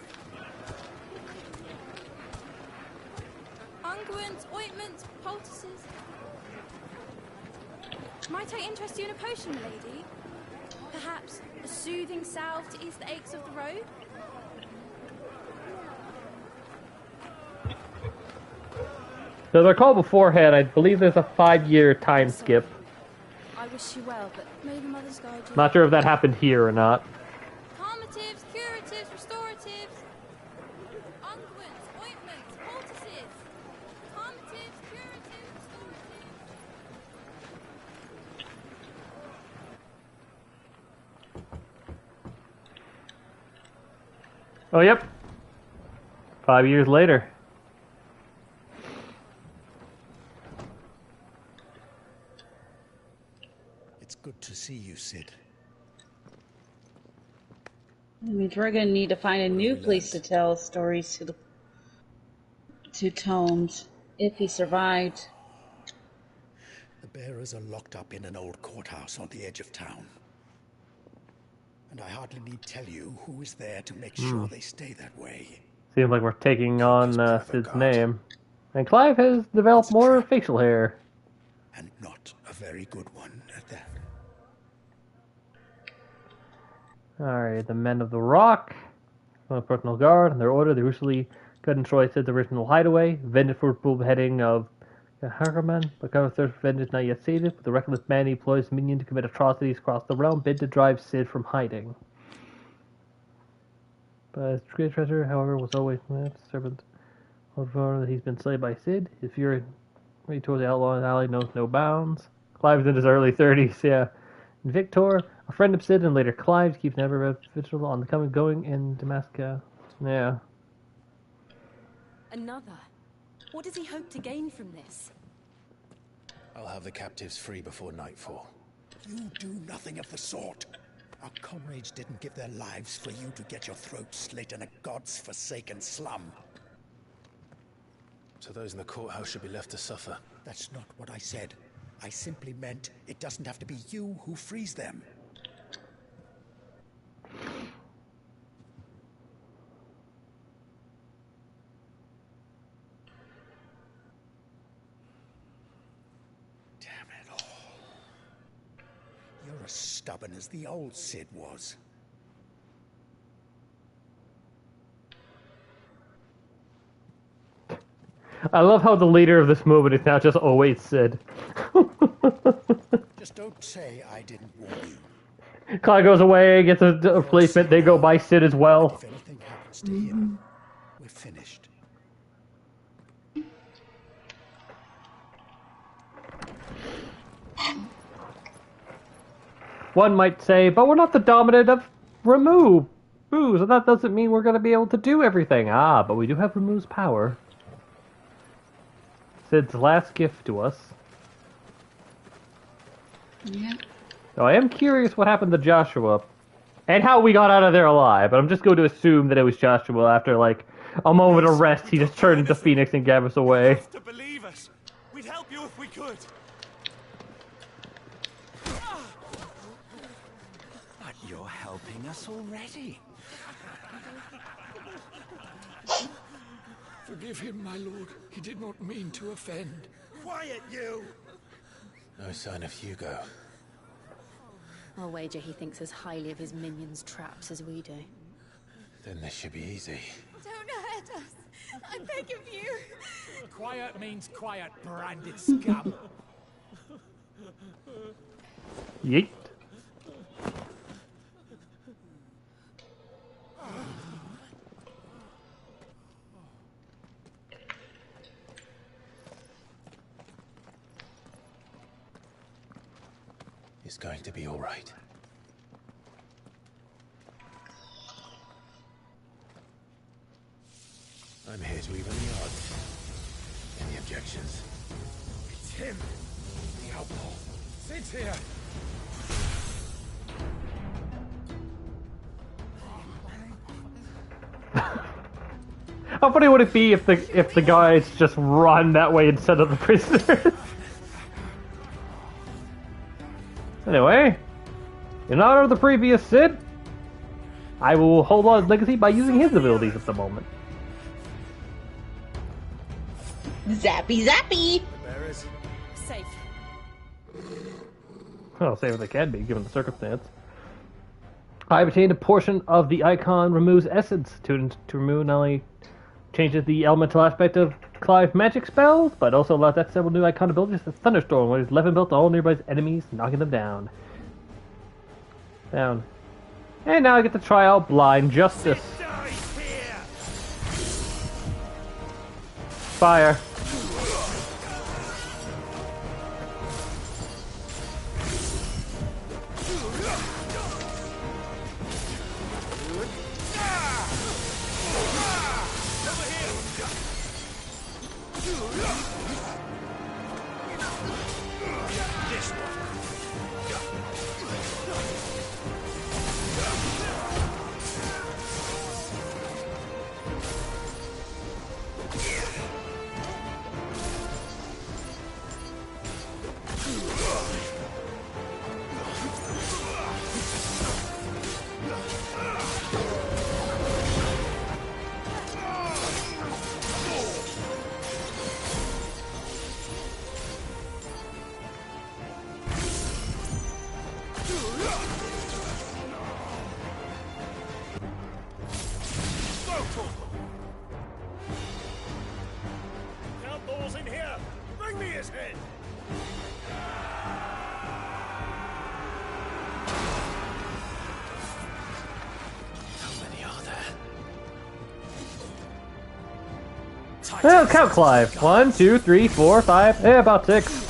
Unguents, ointments, poultices. Might I interest you in a potion, lady? Perhaps a soothing salve to ease the aches of the road? So they're called beforehand. I believe there's a 5-year time skip. I wish you well, but may the mothers guide you. Not sure if that happened here or not. Palmatives, curatives, restoratives, unguents, ointments, poultices. Palmatives, curatives, restoratives. Oh, yep. 5 years later. It's good to see you, Sid. That means we're gonna need to find a new place to tell stories to Tomes if he survived. The bearers are locked up in an old courthouse on the edge of town. And I hardly need tell you who is there to make sure they stay that way. Seems like we're taking on Sid's name. And Clive has developed more facial hair. And not a very good one at that. Alright, the Men of the Rock. The personal guard, and their order, they recently cut and destroyed Sid's original hideaway. Vengeance for the beheading of Harriman, but Governor search for vengeance not yet sated. With the reckless man he employs minion to commit atrocities across the realm, bid to drive Sid from hiding. But his great treasure, however, was always servant. That he's been slayed by Sid. His fury towards the outlaw and ally knows no bounds. Clive's in his early 30s, yeah. And Victor, a friend of Sid and later Clive's, keeps never vigil on the coming going in Damascus. Yeah. Another. What does he hope to gain from this? I'll have the captives free before nightfall. You do nothing of the sort. Our comrades didn't give their lives for you to get your throat slit in a god's forsaken slum. So those in the courthouse should be left to suffer. That's not what I said. I simply meant it doesn't have to be you who frees them. Damn it all. You're as stubborn as the old Sid was. I love how the leader of this movement is now just always Sid. Just don't say I didn't warn you. Clive goes away, gets a replacement, they go by Sid as well. If anything happens to him, we're finished. One might say, but we're not the dominant of Remove. Ooh, so that doesn't mean we're going to be able to do everything. Ah, but we do have Remove's power. Sid's last gift to us. Yeah. So I am curious what happened to Joshua. And how we got out of there alive. But I'm just going to assume that it was Joshua after, like, a moment of rest. He just turned into Phoenix and gave us away. To believe us. We'd help you if we could. But you're helping us already. Forgive him, my lord. He did not mean to offend. Quiet, you! No sign of Hugo. I'll wager he thinks as highly of his minions' traps as we do. Then this should be easy. Don't hurt us. I beg of you. Quiet means quiet, branded scum. Yeet. It's going to be all right. I'm here to even the odds. Any objections? It's him, the outlaw. Sit here. How funny would it be if the guys just run that way instead of the prisoners? Anyway, in honor of the previous Cid, I will hold on his legacy by using his abilities at the moment. Zappy zappy! Safe. Well, safe as they can be, given the circumstance. I've obtained a portion of the icon removes essence to remove not only changes the elemental aspect of Clive's magic spells, but also allows that several new icon abilities to Thunderstorm, where it's level built to all nearby enemies, knocking them down. Down. And now I get to try out Blind Justice. Fire. Outlaws in here! Bring me his head! How many are there? Well, count Clive. 1, 2, 3, 4, 5, about 6.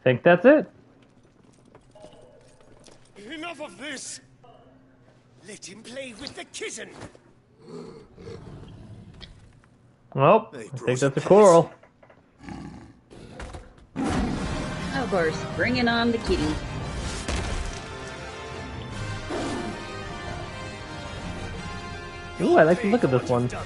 Think that's it. Enough of this! Let him play with the kitten! Well, I think that's a quarrel. Of course, bringing on the kitty. Ooh, I like the look of this one. Those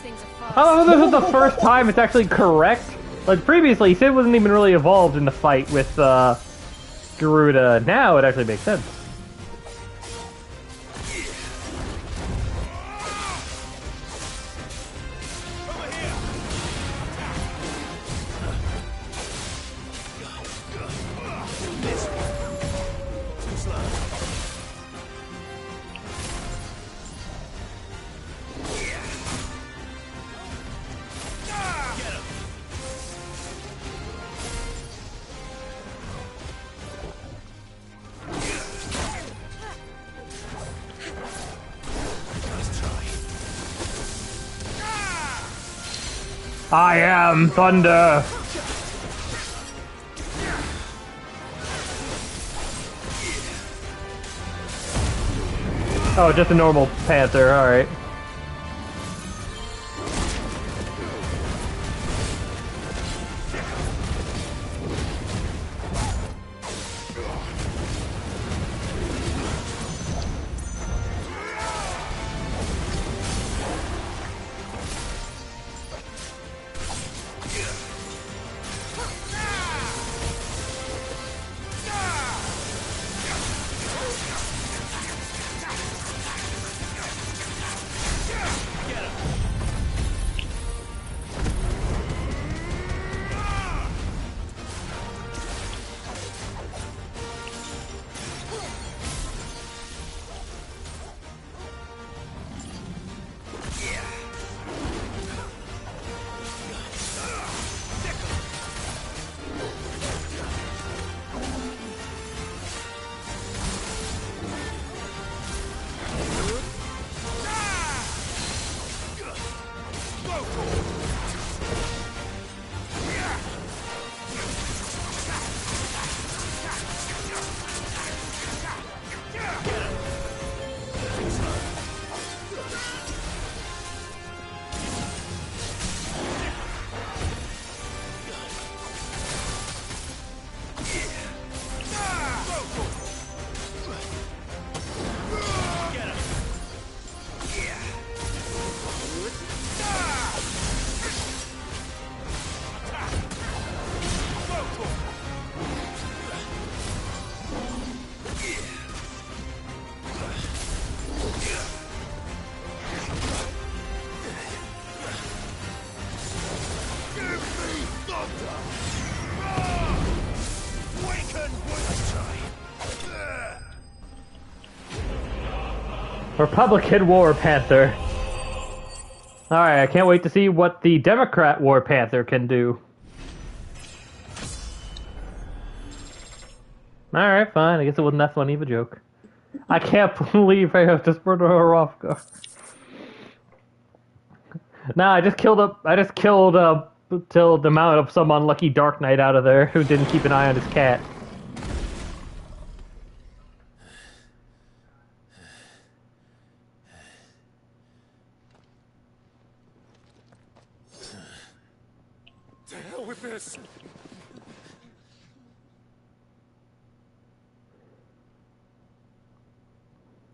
things are I don't know if this is the first time it's actually correct. Like previously, Sid wasn't even really involved in the fight with Garuda. Now it actually makes sense. I am thunder. Oh, just a normal panther, alright. Republican War Panther. Alright, I can't wait to see what the Democrat War Panther can do. Alright, fine. I guess it wasn't that funny of a joke. I can't believe I have to murder her off guard. Nah, I just killed till the amount of some unlucky Dark Knight out of there who didn't keep an eye on his cat. To hell with this!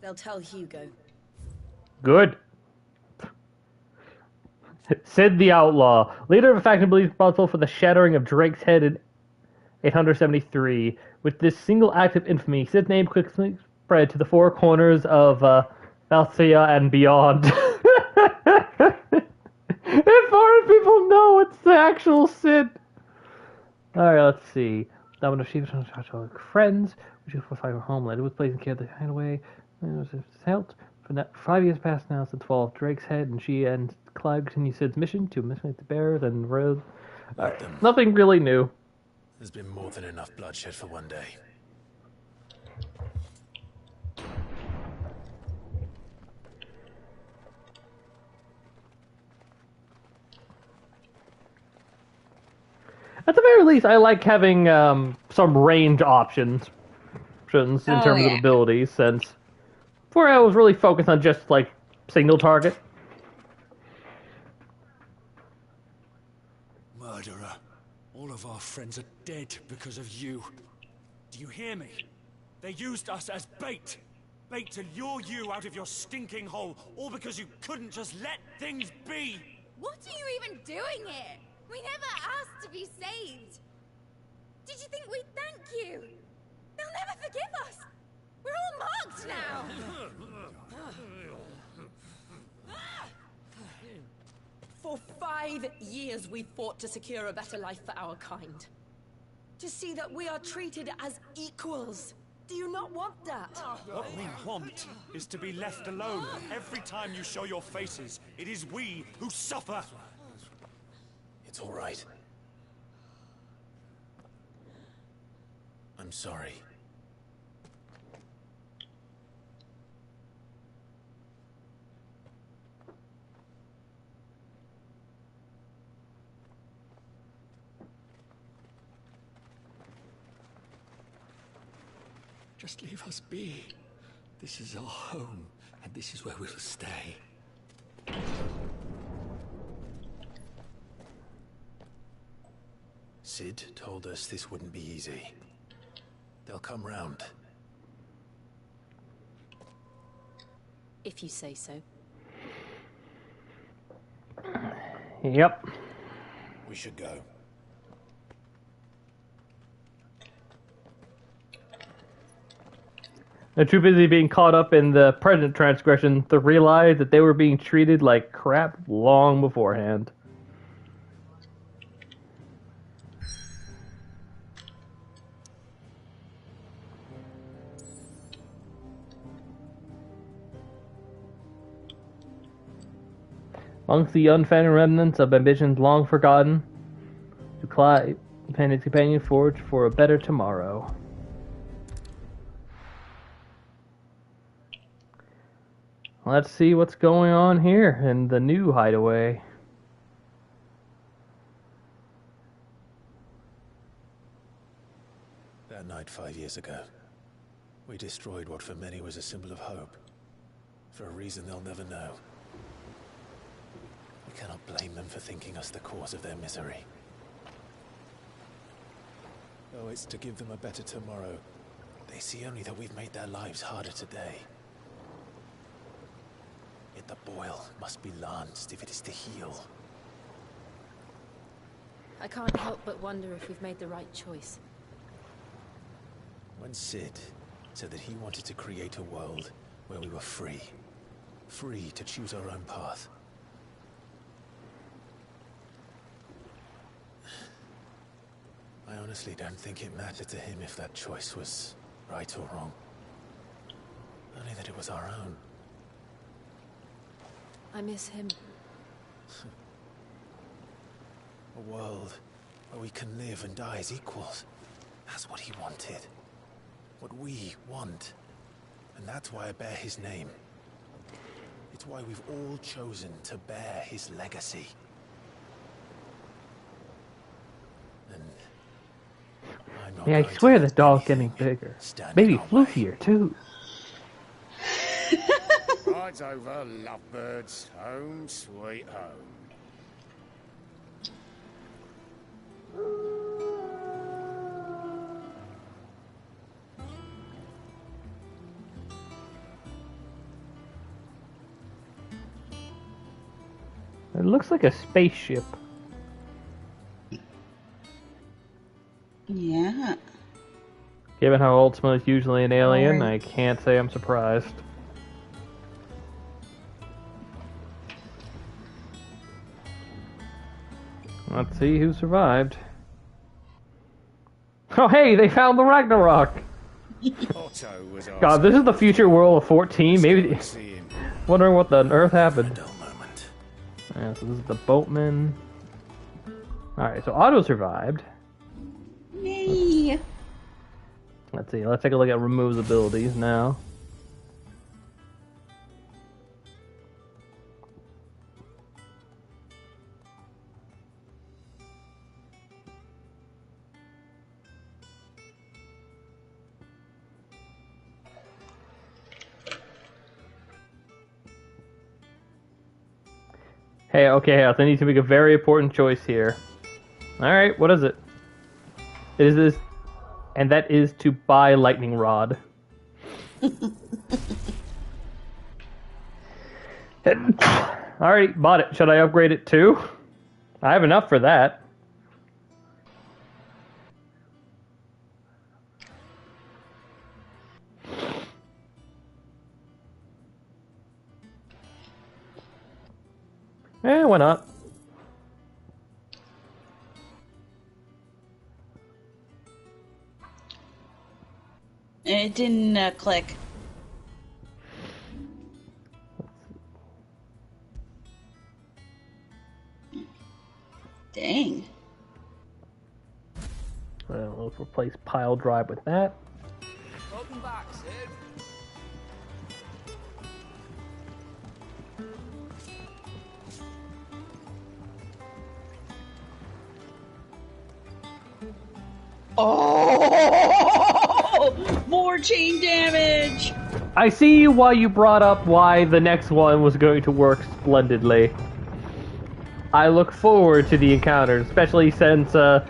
They'll tell Hugo. Good. Sid the Outlaw, leader of a faction believed responsible for the shattering of Drake's head in 873. With this single act of infamy, Sid's name quickly spread to the four corners of Valthea and beyond. If foreign people know it's the actual Sid. Alright, let's see. That of Sheep's friends, which was for homeland. It was placed in care of the hideaway. It was helped. For 5 years past now since the fall of Drake's head, and she and Clive continue Sid's mission to eliminate the bearers and road. Nothing really new. There's been more than enough bloodshed for one day. At the very least, I like having some range options in terms of abilities, since before I was really focused on just like single target. Murderer. All of our friends are dead because of you. Do you hear me? They used us as bait. Bait to lure you out of your stinking hole, all because you couldn't just let things be. What are you even doing here? We never asked to be saved. Did you think we'd thank you? They'll never forgive us. We're all marked now. For 5 years we fought to secure a better life for our kind. To see that we are treated as equals. Do you not want that? What we want is to be left alone. Every time you show your faces, it is we who suffer. It's all right. I'm sorry. Just leave us be. This is our home, and this is where we'll stay. Sid told us this wouldn't be easy. They'll come round. If you say so. Yep. We should go. They're too busy being caught up in the present transgression to realize that they were being treated like crap long beforehand. Amongst the unfounded remnants of ambitions long forgotten, to Clive and his companion forge for a better tomorrow. Let's see what's going on here in the new hideaway. That night 5 years ago, we destroyed what for many was a symbol of hope. For a reason they'll never know. We cannot blame them for thinking us the cause of their misery. Oh, it's to give them a better tomorrow. They see only that we've made their lives harder today. Yet the boil must be lanced if it is to heal. I can't help but wonder if we've made the right choice. When Sid said that he wanted to create a world where we were free. Free to choose our own path. I honestly don't think it mattered to him if that choice was right or wrong. Only that it was our own. I miss him. A world where we can live and die as equals. That's what he wanted. What we want. And that's why I bear his name. It's why we've all chosen to bear his legacy. And I'm not Yeah, I swear the dog's getting bigger. Maybe floofier too. Rides over, lovebirds, home sweet home. It looks like a spaceship. Yeah. Given how Ultima is usually an alien, I can't say I'm surprised. Let's see who survived. Oh hey, they found the Ragnarok! God, this is the future world of 14? Maybe... Wondering what on earth happened. Yeah, so this is the boatman. Alright, so Otto survived. Yay! Let's see, let's take a look at Remove's abilities now. Hey, okay, House, I need to make a very important choice here. Alright, what is it? It is this, and that is to buy Lightning Rod. Alright, bought it. Should I upgrade it too? I have enough for that. Why not? It didn't click. Dang. Well, let's replace pile drive with that. Welcome back, Sid. Oh, more chain damage! I see why you brought up why the next one was going to work splendidly. I look forward to the encounters, especially since, for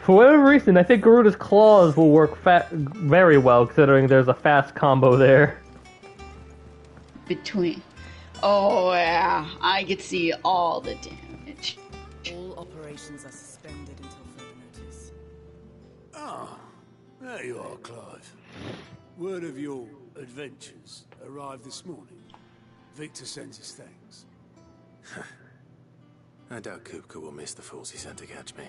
whatever reason, I think Garuda's claws will work very well, considering there's a fast combo there. Oh yeah, I could see all the damage. All operations are suspended until further notice. Ah, there you are, Clive. Word of your adventures arrived this morning. Victor sends his thanks. I doubt Kupka will miss the fools he sent to catch me.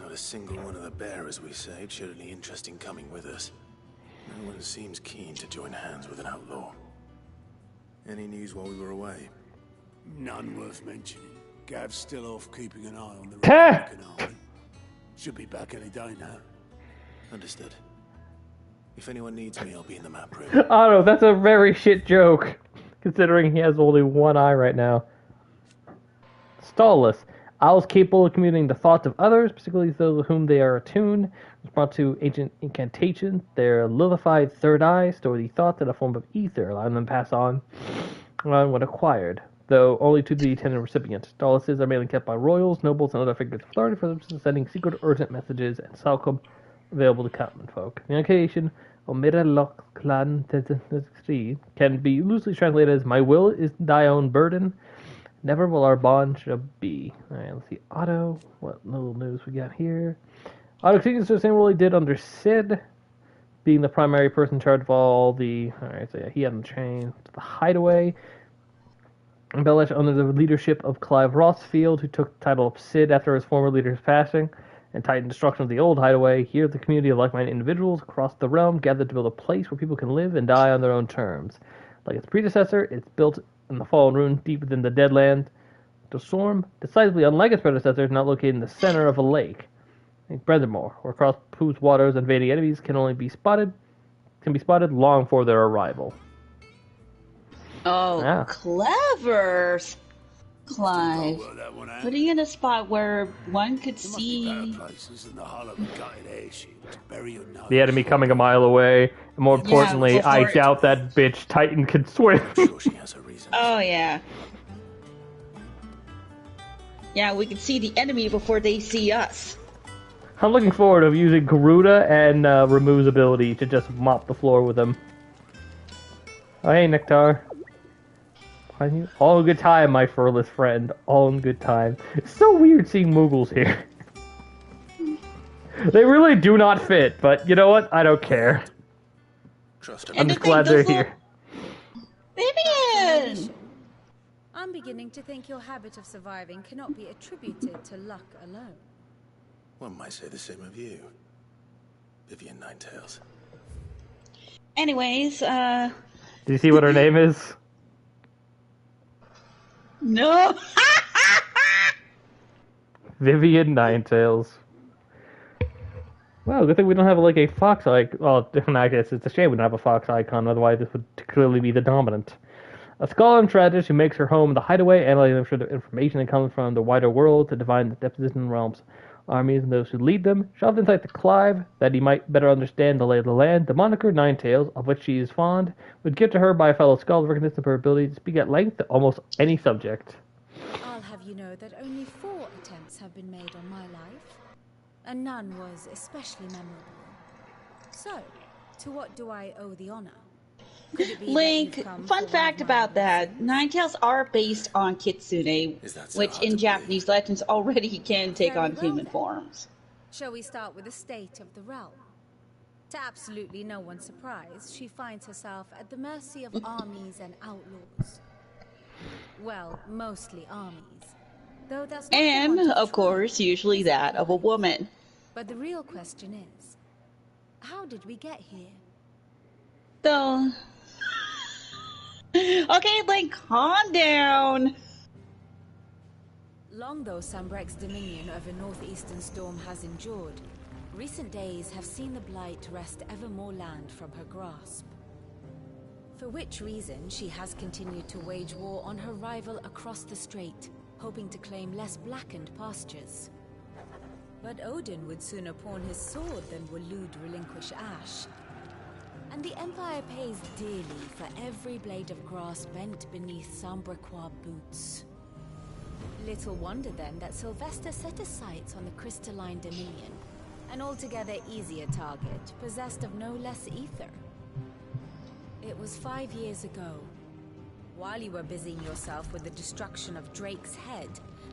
Not a single one of the bearers we saved showed any interest in coming with us. No one seems keen to join hands with an outlaw. Any news while we were away? None worth mentioning. Gav's still off keeping an eye on the Republican army. Should be back any day now. Understood. If anyone needs me, I'll be in the map room. Otto, that's a very shit joke, considering he has only one eye right now. Stallless. Owls capable of communicating the thoughts of others, particularly those with whom they are attuned. Respond to ancient incantations. Their lilified third eye store the thoughts in a form of ether, allowing them to pass on when acquired, though only to the intended recipient. Stalluses are mainly kept by royals, nobles, and other figures of authority for sending secret urgent messages and Salcom available to common folk. The incantation Omira Loch Clan can be loosely translated as "My will is thy own burden. Never will our bond shall be." Alright, let's see. Otto, what little news we got here? Otto continues the same role he did under Sid, being the primary person in charge of all the... Alright, so yeah, he had him chained to the hideaway. Embellished under the leadership of Clive Rossfield, who took the title of Sid after his former leader's passing, and tightened destruction of the old hideaway. Here, the community of like-minded individuals across the realm gathered to build a place where people can live and die on their own terms. Like its predecessor, it's built in the fallen ruin deep within the Deadland. The storm, decisively unlike its predecessor, is not located in the center of a lake, like Brendamore, where across whose waters invading enemies can be spotted long before their arrival. Oh, yeah. Clever, Clive. Putting in a spot where one could see the enemy coming a mile away. And more importantly, I doubt that bitch Titan can swim. Oh, yeah. Yeah, we can see the enemy before they see us. I'm looking forward to using Garuda and Remu's ability to just mop the floor with him. Oh, hey, Nectar. All in good time, my furless friend. All in good time. It's so weird seeing Moogles here. They really do not fit, but you know what? I don't care. I'm just glad they're here. Vivian! I'm beginning to think your habit of surviving cannot be attributed to luck alone. One might say the same of you, Vivian Ninetails. Anyways, do you see what her name is? No! Vivian Ninetails. Well, good thing we don't have like a fox icon. Well, different, I guess it's a shame we don't have a fox icon, otherwise this would clearly be the dominant. A scholar and strategist who makes her home in the hideaway, analyzing the information that comes from the wider world to divine the deposition realms, armies, and those who lead them. Shoved insight to Clive, that he might better understand the lay of the land. The moniker Ninetails, of which she is fond, would give to her by a fellow scholar recognition of her ability to speak at length to almost any subject. I'll have you know that only 4 attempts have been made on my life, and none was especially memorable. So, to what do I owe the honor? Link, fun fact about that, Ninetails are based on Kitsune, which in Japanese legends already can take on human forms. Shall we start with the state of the realm? To absolutely no one's surprise, she finds herself at the mercy of armies and outlaws. Well, mostly armies. Though that's not and, of course, usually that of a woman. But the real question is, how did we get here? So... Okay, Link, calm down. Long though Sambrek's dominion over northeastern storm has endured, recent days have seen the blight wrest ever more land from her grasp. For which reason she has continued to wage war on her rival across the strait, hoping to claim less blackened pastures. But Odin would sooner pawn his sword than Waloed relinquish Ash. And the Empire pays dearly for every blade of grass bent beneath Sambraquois boots. Little wonder then that Sylvester set his sights on the crystalline Dominion, an altogether easier target, possessed of no less ether. It was 5 years ago, while you were busying yourself with the destruction of Drake's head,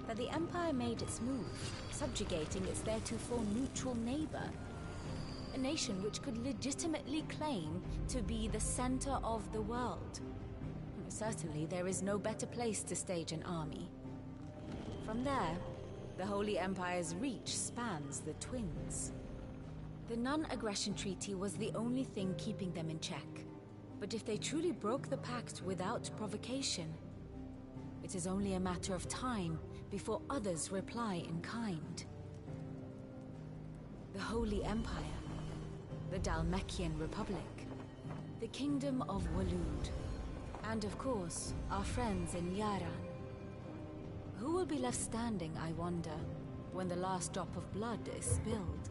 that the Empire made its move, subjugating its theretofore neutral neighbor. A nation which could legitimately claim to be the center of the world. Certainly, there is no better place to stage an army. From there, the Holy Empire's reach spans the Twins. The non-aggression treaty was the only thing keeping them in check. But if they truly broke the pact without provocation, it is only a matter of time before others reply in kind. The Holy Empire, the Dhalmekian Republic, the Kingdom of Waloed, and of course, our friends in Yaran. Who will be left standing, I wonder, when the last drop of blood is spilled?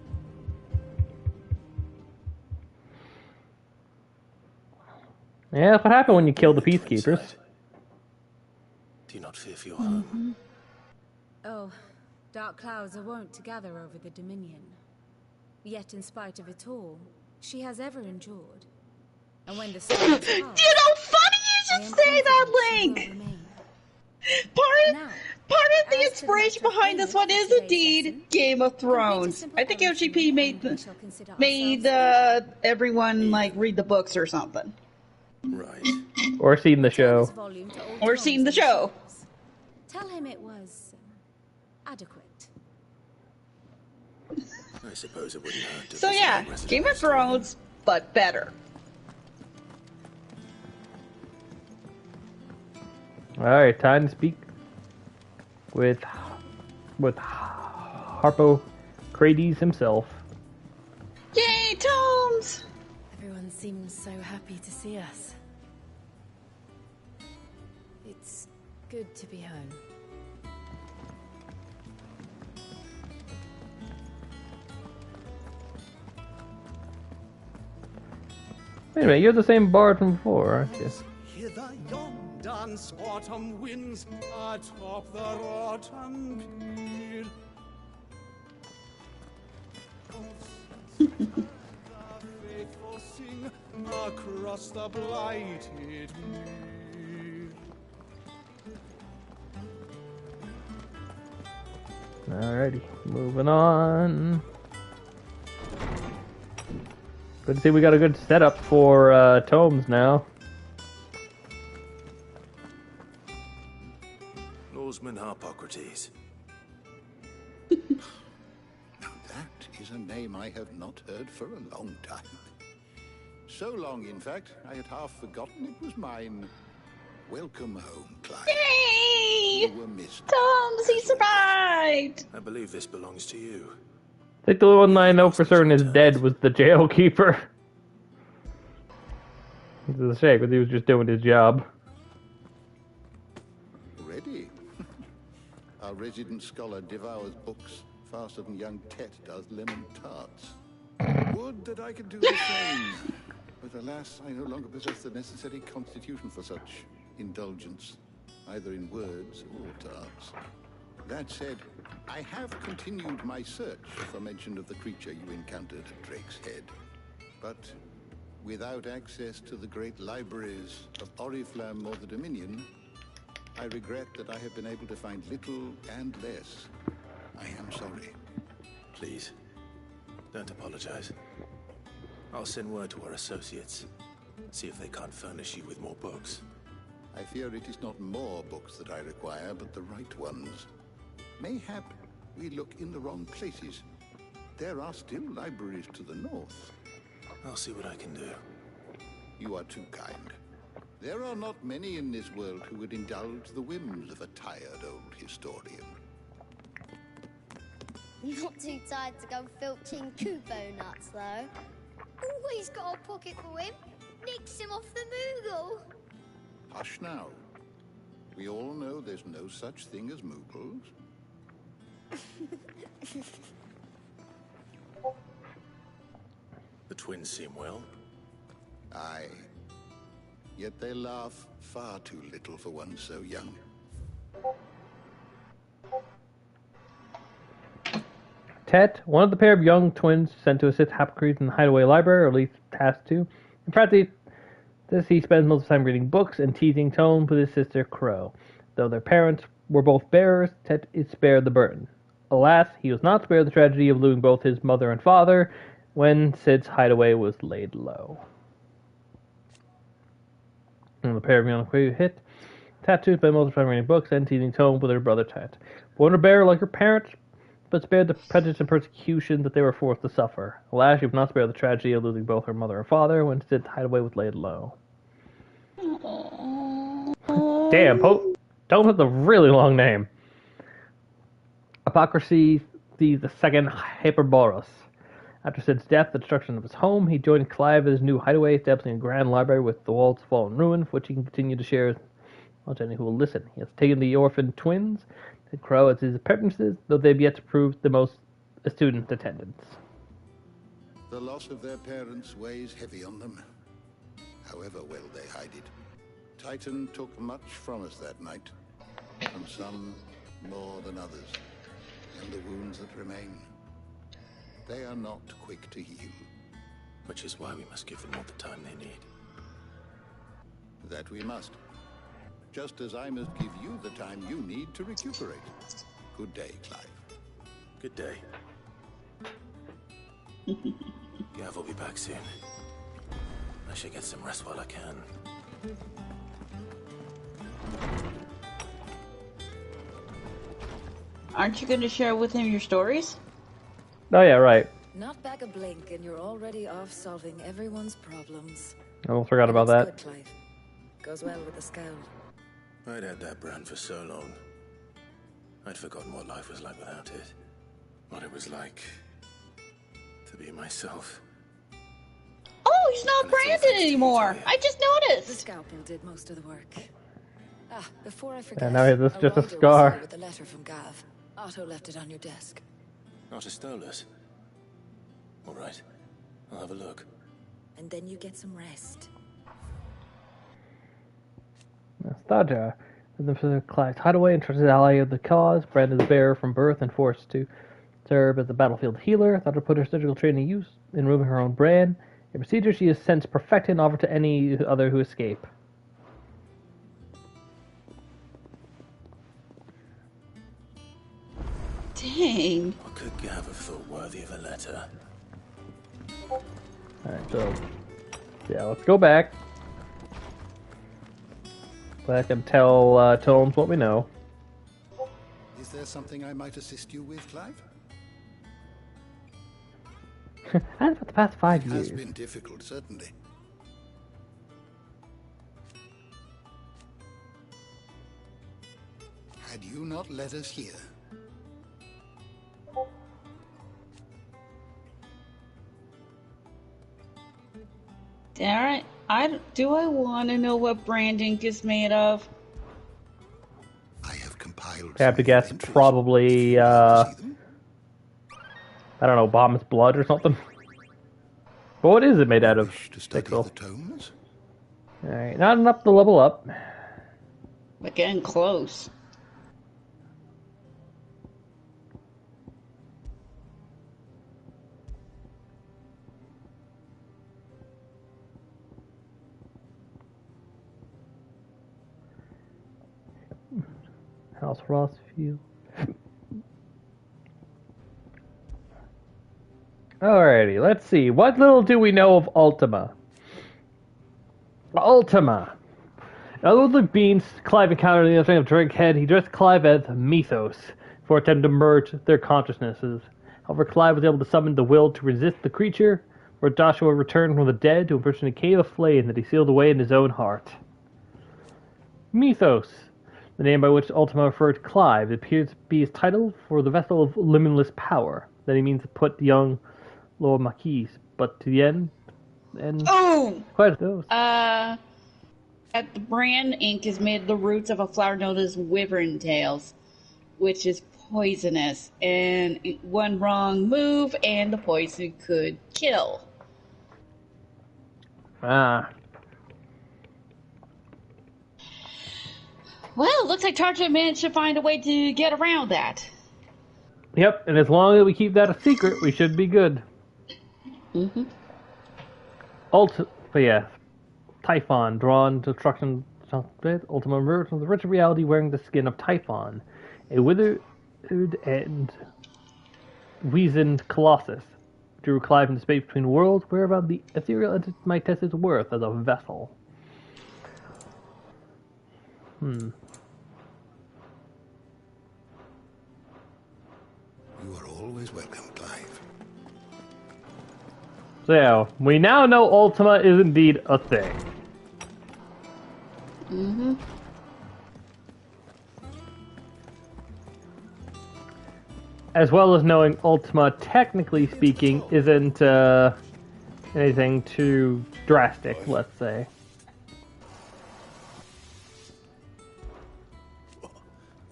Yeah, that's what happened when you kill the peacekeepers. Do you not fear for your home? Oh, dark clouds are wont to gather over the Dominion. Yet in spite of it all, she has ever endured. And when the storms pass, you know, funny you should say that, Link! Part of the inspiration behind this one is indeed Game of Thrones. I think LGP made everyone like read the books or something. Right. Or seen the show. Or seen the show. Tell him it was adequate. I suppose it wouldn't hurt to So yeah, Game of Thrones, but better. Alright, time to speak with Harpocrates himself. Yay, Tomes! Everyone seems so happy to see us. It's good to be home. Wait a minute, you're the same bard from before, aren't you? Hither yon dance autumn winds atop the rotten peel. The faithful sing across the blighted mead. Alrighty, moving on. Good to see we got a good setup for tomes now. Lawsman Harpocrates. That is a name I have not heard for a long time. So long, in fact, I had half forgotten it was mine. Welcome home, Clive. Yay! You were missed. Tomes, he survived! I believe this belongs to you. I think the one I know for certain is dead was the jail keeper. It's a shame, because he was just doing his job. Ready? Our resident scholar devours books faster than young Tet does lemon tarts. Would that I could do the same. But alas, I no longer possess the necessary constitution for such indulgence, either in words or tarts. That said, I have continued my search for mention of the creature you encountered at Drake's Head. But without access to the great libraries of Oriflamme or the Dominion, I regret that I have been able to find little and less. I am sorry. Please, don't apologize. I'll send word to our associates. See if they can't furnish you with more books. I fear it is not more books that I require, but the right ones. Mayhap we look in the wrong places. There are still libraries to the north. I'll see what I can do. You are too kind. There are not many in this world who would indulge the whims of a tired old historian. Not too tired to go filching Kubo nuts, though. Always got a pocket for him. Nicks him off the Moogle. Hush now. We all know there's no such thing as Moogles. twins seem well. Aye. Yet they laugh far too little for one so young. Tet, one of the pair of young twins sent to assist Hippocrates in the Hideaway Library, or at least tasked to. In practice, he spends most of the time reading books and teasing Tone with his sister Crow. Though their parents were both bearers, Tet is spared the burden. Alas, he was not spared the tragedy of losing both his mother and father when Sid's hideaway was laid low. And the pair of young twins hit. Tattoo spent most of the time reading books and teasing Tone with her brother Tet. Born a bear like her parents, but spared the prejudice and persecution that they were forced to suffer. Alas, she was not spared the tragedy of losing both her mother and father when Sid's hideaway was laid low. Damn, Tone has a really long name. Hippocrates II Hyperboreus. After Sid's death, the destruction of his home, he joined Clive at his new hideaway, establishing a grand library with the walls fallen ruin, which he can continue to share with anyone who will listen. He has taken the orphan twins and Crow as his apprentices, though they have yet to prove the most student attendance. The loss of their parents weighs heavy on them, however well they hide it. Titan took much from us that night, and some more than others, and the wounds that remain, they are not quick to heal. Which is why we must give them all the time they need. That we must. Just as I must give you the time you need to recuperate. Good day, Clive. Good day. Gav will be back soon. I should get some rest while I can. Aren't you going to share with him your stories? Oh yeah, right. Not back a blink and you're already off solving everyone's problems. I almost forgot about that. Good, Clive. Goes well with the scowl. I'd had that brand for so long. I'd forgotten what life was like without it. What it was like to be myself. Oh, he's not Brandon anymore. I just noticed. The scalpel did most of the work. Before I forget, And now this is just a scar. With the letter from Gav. Otto left it on your desk. Otto stole it. All right, I'll have a look. And then you get some rest. Staja, the Clive's hideaway and trusted ally of the cause. Brandon's bearer from birth and forced to serve as a battlefield healer. Thought to put her surgical training to use in removing her own brand. A procedure she has since perfected and offered to any other who escape. Dang. What could Gav have thought worthy of a letter? Alright, so yeah, let's go back. Back and tell Tomes what we know. Is there something I might assist you with, Clive? And for the past 5 years. It has been difficult, certainly. Had you not let us hear, Alright, do I want to know what Brandon is made of? I have compiled. I have to guess probably, I don't know, Bomb's blood or something. But what is it made out of? Pixel. Alright, not enough to level up. We're getting close. House Rossfield. Alrighty, let's see. What little do we know of Ultima? Ultima. Although the beings Clive encountered in the other of Drakehead, he dressed Clive as Mythos for attempting to merge their consciousnesses. However, Clive was able to summon the will to resist the creature, where Joshua returned from the dead to impersonate a cave of flame that he sealed away in his own heart. Mythos, the name by which Ultima referred to Clive, appears to be his title for the vessel of limitless power that he means to put young Lord Marquis, but to the end, and quite those. At the brand ink is made of the roots of a flower known as wyvern tails, which is poisonous, and one wrong move and the poison could kill. Ah. Well, looks like Tarja managed to find a way to get around that. Yep, and as long as we keep that a secret, we should be good. Mm-hmm. But yeah, Typhon, drawn to destruction, Ultima emerged from the rich reality wearing the skin of Typhon, a withered and weazened colossus. Drew Clive in the space between worlds, whereabout the ethereal entity might test its worth as a vessel. You are always welcome, Clive. So yeah, we now know Ultima is indeed a thing. Mm-hmm. As well as knowing Ultima, technically speaking, isn't anything too drastic, let's say.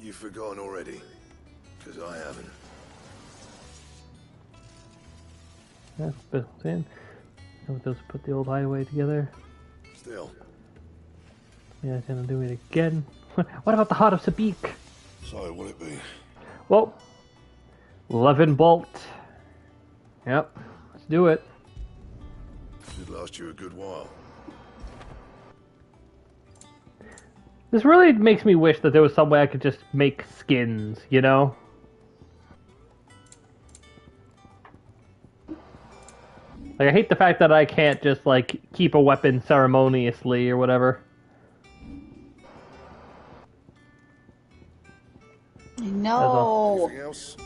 You've forgotten already? Because I haven't. That's built in. Those put the old hideaway together. Still. Yeah, it's gonna do it again. What about the Heart of Sabik? So, will it be? Well, Levin Bolt. Yep, let's do it. Should last you a good while. This really makes me wish that there was some way I could just make skins, you know? Like, I hate the fact that I can't just, like, keep a weapon ceremoniously or whatever. No. Anything else?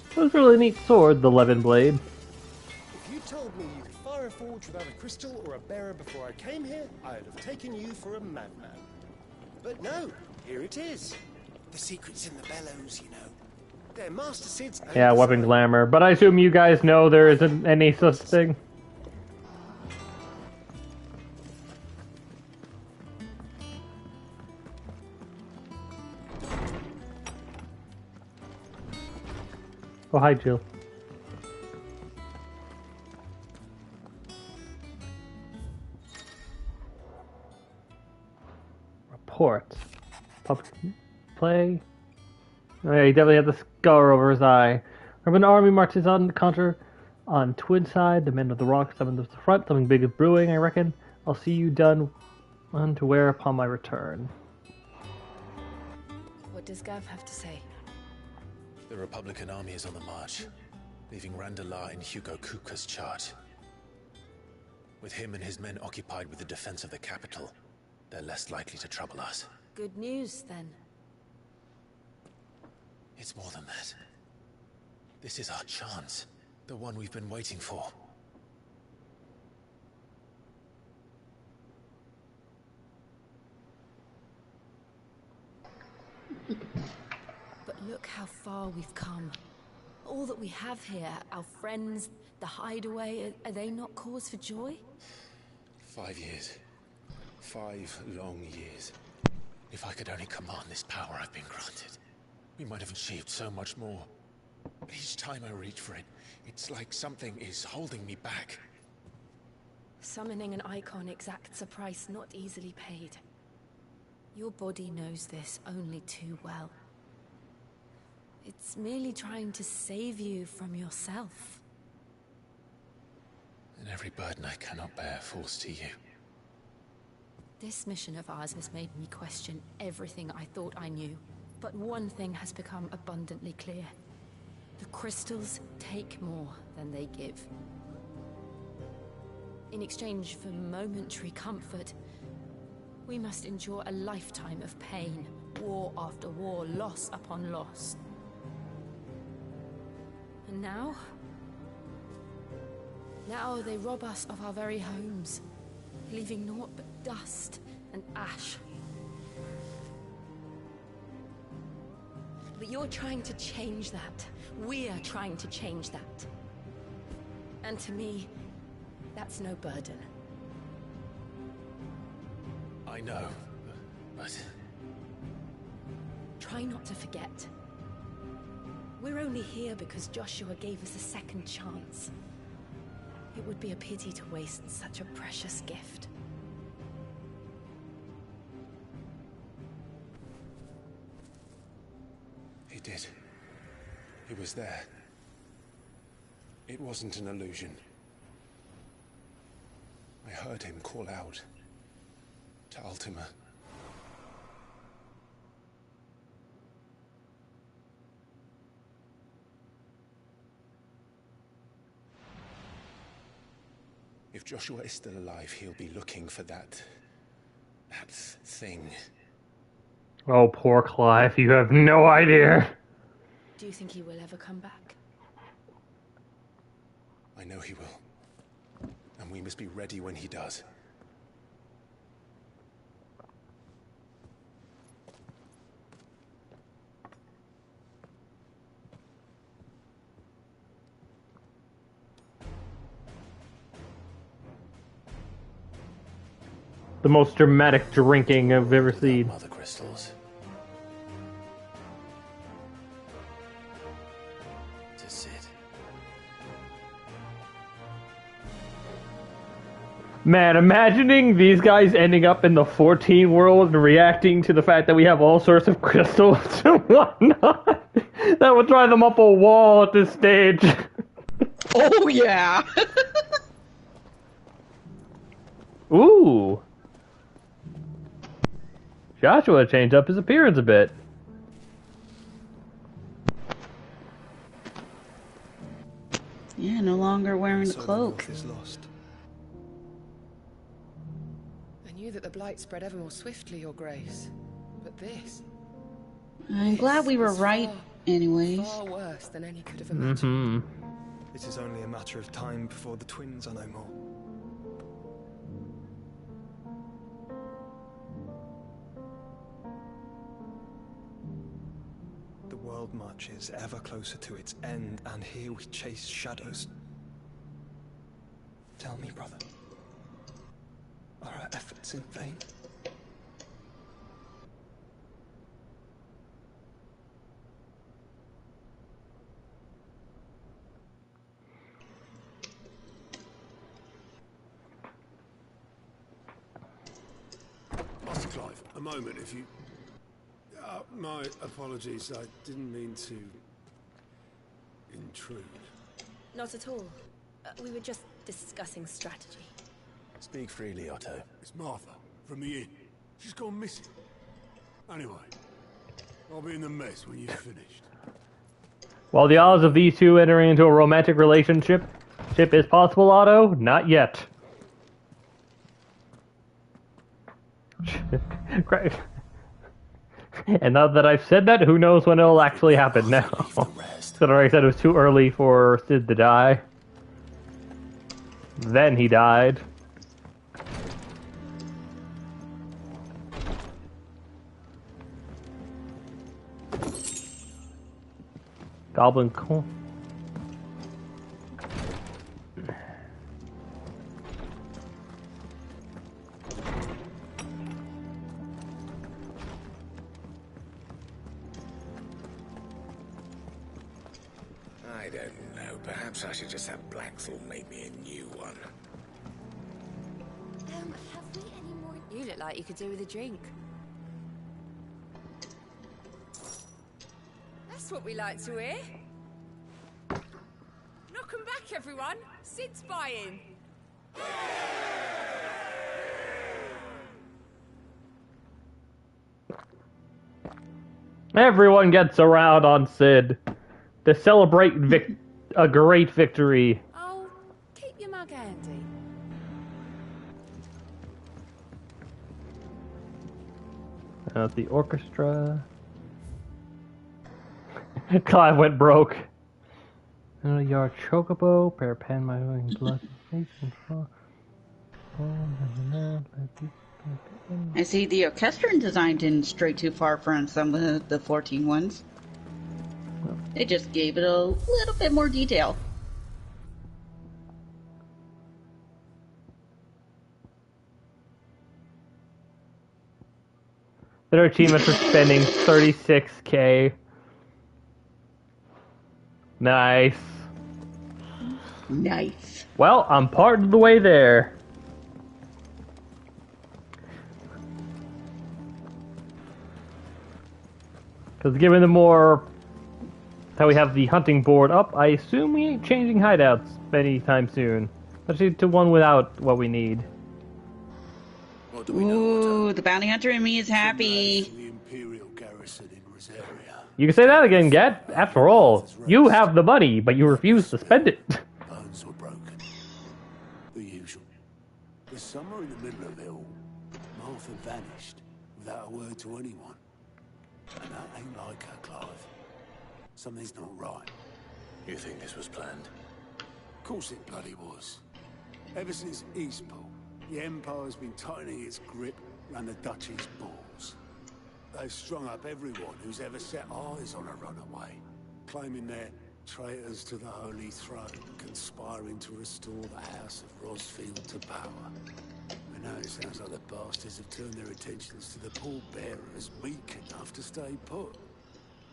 It was a really neat sword, the Levin Blade. If you told me you could fire a forge without a crystal or a bearer before I came here, I'd have taken you for a madman. But no, here it is. The secret's in the bellows, you know. They're Master Sid's... Yeah, weapon glamour. But I assume you guys know there isn't any such thing. Oh, hi, Jill. Reports. Public play. Oh, yeah, he definitely had the scar over his eye. Urban army marches on counter on Twin Side. The men of the rock summoned to the front. Something big is brewing, I reckon. I'll see you done to wear upon my return. What does Gav have to say? The Republican army is on the march, leaving Randalar in Hugo Kuka's charge. With him and his men occupied with the defense of the capital, they're less likely to trouble us. Good news, then. It's more than that. This is our chance, the one we've been waiting for. But look how far we've come. All that we have here, our friends, the hideaway, are they not cause for joy? 5 years. 5 long years. If I could only command this power I've been granted, we might have achieved so much more. But each time I reach for it, it's like something is holding me back. Summoning an icon exacts a price not easily paid. Your body knows this only too well. It's merely trying to save you from yourself. And every burden I cannot bear falls to you. This mission of ours has made me question everything I thought I knew. But one thing has become abundantly clear. The crystals take more than they give. In exchange for momentary comfort, we must endure a lifetime of pain, war after war, loss upon loss. And now they rob us of our very homes, leaving naught but dust and ash. But you're trying to change that. We're trying to change that. And to me, that's no burden. I know, but... Try not to forget. We're only here because Joshua gave us a second chance. It would be a pity to waste such a precious gift. He did. He was there. It wasn't an illusion. I heard him call out to Ultima. If Joshua is still alive, he'll be looking for that thing. Oh, poor Clive, you have no idea. Do you think he will ever come back? I know he will. And we must be ready when he does. The most dramatic drinking I've ever seen. Mother crystals. To Sid. Man, imagining these guys ending up in the 14 world and reacting to the fact that we have all sorts of crystals and whatnot. That would drive them up a wall at this stage. Oh, yeah. Ooh. Joshua changed up his appearance a bit. Yeah, no longer wearing the cloak. Is lost. I knew that the blight spread ever more swiftly, Your Grace. But this... I'm glad we were right, anyways. Far worse than any could have imagined. It is only a matter of time before the twins are no more. The world marches ever closer to its end, and here we chase shadows. Tell me, brother, are our efforts in vain? Master Clive, a moment, if you... my apologies, I didn't mean to... intrude. Not at all. We were just discussing strategy. Speak freely, Otto. It's Martha, from the inn. She's gone missing. Anyway, I'll be in the mess when you've finished. While the odds of these two entering into a romantic relationship is possible, Otto, not yet. Great. And now that I've said that, who knows when it'll actually happen now. So I said it was too early for Sid to die. Then he died. Goblin coin. I don't know. Perhaps I should just have Blackthorn make me a new one. Have we any more? You look like you could do with a drink. That's what we like to hear. Knock 'em back, everyone. Sid's buying. Everyone gets around on Sid to celebrate a great victory. Oh, keep your mug handy. The orchestra. Clive went broke. Your chocobo, pair pen, my blood. I see the orchestral design didn't stray too far from some of the 14 ones. They just gave it a little bit more detail. Their achievement for spending $36K. Nice. Nice. Well, I'm part of the way there. Because given the more... how we have the hunting board up, I assume we ain't changing hideouts anytime soon. Especially to one without what we need. Ooh, the bounty hunter in me is happy. You can say that again, Gat. After all, you have the money, but you refuse to spend it. Bones were broken. The usual. The summer in the middle of it all, Martha vanished without a word to anyone. And that ain't like her, Clive. Something's not right. You think this was planned? Of course it bloody was. Ever since Eastpool, the Empire's been tightening its grip around the Duchy's balls. They've strung up everyone who's ever set eyes on a runaway, claiming they're traitors to the Holy Throne, conspiring to restore the House of Rosfield to power. And now it sounds like the bastards have turned their attentions to the pallbearers weak enough to stay put.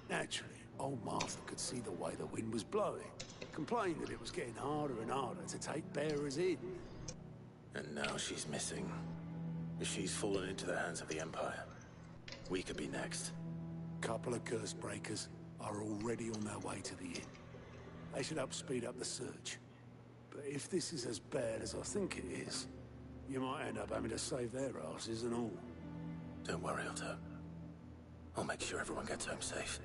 Naturally, old Martha could see the way the wind was blowing, complained that it was getting harder and harder to take bearers in. And now she's missing. If she's fallen into the hands of the Empire, we could be next. Couple of curse breakers are already on their way to the inn. They should help speed up the search. But if this is as bad as I think it is, you might end up having to save their asses and all. Don't worry, Otto. I'll make sure everyone gets home safe.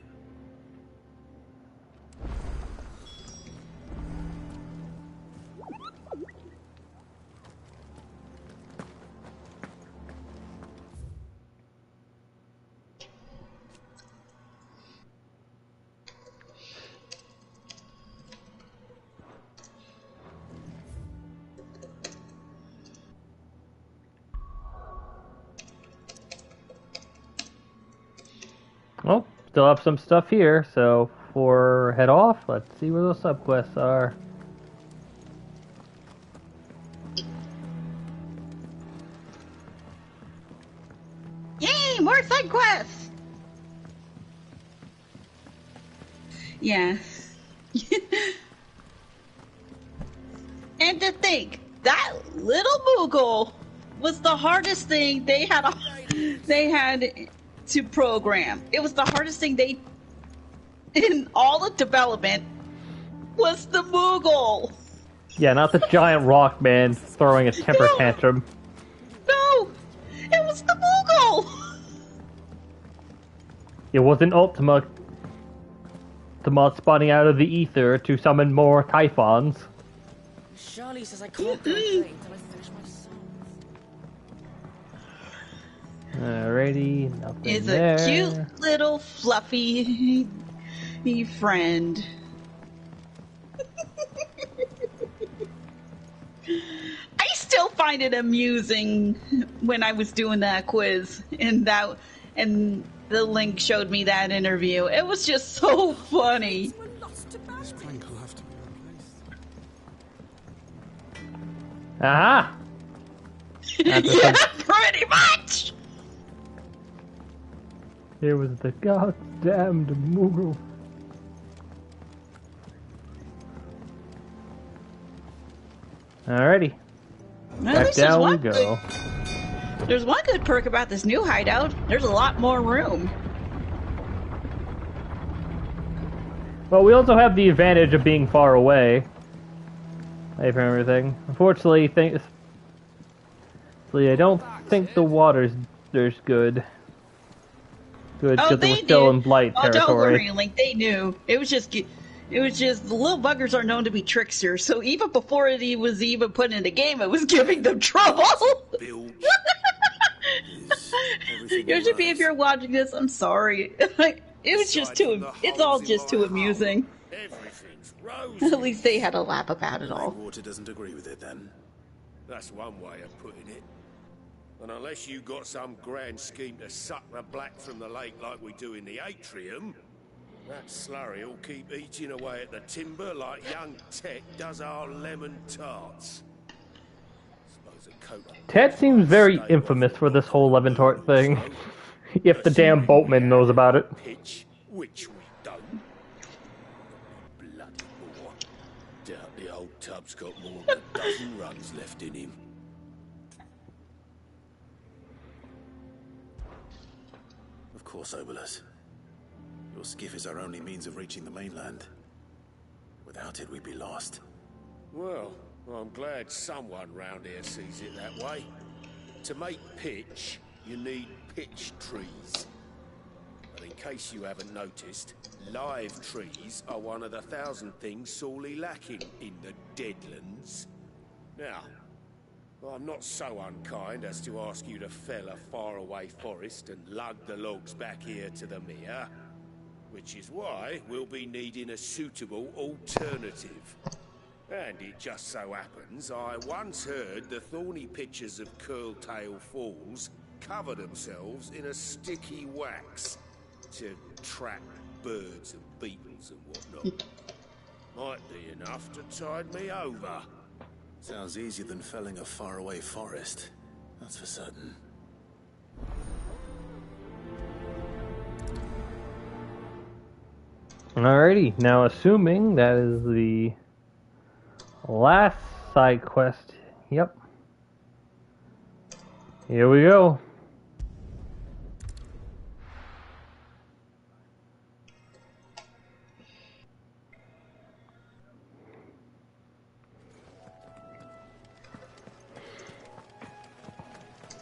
Well, still have some stuff here, so before head off, let's see where those subquests are. Yay, more side quests! Yeah. And to think, that little Moogle was the hardest thing they had to program. It was the hardest thing they, in all the development, was the Moogle. Yeah, not the giant rock man throwing a temper tantrum. No, it was the Moogle. It wasn't Ultima spawning out of the ether to summon more Typhons. Charlie says I can't go until I finish my song. Alrighty, nothing Is there. a cute little fluffy friend. I still find it amusing when I was doing that quiz and the link showed me that interview. It was just so funny. This plank will have to be replaced. Aha! Yeah, pretty much! It was the goddamned Moogle. Alrighty. Well, Back down we go. There's one good perk about this new hideout. There's a lot more room. Well, we also have the advantage of being far away from everything. Unfortunately, I don't think the water's there's good. Good, because it was still in Blight territory. Oh, don't worry, Link. They knew. It was just the little buggers are known to be tricksters. So even before it was even put in the game, it was giving them trouble. Yoshi, if you're watching this, I'm sorry. It was just too. It's all just too amusing. At least they had a laugh about it all. Water doesn't agree with it, then. That's one way of putting it. And unless you got some grand scheme to suck the black from the lake like we do in the atrium, that slurry will keep eating away at the timber like young Tech does our lemon tarts. Ted seems very infamous for this whole lemon tart thing. If the damn boatman knows about it. Which we don't. Bloody tub's got more than a dozen runs left in him. Of course, Obolus. Your skiff is our only means of reaching the mainland. Without it, we'd be lost. Well, I'm glad someone round here sees it that way. To make pitch, you need pitch trees. But in case you haven't noticed, live trees are one of the 1,000 things sorely lacking in the Deadlands. Now, I'm not so unkind as to ask you to fell a faraway forest and lug the logs back here to the mere, which is why we'll be needing a suitable alternative. And it just so happens I once heard the thorny pitchers of Curltail Falls cover themselves in a sticky wax to trap birds and beetles and whatnot. Might be enough to tide me over. Sounds easier than felling a faraway forest. That's for certain. Alrighty, now assuming that is the last side quest. Yep. Here we go.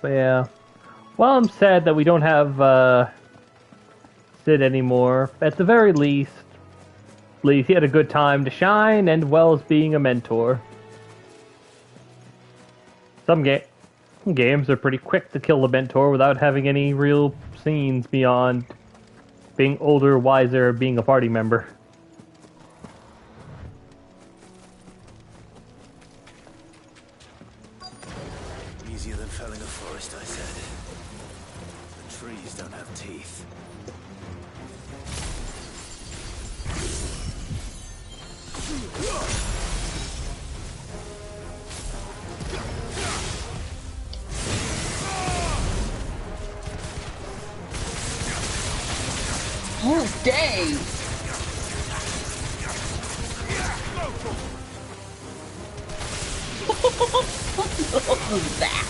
So yeah, while I'm sad that we don't have Sid anymore, at the very least he had a good time to shine, and well as being a mentor. Some games are pretty quick to kill the mentor without having any real scenes beyond being older, wiser, being a party member. Easier than felling a forest, I said. The trees don't have teeth. Oh, dang! What was that?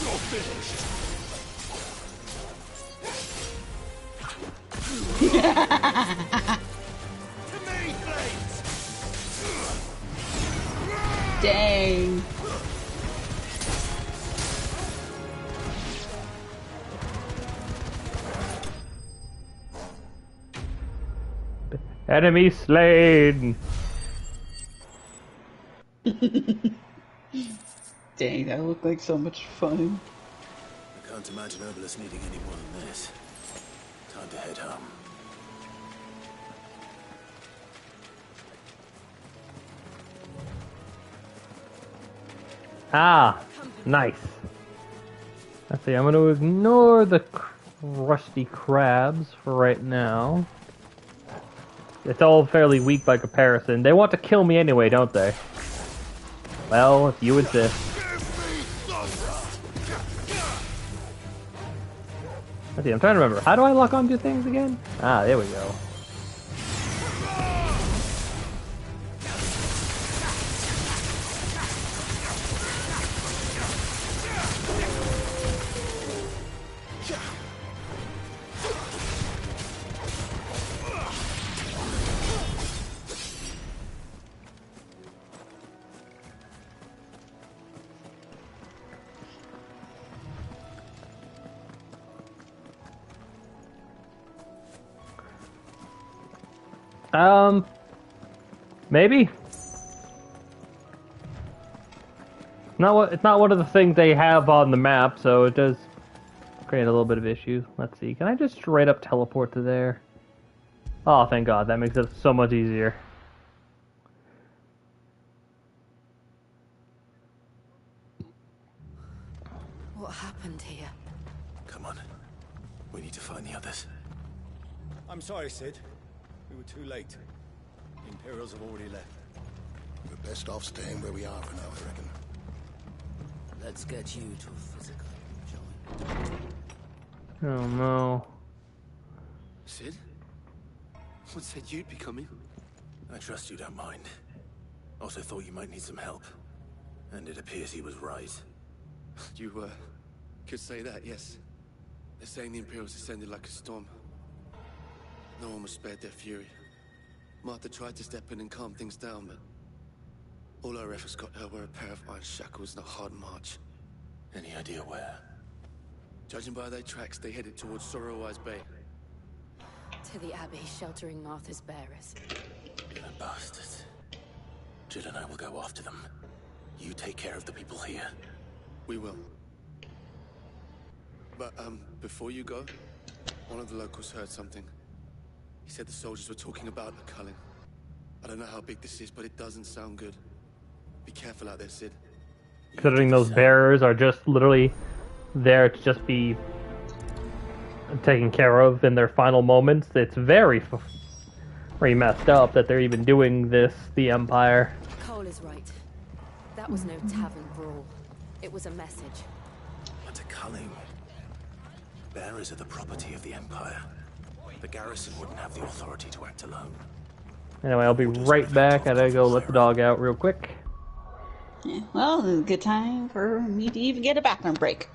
You're finished. To me, Blades! Dang. Enemy slain! Dang, that looked like so much fun. I can't imagine Obolus needing any more than this. Time to head home. Ah, nice. Let's see, I'm going to ignore the rusty crabs for right now. It's all fairly weak by comparison. They want to kill me anyway, don't they? Well, if you insist. Let's see, I'm trying to remember. How do I lock onto things again? Ah, there we go. Maybe. It's not one of the things they have on the map, so it does create a little bit of issues. Let's see. Can I just straight up teleport to there? Oh, thank God. That makes it so much easier. What happened here? Come on. We need to find the others. I'm sorry, Sid. We were too late. The Imperials have already left. We're best off staying where we are for now, I reckon. Let's get you to physical, shall we? Oh no. Sid? What said you'd be coming? I trust you don't mind. Also thought you might need some help. And it appears he was right. You, could say that, yes. They're saying the Imperials descended like a storm. No one was spared their fury. Martha tried to step in and calm things down, but all our efforts got her were a pair of iron shackles and a hard march. Any idea where? Judging by their tracks, they headed towards Sorrowwise Bay. To the Abbey, sheltering Martha's bearers. The bastards. Jill and I will go after them. You take care of the people here. We will. But, before you go, one of the locals heard something. He said the soldiers were talking about the culling. I don't know how big this is, but it doesn't sound good. Be careful out there, Sid. Considering those bearers are just literally there to just be taken care of in their final moments, it's very messed up that they're even doing this, the Empire. Cole is right. That was no tavern brawl. It was a message. But a culling. Bearers are the property of the Empire. The garrison wouldn't have the authority to act alone. Anyway, I'll be right back. I gotta go let the dog out real quick. Yeah, well, it's a good time for me to even get a bathroom break.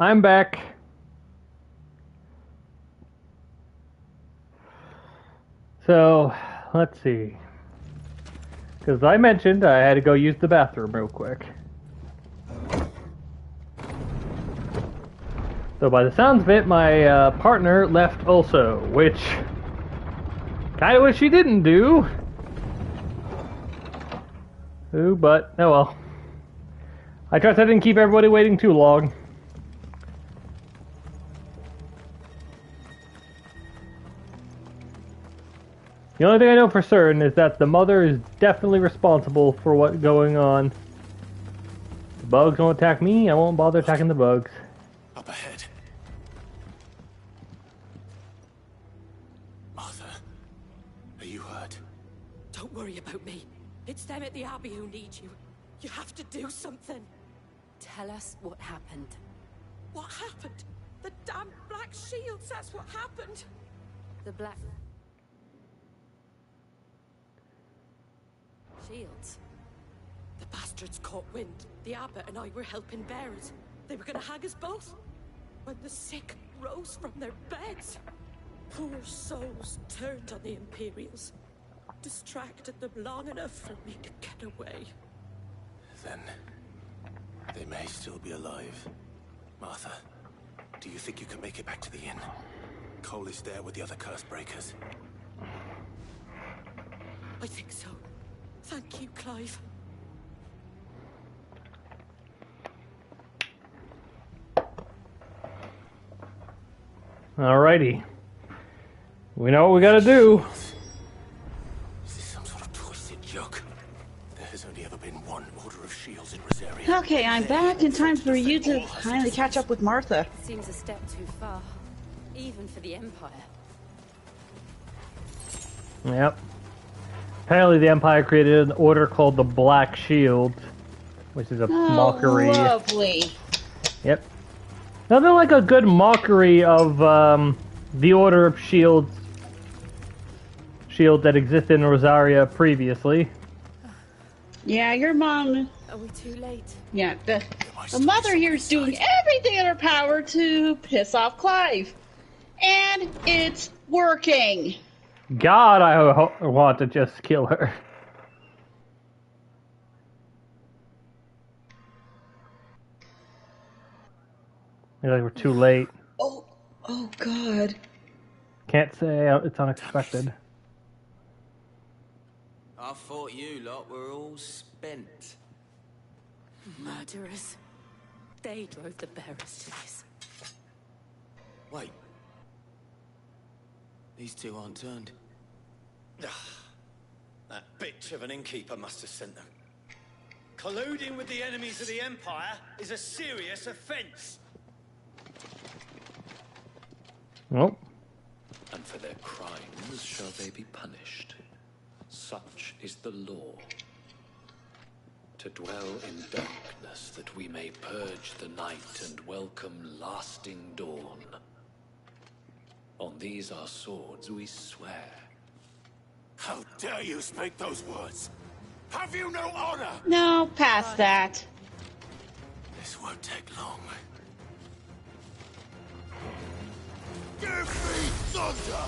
I'm back. So, let's see. Because I mentioned I had to go use the bathroom real quick. So by the sounds of it, my partner left also, which kind of wish she didn't do. Ooh, but oh well. I trust I didn't keep everybody waiting too long. The only thing I know for certain is that the mother is definitely responsible for what's going on. The bugs won't attack me, I won't bother attacking the bugs. Up ahead. Martha, are you hurt? Don't worry about me. It's them at the Abbey who need you. You have to do something. Tell us what happened. What happened? The damn Black Shields, that's what happened. The Black Shields? The bastards caught wind. The abbot and I were helping bearers. They were gonna hang us both. When the sick rose from their beds, poor souls turned on the Imperials. Distracted them long enough for me to get away. Then they may still be alive. Martha, do you think you can make it back to the inn? Cole is there with the other curse breakers. I think so. Thank you, Clive. Alrighty. We know what we gotta do. Is this some sort of twisted joke? There has only ever been one Order of Shields in Rosaria. Okay, I'm back in time for you to finally catch up with Martha. Seems a step too far, even for the Empire. Yep. Apparently the Empire created an order called the Black Shield, which is a mockery. Lovely. Yep. Nothing like a good mockery of the Order of Shield that existed in Rosaria previously. Yeah, your mom. Are we too late? Yeah, the mother here is doing everything in her power to piss off Clive. And it's working. God, I want to just kill her. Maybe we're too late. Oh God. Can't say, it's unexpected. I thought you lot were all spent. Murderers. They drove the bearers to this. Wait. These two aren't turned. That bitch of an innkeeper must have sent them. Colluding with the enemies of the Empire is a serious offense. Nope. And for their crimes shall they be punished. Such is the law. To dwell in darkness that we may purge the night and welcome lasting dawn. On these our swords we swear. How dare you speak those words? Have you no honor? No, past that. This won't take long. Give me thunder!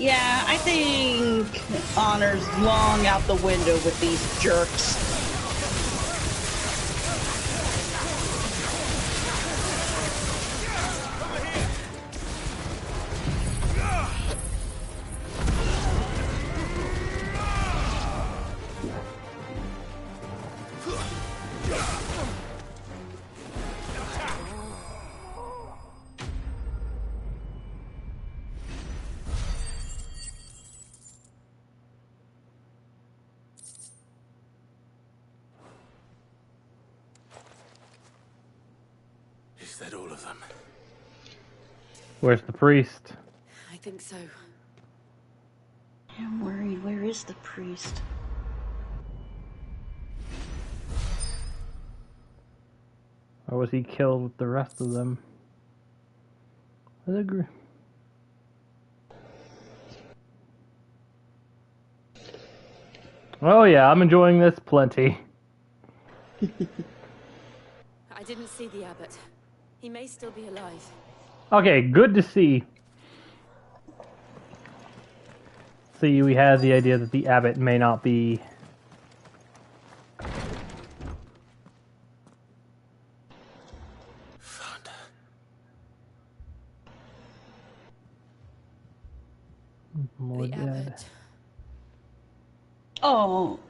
Yeah, I think honor's long out the window with these jerks. Is that all of them? Where's the priest? I think so. I'm worried. Where is the priest? Or was he killed with the rest of them? I agree. Oh yeah, I'm enjoying this plenty. I didn't see the abbot. He may still be alive. Okay, good to see. See, we had the idea that the abbot may not be... More The dead. abbot. Oh.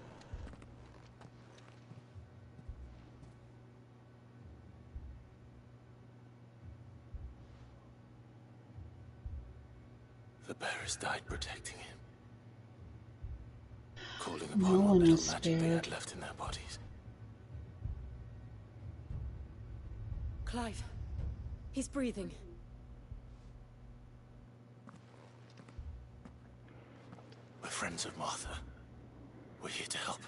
The bearers died protecting him. Calling No upon what one little was magic they spared. had left in their bodies. Clive. He's breathing. We're friends of Martha. We're here to help.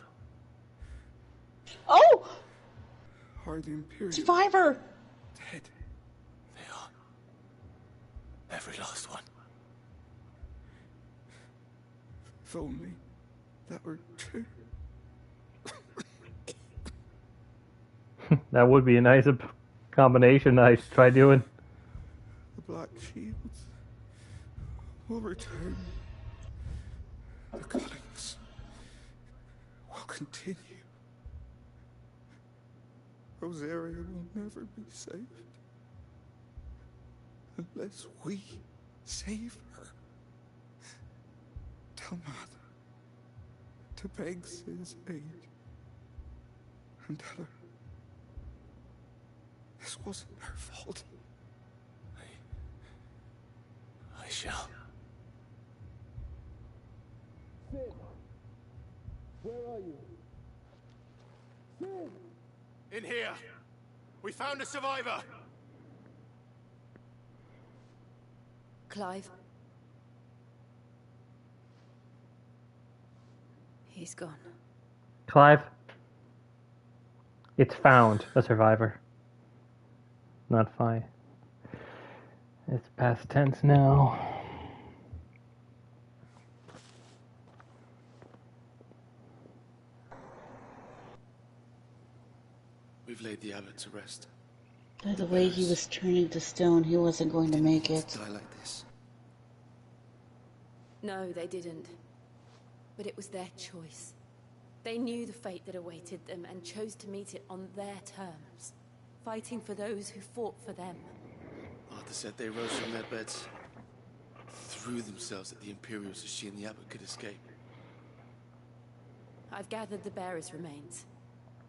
Oh! Are the Imperials Survivor! dead? They are. Every last one. If only that were true. That would be a nice combination I should try doing. The Black Shields will return. The cuttings will continue. Rosaria will never be saved unless we save her. Tell Mother to beg Sid's aid and tell her this wasn't her fault. I shall. Sid! Where are you? Sid! In here! We found a survivor! Clive. He's gone. Clive, it's found a survivor. Not fine. It's past tense now. We've laid the abbot to rest. By the way he was turning to stone, he wasn't going to make it. Die like this. No, they didn't. But it was their choice. They knew the fate that awaited them and chose to meet it on their terms, fighting for those who fought for them. Arthur said they rose from their beds, threw themselves at the Imperials so she and the abbot could escape. I've gathered the bearer's remains.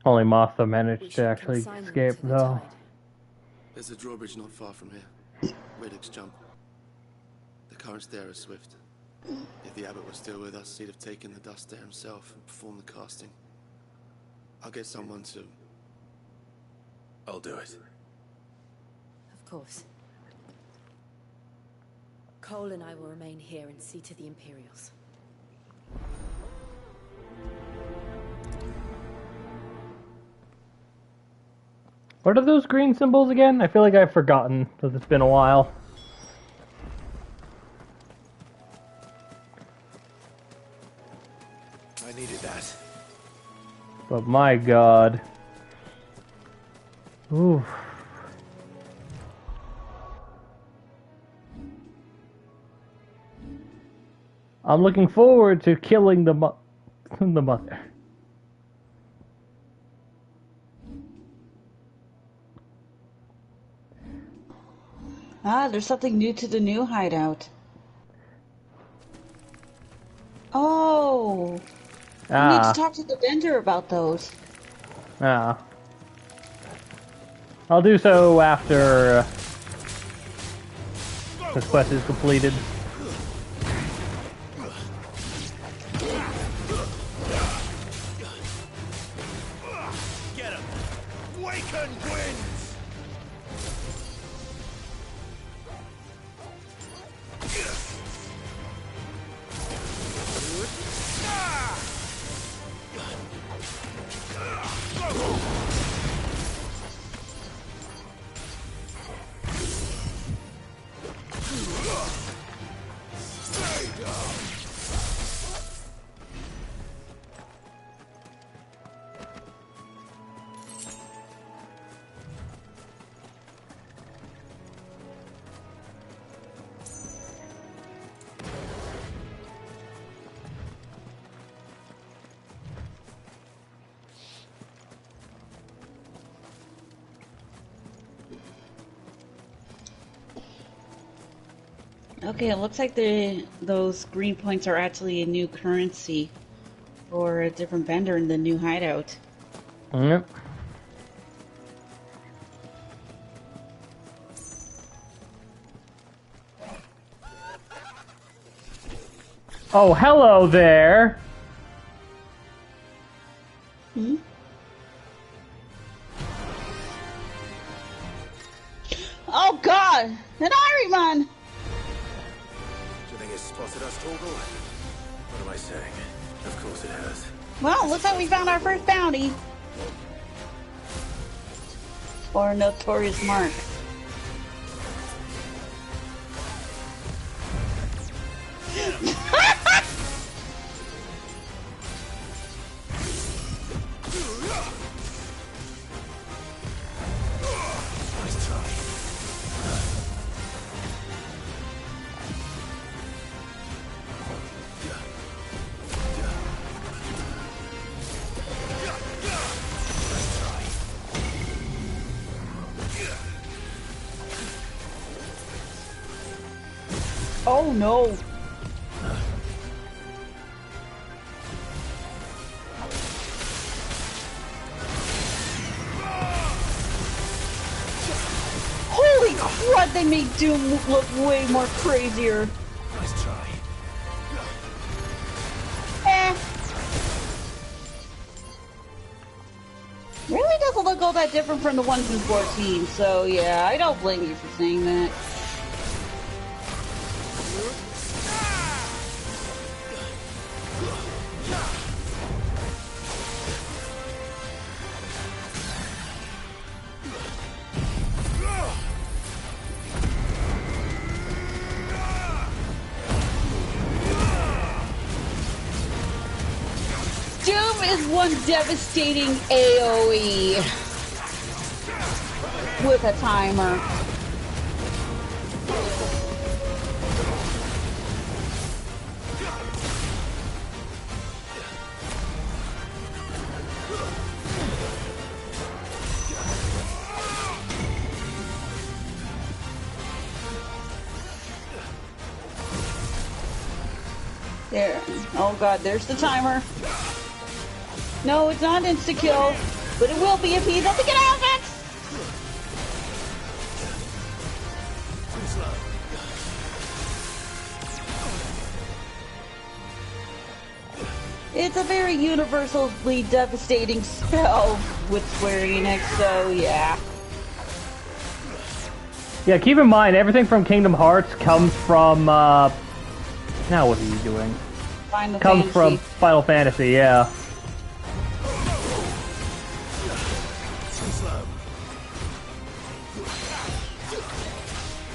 Only Martha managed to actually consign them escape, to the though. tide. There's a drawbridge not far from here. Radix jump. The currents there are swift. If the abbot was still with us, he'd have taken the dust there himself and performed the casting. I'll get someone to... I'll do it. Of course. Cole and I will remain here and see to the Imperials. What are those green symbols again? I feel like I've forgotten, because it's been a while. I needed that. But my god. Ooh. I'm looking forward to killing the mother. Ah, there's something new to the new hideout. Oh! I need to talk to the vendor about those. Ah. I'll do so after this quest is completed. Get him! Waken winds! Okay, it looks like those green points are actually a new currency for a different vendor in the new hideout. Yep. Oh, hello there. Hmm? Oh God, an Iryman! Do you think it's spotted us, Torgal? What am I saying? Of course it has. Well, looks like we found our first bounty. Or notorious mark. Oh no! Holy crud, they made Doom look way more crazier. Nice try. Really doesn't look all that different from the ones in 14, so yeah, I don't blame you for saying that. Doom is one devastating AoE with a timer. There. Oh God, there's the timer. No, it's not insta-kill, but it will be if he doesn't get out of it! It's a very universally devastating spell with Square Enix, so yeah. Yeah, keep in mind, everything from Kingdom Hearts comes from, now what are you doing? Comes from Final Fantasy, yeah.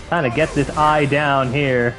Trying to get this eye down here.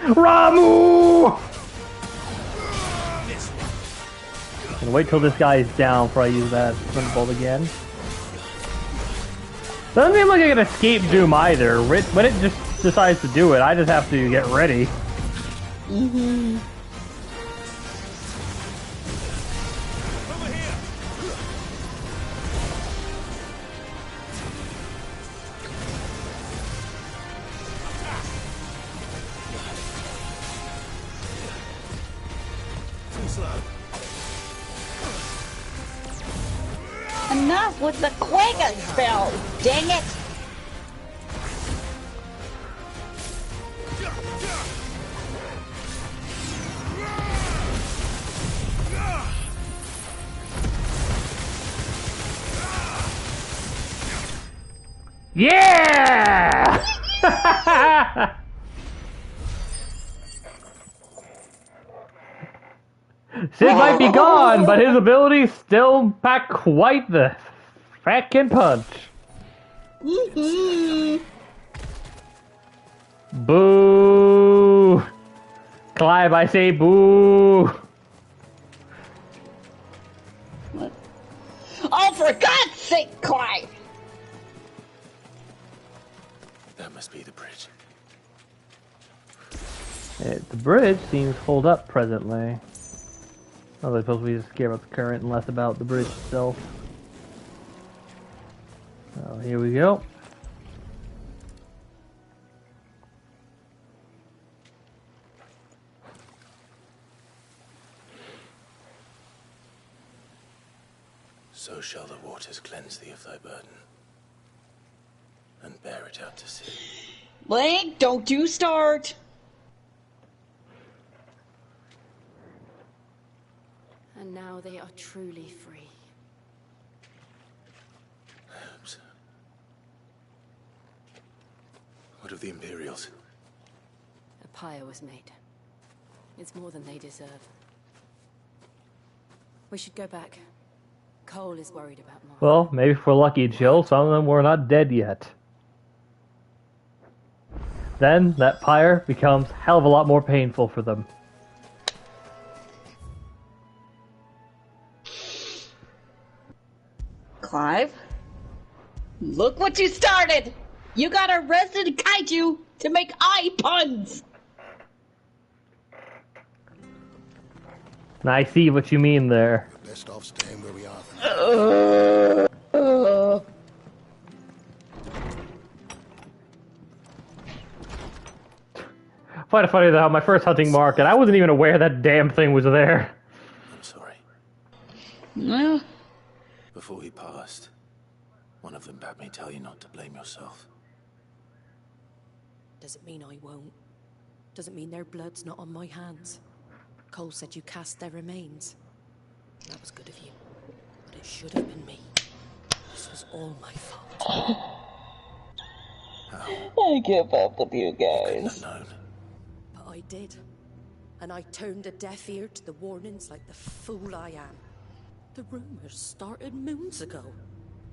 Ramu! And wait till this guy is down before I use that thunderbolt again. Doesn't seem like I can escape Doom either. When it just decides to do it, I just have to get ready. Mm-hmm. Enough with the Quagga spell, dang it! Yeah! Sid might be gone, but his abilities still pack quite the frackin' punch. Boo! Clive, I say boo! Oh, for God's sake, Clive! That must be the bridge. The bridge seems hold up presently. I was supposed to be just scared about the current and less about the bridge itself. Oh, here we go. So shall the waters cleanse thee of thy burden, and bear it out to sea. Link, don't you start! And now they are truly free. Perhaps. What of the Imperials? A pyre was made. It's more than they deserve. We should go back. Cole is worried about Mark. Well, maybe if we're lucky, Jill, some of them were not dead yet. Then, that pyre becomes a hell of a lot more painful for them. Clive? Look what you started! You got a resident kaiju to make eye puns! I see what you mean there. Best off staying where we are. Quite funny though, my first hunting market, I wasn't even aware that damn thing was there. I'm sorry. Well, Before he passed, one of them bade me tell you not to blame yourself. Doesn't mean I won't. Doesn't mean their blood's not on my hands. Cole said you cast their remains. That was good of you. But it should have been me. This was all my fault. I give up with you guys. But I did. And I turned a deaf ear to the warnings like the fool I am. The rumors started moons ago.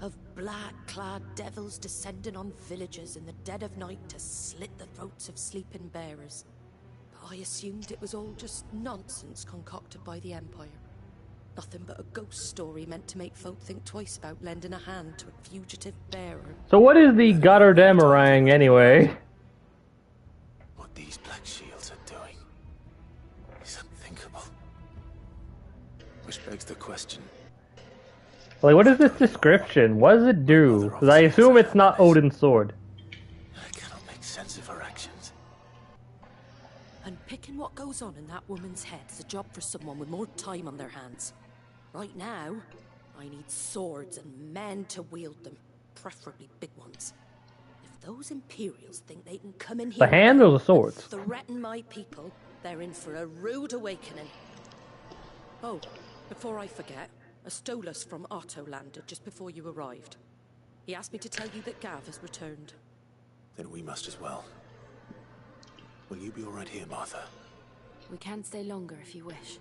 Of black-clad devils descending on villages in the dead of night to slit the throats of sleeping bearers. But I assumed it was all just nonsense concocted by the Empire. Nothing but a ghost story meant to make folk think twice about lending a hand to a fugitive bearer. So what is the Gotterdamerang anyway? What these black shields are doing is unthinkable. Which begs the question. Like, what is this description? What does it do? Because I assume it's not Odin's sword. I cannot make sense of her actions. And picking what goes on in that woman's head is a job for someone with more time on their hands. Right now, I need swords and men to wield them, preferably big ones. If those Imperials think they can come in here The hand or the swords? threaten my people, they're in for a rude awakening. Oh, before I forget, a Stolas from Otto landed just before you arrived. He asked me to tell you that Gav has returned. Then we must as well. Will you be all right here, Martha? We can stay longer if you wish.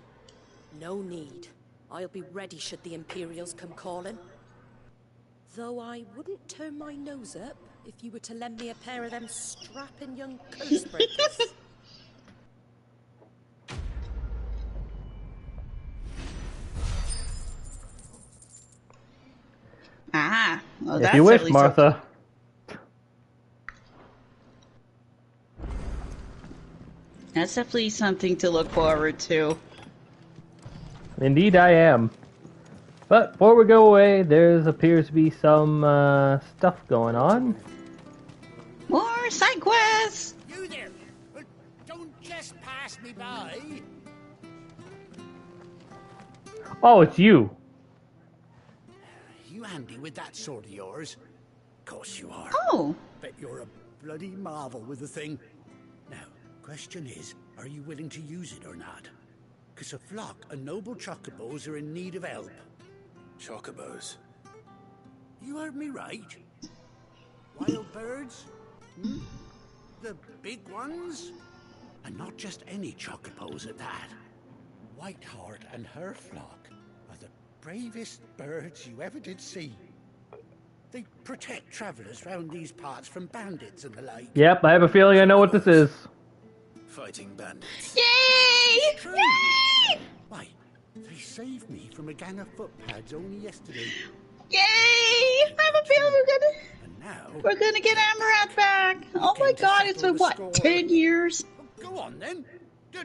No need. I'll be ready should the Imperials come calling. Though I wouldn't turn my nose up if you were to lend me a pair of them strapping young curse breakers. Ah, well, If that's you wish, at least Martha. That's definitely something to look forward to. Indeed I am. But before we go away, there appears to be some stuff going on. More side quests! You there! Don't just pass me by! Oh, it's you. You handy with that sword of yours? Course you are. Oh. Bet you're a bloody marvel with the thing. Now, question is, are you willing to use it or not? Because a flock of noble chocobos are in need of help. Chocobos? You heard me right. Wild birds? Hmm? The big ones? And not just any chocobos at that. Whiteheart and her flock are the bravest birds you ever did see. They protect travelers round these parts from bandits and the like. Yep, I have a feeling I know what this is. Fighting bandits. Yay! Yay! Why, they saved me from a gang of footpads only yesterday. Yay! I have a feeling we're gonna get Amaranth back. Oh my god, it's been what, 10 years? Go on then.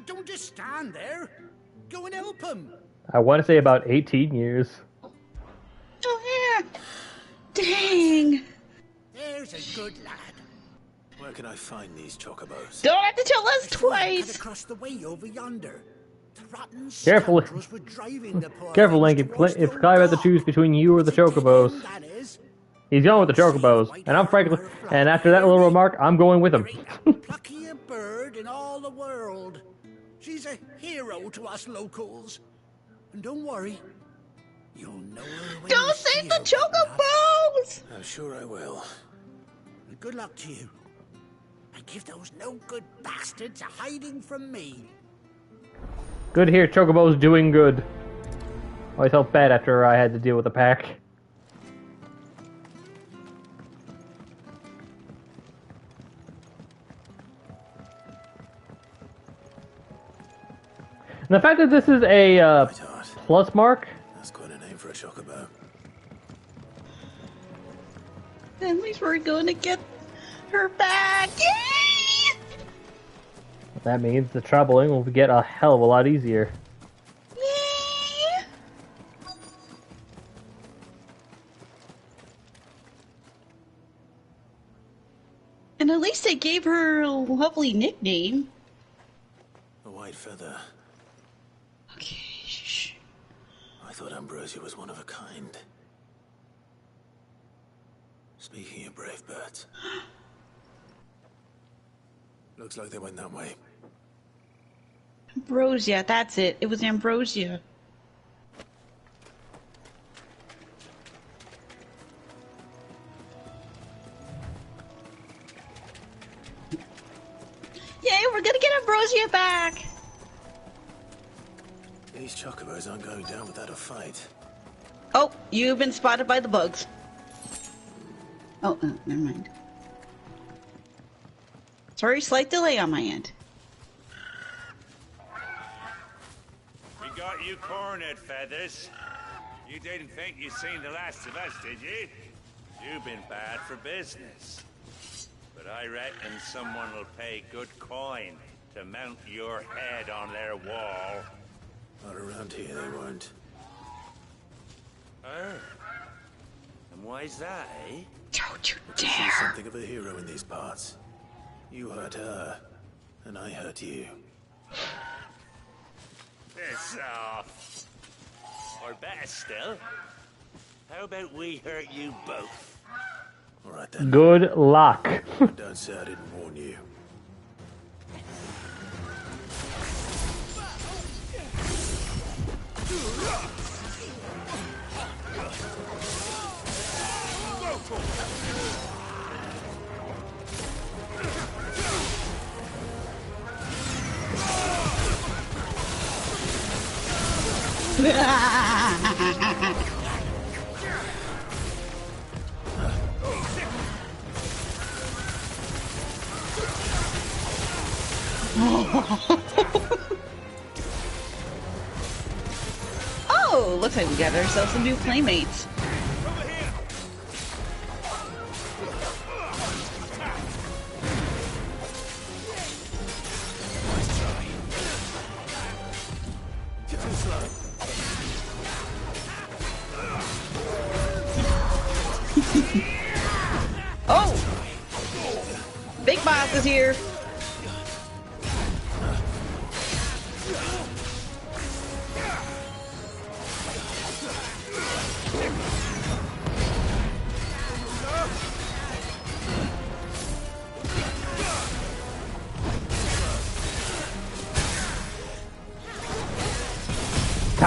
Don't just stand there. Go and help him. I want to say about 18 years. Oh yeah. Dang. There's a good lad. Where can I find these chocobos? Don't have to tell us twice. Across the way over yonder. The rotten Careful. scoundrels were driving the poor Careful, Link. If Sky had to choose between you or the chocobos, he's going with the chocobos. And I'm frankly, and after that little remark, I'm going with him. Luckiest bird in all the world. She's a hero to us locals. And don't worry, you'll know her when Don't save the chocobos! I'm sure I will. And good luck to you. And give those no-good bastards a hiding from me. Good here, chocobos doing good. Always felt bad after I had to deal with the pack. And the fact that this is a plus mark. That's quite a name for a chocobo. At least we're gonna get her back. Yay! That means the traveling will get a hell of a lot easier. Yay! And at least they gave her a lovely nickname. A white feather. Okay, shh. I thought Ambrosia was one of a kind. Speaking of brave birds. Looks like they went that way. Ambrosia, that's it. It was Ambrosia. Yay, we're gonna get Ambrosia back! These chocobos aren't going down without a fight. Oh, you've been spotted by the bugs. Oh, never mind. Sorry, slight delay on my end. We got you cornered, Feathers. You didn't think you'd seen the last of us, did you? You've been bad for business. But I reckon someone will pay good coin to mount your head on their wall. Not around here, they won't. Oh. And why's that, eh? Don't you dare! She's something of a hero in these parts. You hurt her, and I hurt you. Piss off. Or better still, how about we hurt you both? All right then. Good luck. Don't say I didn't warn you. Oh, looks like we got ourselves some new playmates. Oh! Big boss is here.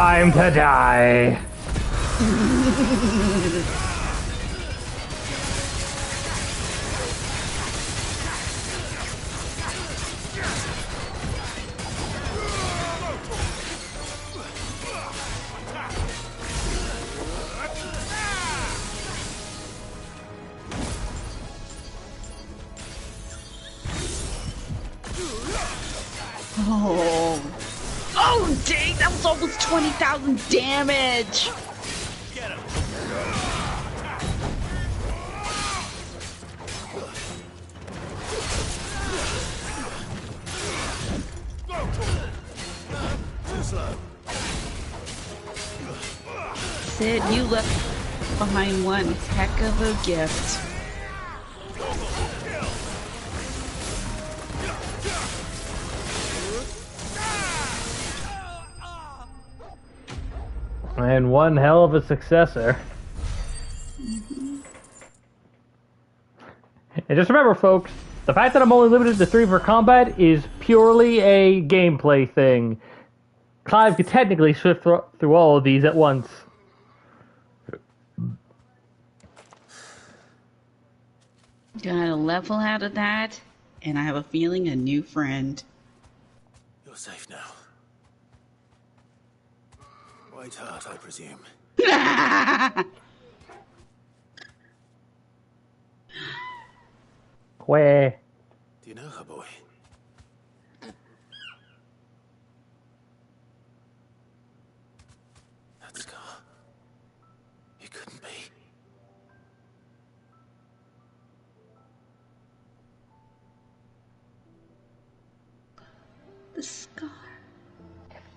time to die. Oh. Oh, dang, that was almost 20,000 damage. Sid, you left behind one heck of a gift. And one hell of a successor. And just remember, folks, the fact that I'm only limited to 3 for combat is purely a gameplay thing. Clive could technically shift through all of these at once. Got a level out of that, and I have a feeling a new friend. You're safe now. White heart, I presume. Where? Do you know her, boy? That scar. It couldn't be. The scar.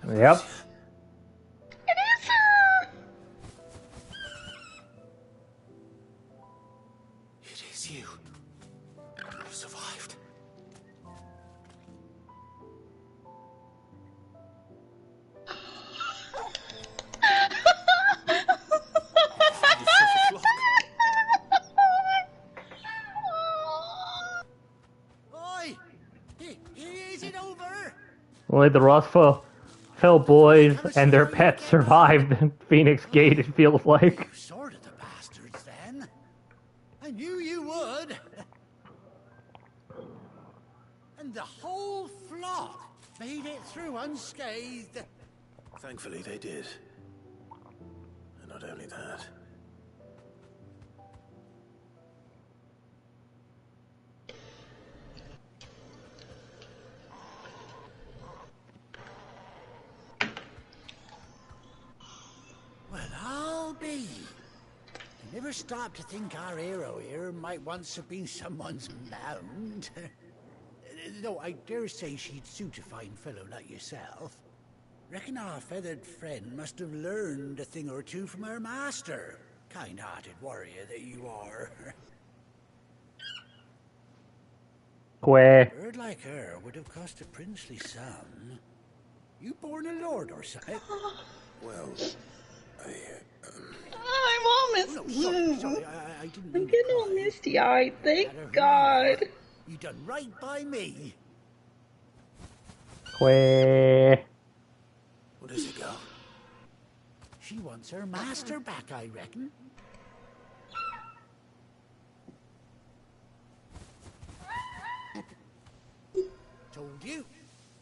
Yep. It is her! It is you. You survived. Oi! Is it over? Only the Rossfell boys and their pets survived Phoenix Gate, it feels like. Sorted the bastards then. I knew you would. And the whole flock made it through unscathed. Thankfully, they did. And not only that. Well, I'll be. I never stopped to think our hero here might once have been someone's mound. Though I dare say she'd suit a fine fellow like yourself. Reckon our feathered friend must have learned a thing or two from her master. Kind-hearted warrior that you are. Where? A bird like her would have cost a princely sum. You born a lord or something? Well, I'm all misty. Oh, sorry, I didn't mean I'm getting all misty-eyed, thank God. You done right by me. Where? What is it, girl? She wants her master back, I reckon. Told you,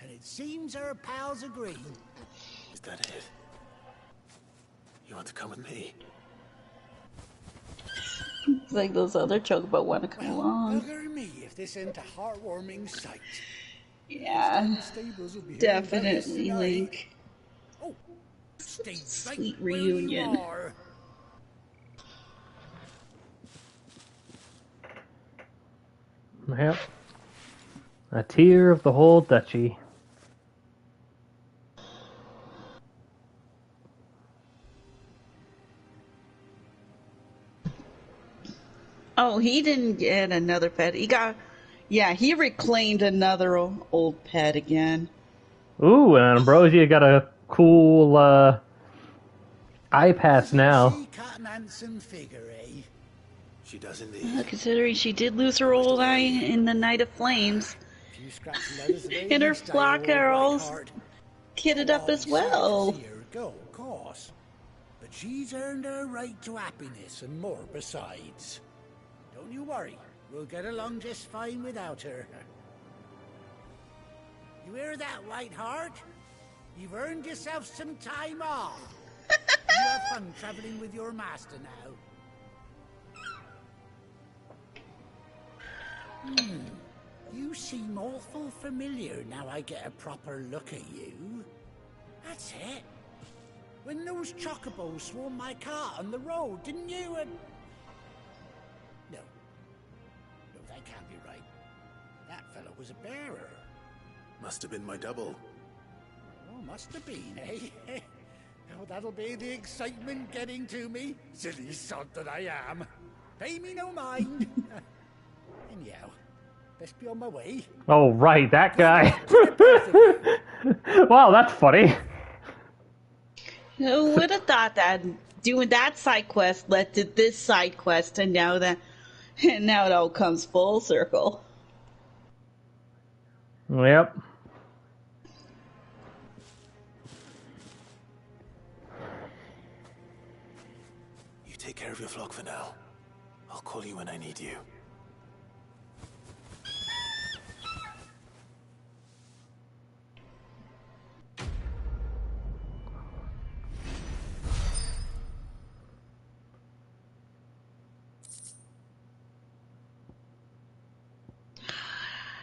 and it seems our pals agree. Is that it? You want to come with me? It's like those other chocobos want to come along. Bugger me if this ain't a heartwarming sight. Yeah, definitely, Link. Oh, stay Sweet right where you reunion. are. Yep. A tear of the whole duchy. Oh, he didn't get another pet. He got, yeah, he reclaimed another old pet again. Ooh, and Ambrosia got a cool eye pass now. Figure, eh? She does indeed. Considering she did lose her old eye in the Night of Flames. And her flock are all kitted up as well. Go, but she's earned her right to happiness and more besides. Don't you worry, we'll get along just fine without her. You hear that, Whiteheart? You've earned yourself some time off. You have fun traveling with your master now. You seem awful familiar now I get a proper look at you. That's it. When those chocobos swarmed my cart on the road, didn't you? No. No, that can't be right. That fellow was a bearer. Must have been my double. Oh, must have been, eh? Oh, that'll be the excitement getting to me. Silly sod that I am. Pay me no mind. Anyhow, best be on my way. Oh, right, that guy. Wow, that's funny. Who would have thought that doing that side quest led to this side quest, and now it all comes full circle. Yep. You take care of your flock for now. I'll call you when I need you.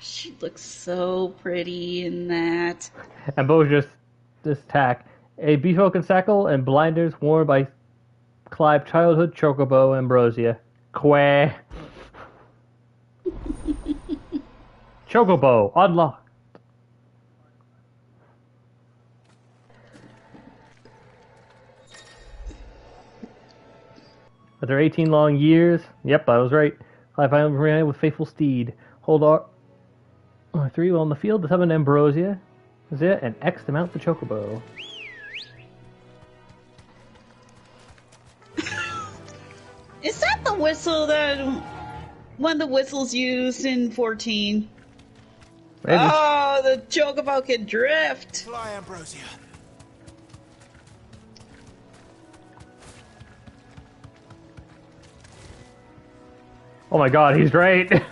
She looks so pretty in that. And Bo's just tack. A bespoken sackle and blinders worn by Clive childhood chocobo Ambrosia. Quah. Chocobo unlocked. After 18 long years, yep, I was right. Clive finally reunited with faithful steed. Hold R3 while on the field to summon Ambrosia. Is it? And X to mount the chocobo. Is that the whistle that one of the whistles used in 14? Maybe. Oh, the chocobo can drift. Fly, Ambrosia. Oh my god, he's right.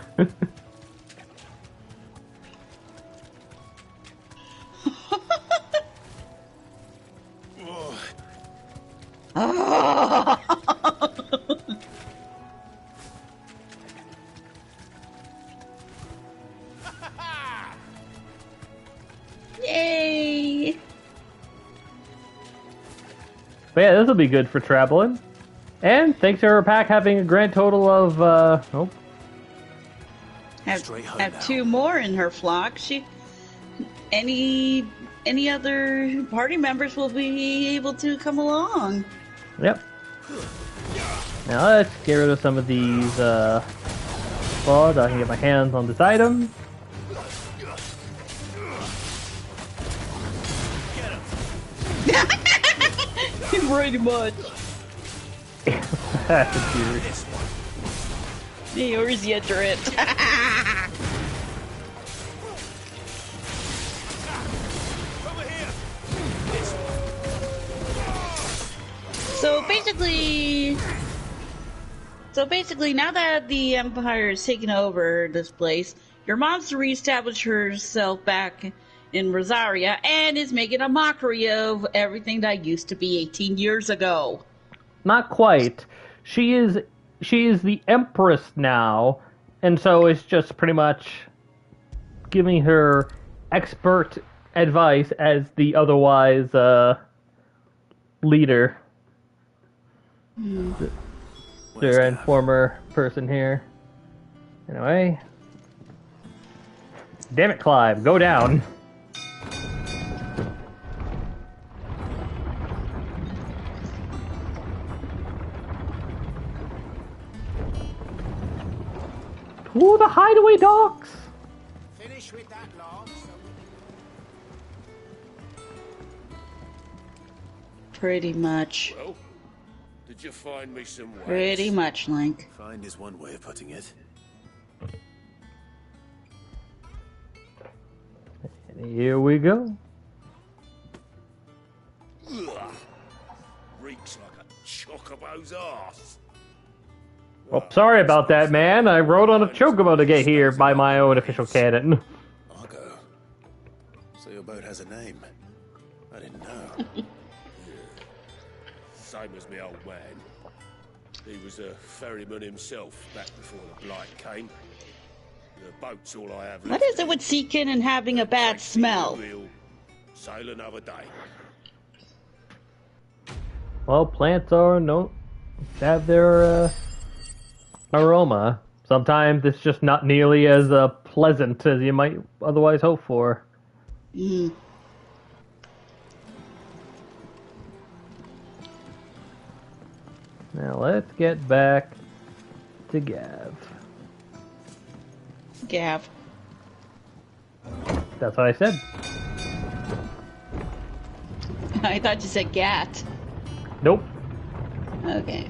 Yay! But yeah, this will be good for traveling. And thanks to her pack having a grand total of, Have two more in her flock. Any other party members will be able to come along. Yep. Now let's get rid of some of these claws. I can get my hands on this item. Pretty much. That's weird. Yours yet drift. So basically, now that the Empire has taken over this place, your mom's reestablished herself back in Rosaria and is making a mockery of everything that used to be 18 years ago. Not quite. She is the Empress now, and so it's just pretty much giving her expert advice as the otherwise leader. And former person here. Anyway. Damn it, Clive, go down. Ooh, the hideaway docks! Finish with that log. Pretty much. Well, did you find me some wax? Pretty much, Link. Find is one way of putting it. And here we go. Ugh. Reeks like a chocobo's arse. Oh, sorry about that, man. I rode on a chocobo to get here by my own official canon. Argo. So your boat has a name. I didn't know. Same as me old man. He was a ferryman himself back before the blight came. The boat's all I have left. What is it with Seekin and having a bad smell? We'll sail another day. Well, plants are have their aroma. Sometimes it's just not nearly as pleasant as you might otherwise hope for. Mm. Now let's get back to Gav. Gav. That's what I said. I thought you said Gat. Nope. Okay.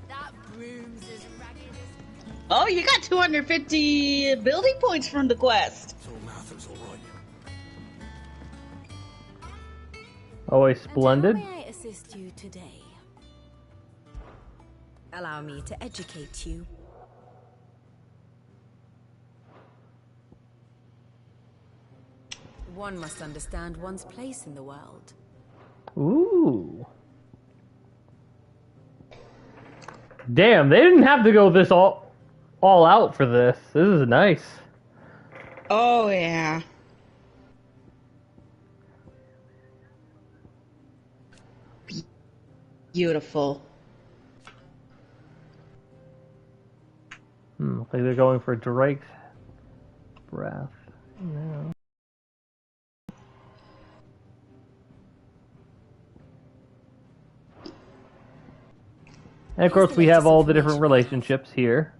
That broom's as ragged as... Oh, you got 250 building points from the quest. So Martha's all right. Always splendid. How may I assist you today? Allow me to educate you. One must understand one's place in the world. Ooh. Damn, they didn't have to go this all out for this. This is nice. Oh, yeah. Beautiful. Looks like they're going for Drake's breath. No. And of course, we have all the different relationships here.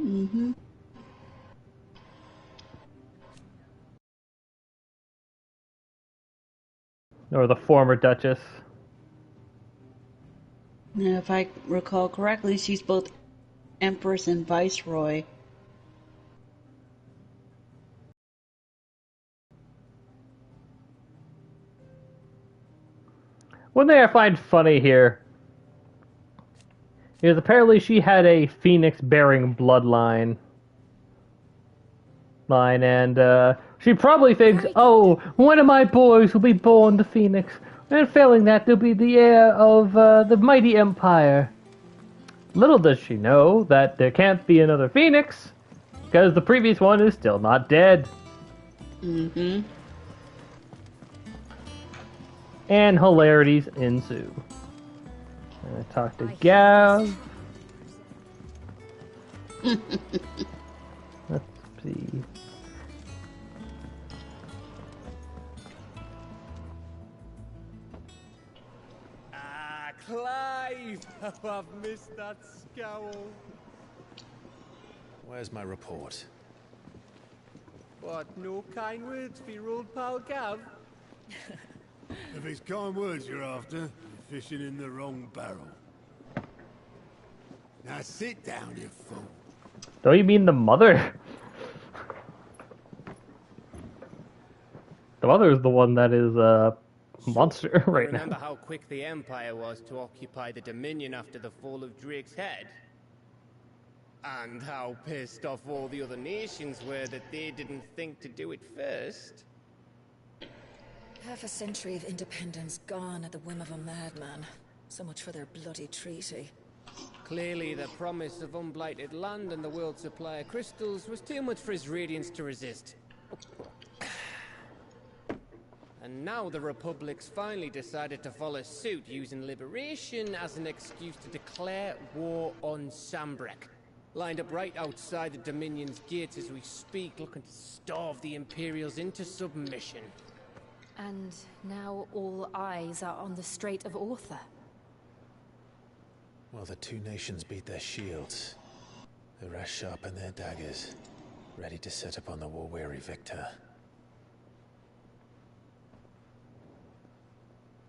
Mm-hmm. Or the former Duchess. Now, if I recall correctly, she's both Empress and Viceroy. One thing I find funny here is apparently she had a Phoenix-bearing bloodline. And she probably thinks, oh, one of my boys will be born to Phoenix, and failing that, they'll be the heir of the mighty Empire. Little does she know that there can't be another Phoenix, because the previous one is still not dead. Mm-hmm. And hilarities ensue. I talk to Gav. Let's see. Ah, Clive! Oh, I've missed that scowl. Where's my report? What, no kind words for your old pal Gav? If it's kind words you're after, you're fishing in the wrong barrel. Now sit down, you fool. Don't you mean the mother? The mother is the one that is a monster right now. Remember how quick the Empire was to occupy the Dominion after the fall of Drake's head? And how pissed off all the other nations were that they didn't think to do it first? Half a century of independence gone at the whim of a madman. So much for their bloody treaty. Clearly, the promise of unblighted land and the world's supply of crystals was too much for his radiance to resist. And now the Republic's finally decided to follow suit, using liberation as an excuse to declare war on Sambrek. Lined up right outside the Dominion's gates as we speak, looking to starve the Imperials into submission. And now all eyes are on the Strait of Author. Well, the two nations beat their shields. The rest sharpen their daggers, ready to set upon the war-weary victor.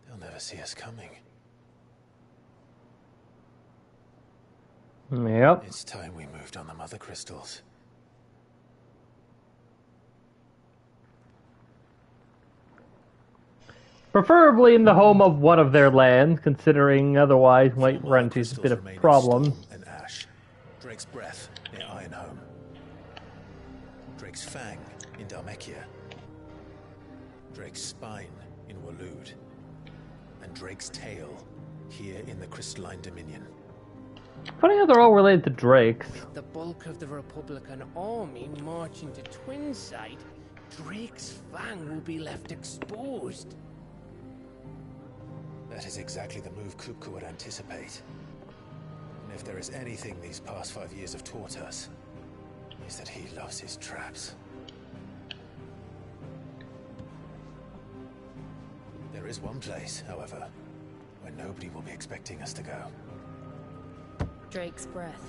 They'll never see us coming. Yep. It's time we moved on the mother crystals. Preferably in the home of one of their lands, considering otherwise might run into a bit of problem. And ash. Drake's breath near Ironhome. Drake's fang in Dhalmekia. Drake's spine in Waloed. And Drake's tail here in the Crystalline Dominion. Funny how they're all related to Drakes. With the bulk of the Republican army marching to Twinside, Drake's fang will be left exposed. That is exactly the move Kupka would anticipate. And if there is anything these past 5 years have taught us, is that he loves his traps. There is one place, however, where nobody will be expecting us to go. Drake's breath.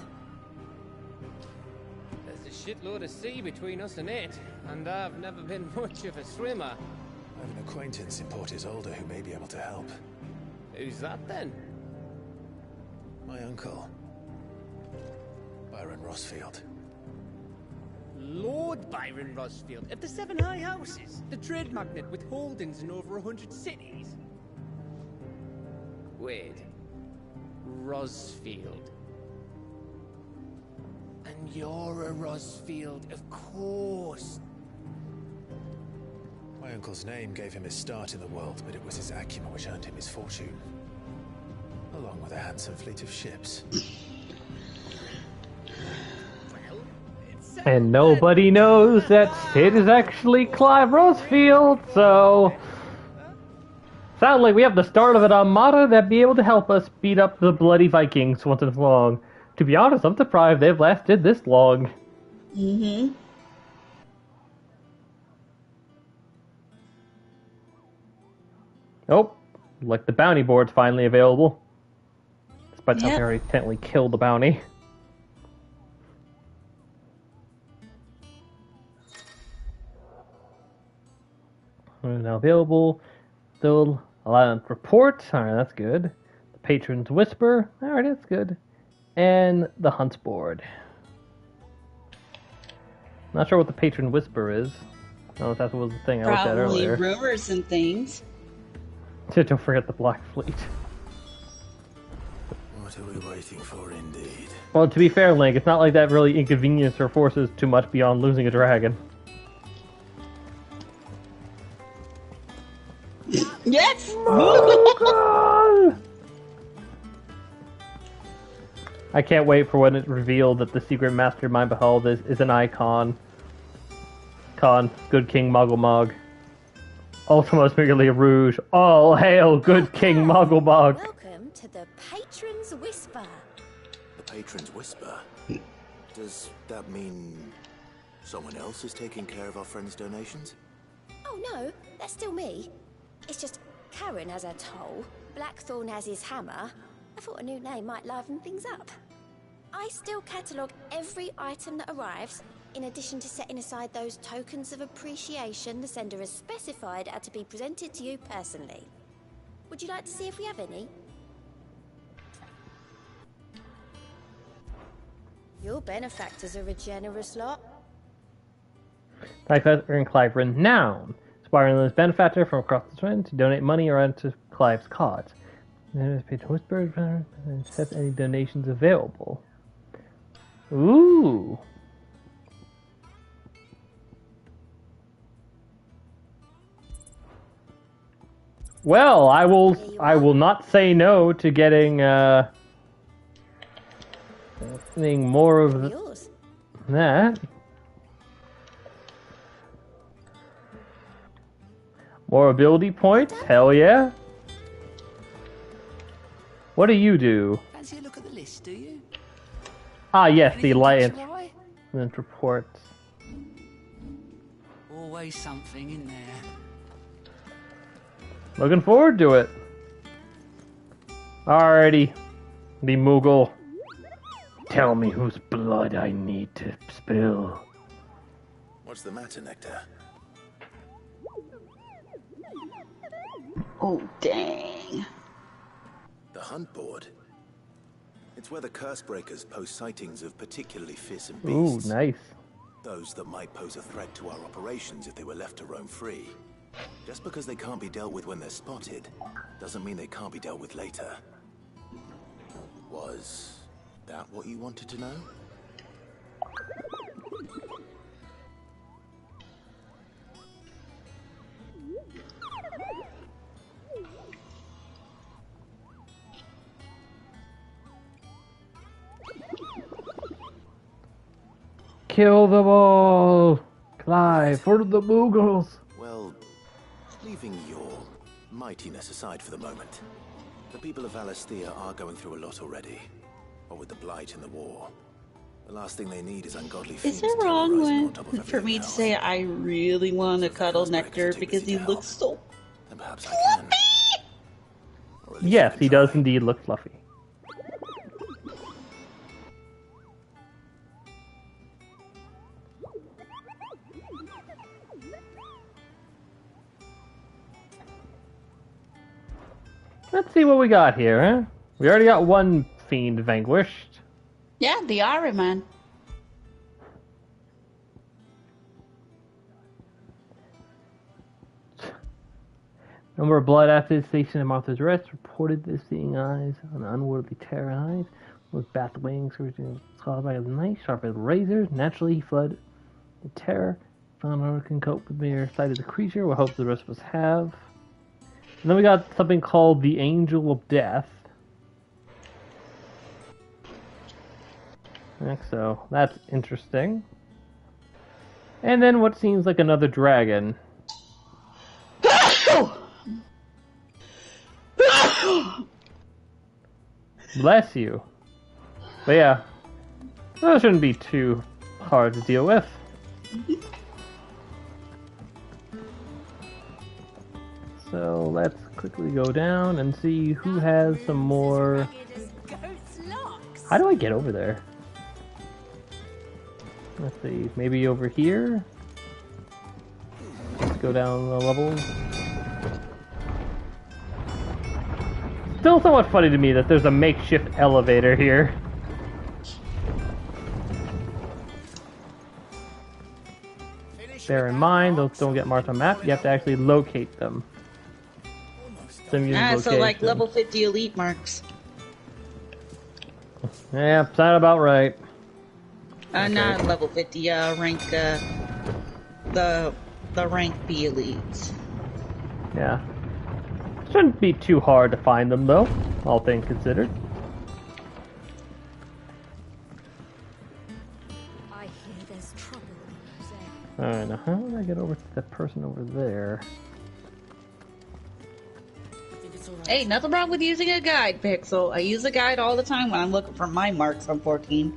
There's a shitload of sea between us and it, and I've never been much of a swimmer. I have an acquaintance in Port Isolde who may be able to help. Who's that then? My uncle, Byron Rosfield. Lord Byron Rosfield of the Seven High Houses, the trade magnate with holdings in over 100 cities. Wait, Rosfield. And you're a Rosfield, of course. My uncle's name gave him his start in the world, but it was his acumen which earned him his fortune. Along with a handsome fleet of ships. And nobody knows that Sid is actually Clive Rosfield, so... Sound like we have the start of an armada that'd be able to help us beat up the bloody Vikings once and for long. To be honest, I'm surprised they've lasted this long. Mm-hmm. Oh, like the bounty board's finally available. Despite the fact they already technically killed the bounty. Now available. Still allowed report. Alright, that's good. The Patron's Whisper. Alright, that's good. And the Hunts board. Not sure what the Patron Whisper is. I don't know if that was the thing I looked at earlier. Probably rumors and things. Don't forget the Black Fleet. What are we waiting for, indeed? Well, to be fair, Link, it's not like that really inconvenienced or forces too much beyond losing a dragon. Yes! I can't wait for when it's revealed that the secret mastermind behind all this is an icon. Good King Moggle. Ultima's merely a rouge. All hail, good King Moggle. Welcome to the Patron's Whisper. The Patron's Whisper? Does that mean someone else is taking care of our friends' donations? Oh no, that's still me. It's just Karen has her toll, Blackthorn has his hammer. I thought a new name might liven things up. I still catalogue every item that arrives, in addition to setting aside those tokens of appreciation the sender has specified are to be presented to you personally. Would you like to see if we have any? Your benefactors are a generous lot. Benefactor and Clive renowned. Inspiring this benefactor from across the twin to donate money or to Clive's cause. Patron Whisper accept any donations available. Ooh. Well, I will not say no to getting more of that. More ability points? Hell yeah. What do you do? Fancy a look at the list, do you? Ah, yes, the Alliance Right? reports. Always something in there. Looking forward to it. Alrighty. The Moogle. Tell me whose blood I need to spill. What's the matter, Nectar? Oh, dang. The Hunt Board? It's where the Cursebreakers post sightings of particularly fearsome beasts. Ooh, nice. Those that might pose a threat to our operations if they were left to roam free. Just because they can't be dealt with when they're spotted, doesn't mean they can't be dealt with later. Was that what you wanted to know? Kill them all! Clive, for the Moogles! Well, leaving your mightiness aside for the moment, the people of Valisthea are going through a lot already. What with the Blight and the war. The last thing they need is ungodly fiends. Is it wrong for me to say I really want to cuddle Nectar because he looks so then perhaps I can. Yes, he does indeed look fluffy. Let's see what we got here, huh? We already got one fiend vanquished. Yeah, the Iron Man. Number of blood after the station at Martha's Rest reported the seeing eyes on unworldly terror eyes with bat wings originating caused by the night, sharp as razors. Naturally, he fled in terror. Found how can cope with mere sight of the creature. What hopes the rest of us have. And then we got something called the Angel of Death. So that's interesting. And then what seems like another dragon. Bless you. But yeah, that shouldn't be too hard to deal with. So let's quickly go down and see who has some more. How do I get over there? Let's see, maybe over here? Let's go down the levels. Still somewhat funny to me that there's a makeshift elevator here. Bear in mind, those don't get marked on map, you have to actually locate them. So like level 50 elite marks. Yeah, sound about right. Okay. Not level 50, rank, the rank B elites. Yeah. Shouldn't be too hard to find them, though, all things considered. I hear there's trouble. Alright, now how do I get over to that person over there? Hey, nothing wrong with using a guide, Pixel. I use a guide all the time when I'm looking for my marks on 14.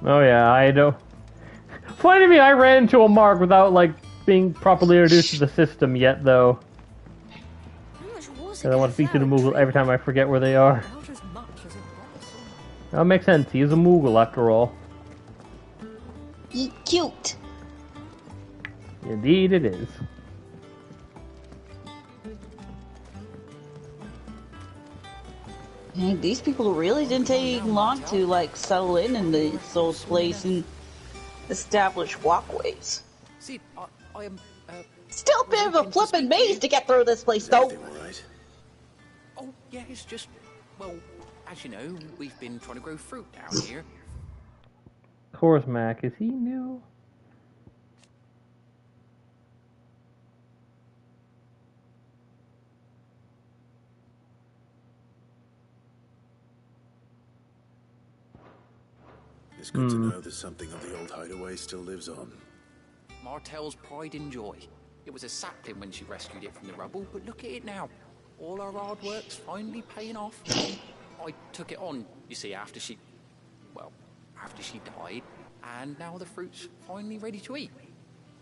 Oh yeah, I know. Funny to me, I ran into a mark without, like, being properly introduced to the system yet, though. Because I want to speak to the Moogle every time I forget where they are. That makes sense, he is a Moogle after all. Cute. Indeed it is. Hey, these people really didn't take long to, like, settle in the Soul's place and establish walkways. See, I am... Still a bit of a flippin' maze to get through this place, though. Right? Oh, yeah, it's just... Well, as you know, we've been trying to grow fruit down here. Korsmak, is he new? It's good to know that something of the old hideaway still lives on. Martell's pride and joy. It was a sapling when she rescued it from the rubble, but look at it now. All our hard work's finally paying off. I took it on, you see, after she died, and now the fruit's finally ready to eat.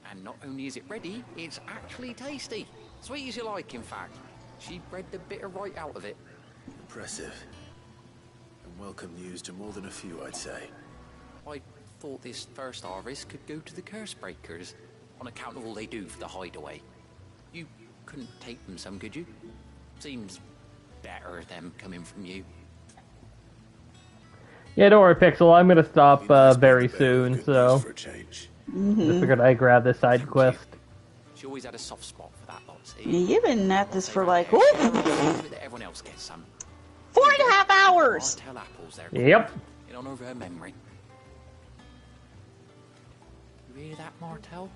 And not only is it ready, it's actually tasty. Sweet as you like, in fact. She bred the bitter right out of it. Impressive. And welcome news to more than a few, I'd say. I thought this first harvest could go to the curse breakers, on account of all they do for the hideaway. You couldn't take them some, could you? Seems better them coming from you. Yeah, don't worry, Pixel. I'm gonna stop very soon, so just figured I'd grab this side quest. She always had a soft spot for that lot, see? You've been at this for like, Everyone else gets some. 4.5 hours! Martell apples there. Yep. In honor of her memory. You hear that, Martell?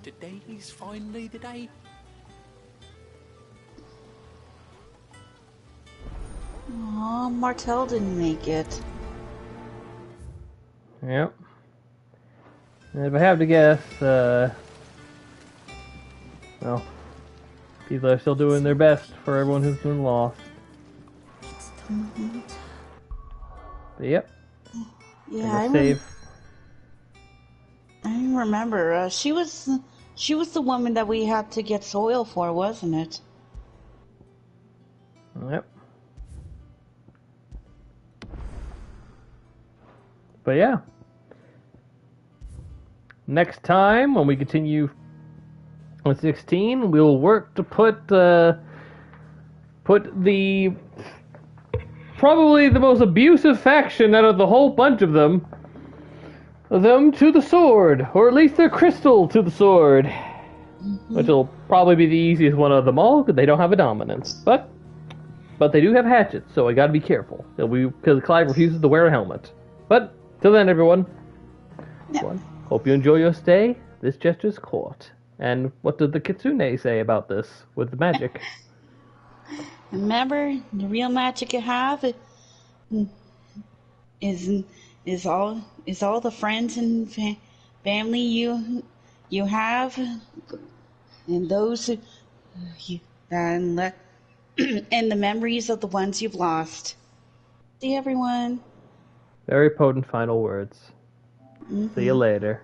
Today's finally the day. Aw, Martell didn't make it. Yep. And if I have to guess, well, people are still doing their best for everyone who's been lost. But yep. Yeah, I remember. She was the woman that we had to get soil for, wasn't it? Yep. But yeah. Next time, when we continue with 16, we'll work to put the probably the most abusive faction out of the whole bunch of them to the sword, or at least their crystal to the sword, which will probably be the easiest one of them all because they don't have a dominance, but they do have hatchets, so I got to be careful because Clive refuses to wear a helmet. But till then, everyone. Yeah. Hope you enjoy your stay. This gesture's court. And what did the Kitsune say about this with the magic? Remember, the real magic you have is all the friends and family you have, and those and the memories of the ones you've lost. See everyone. Very potent final words. See you later.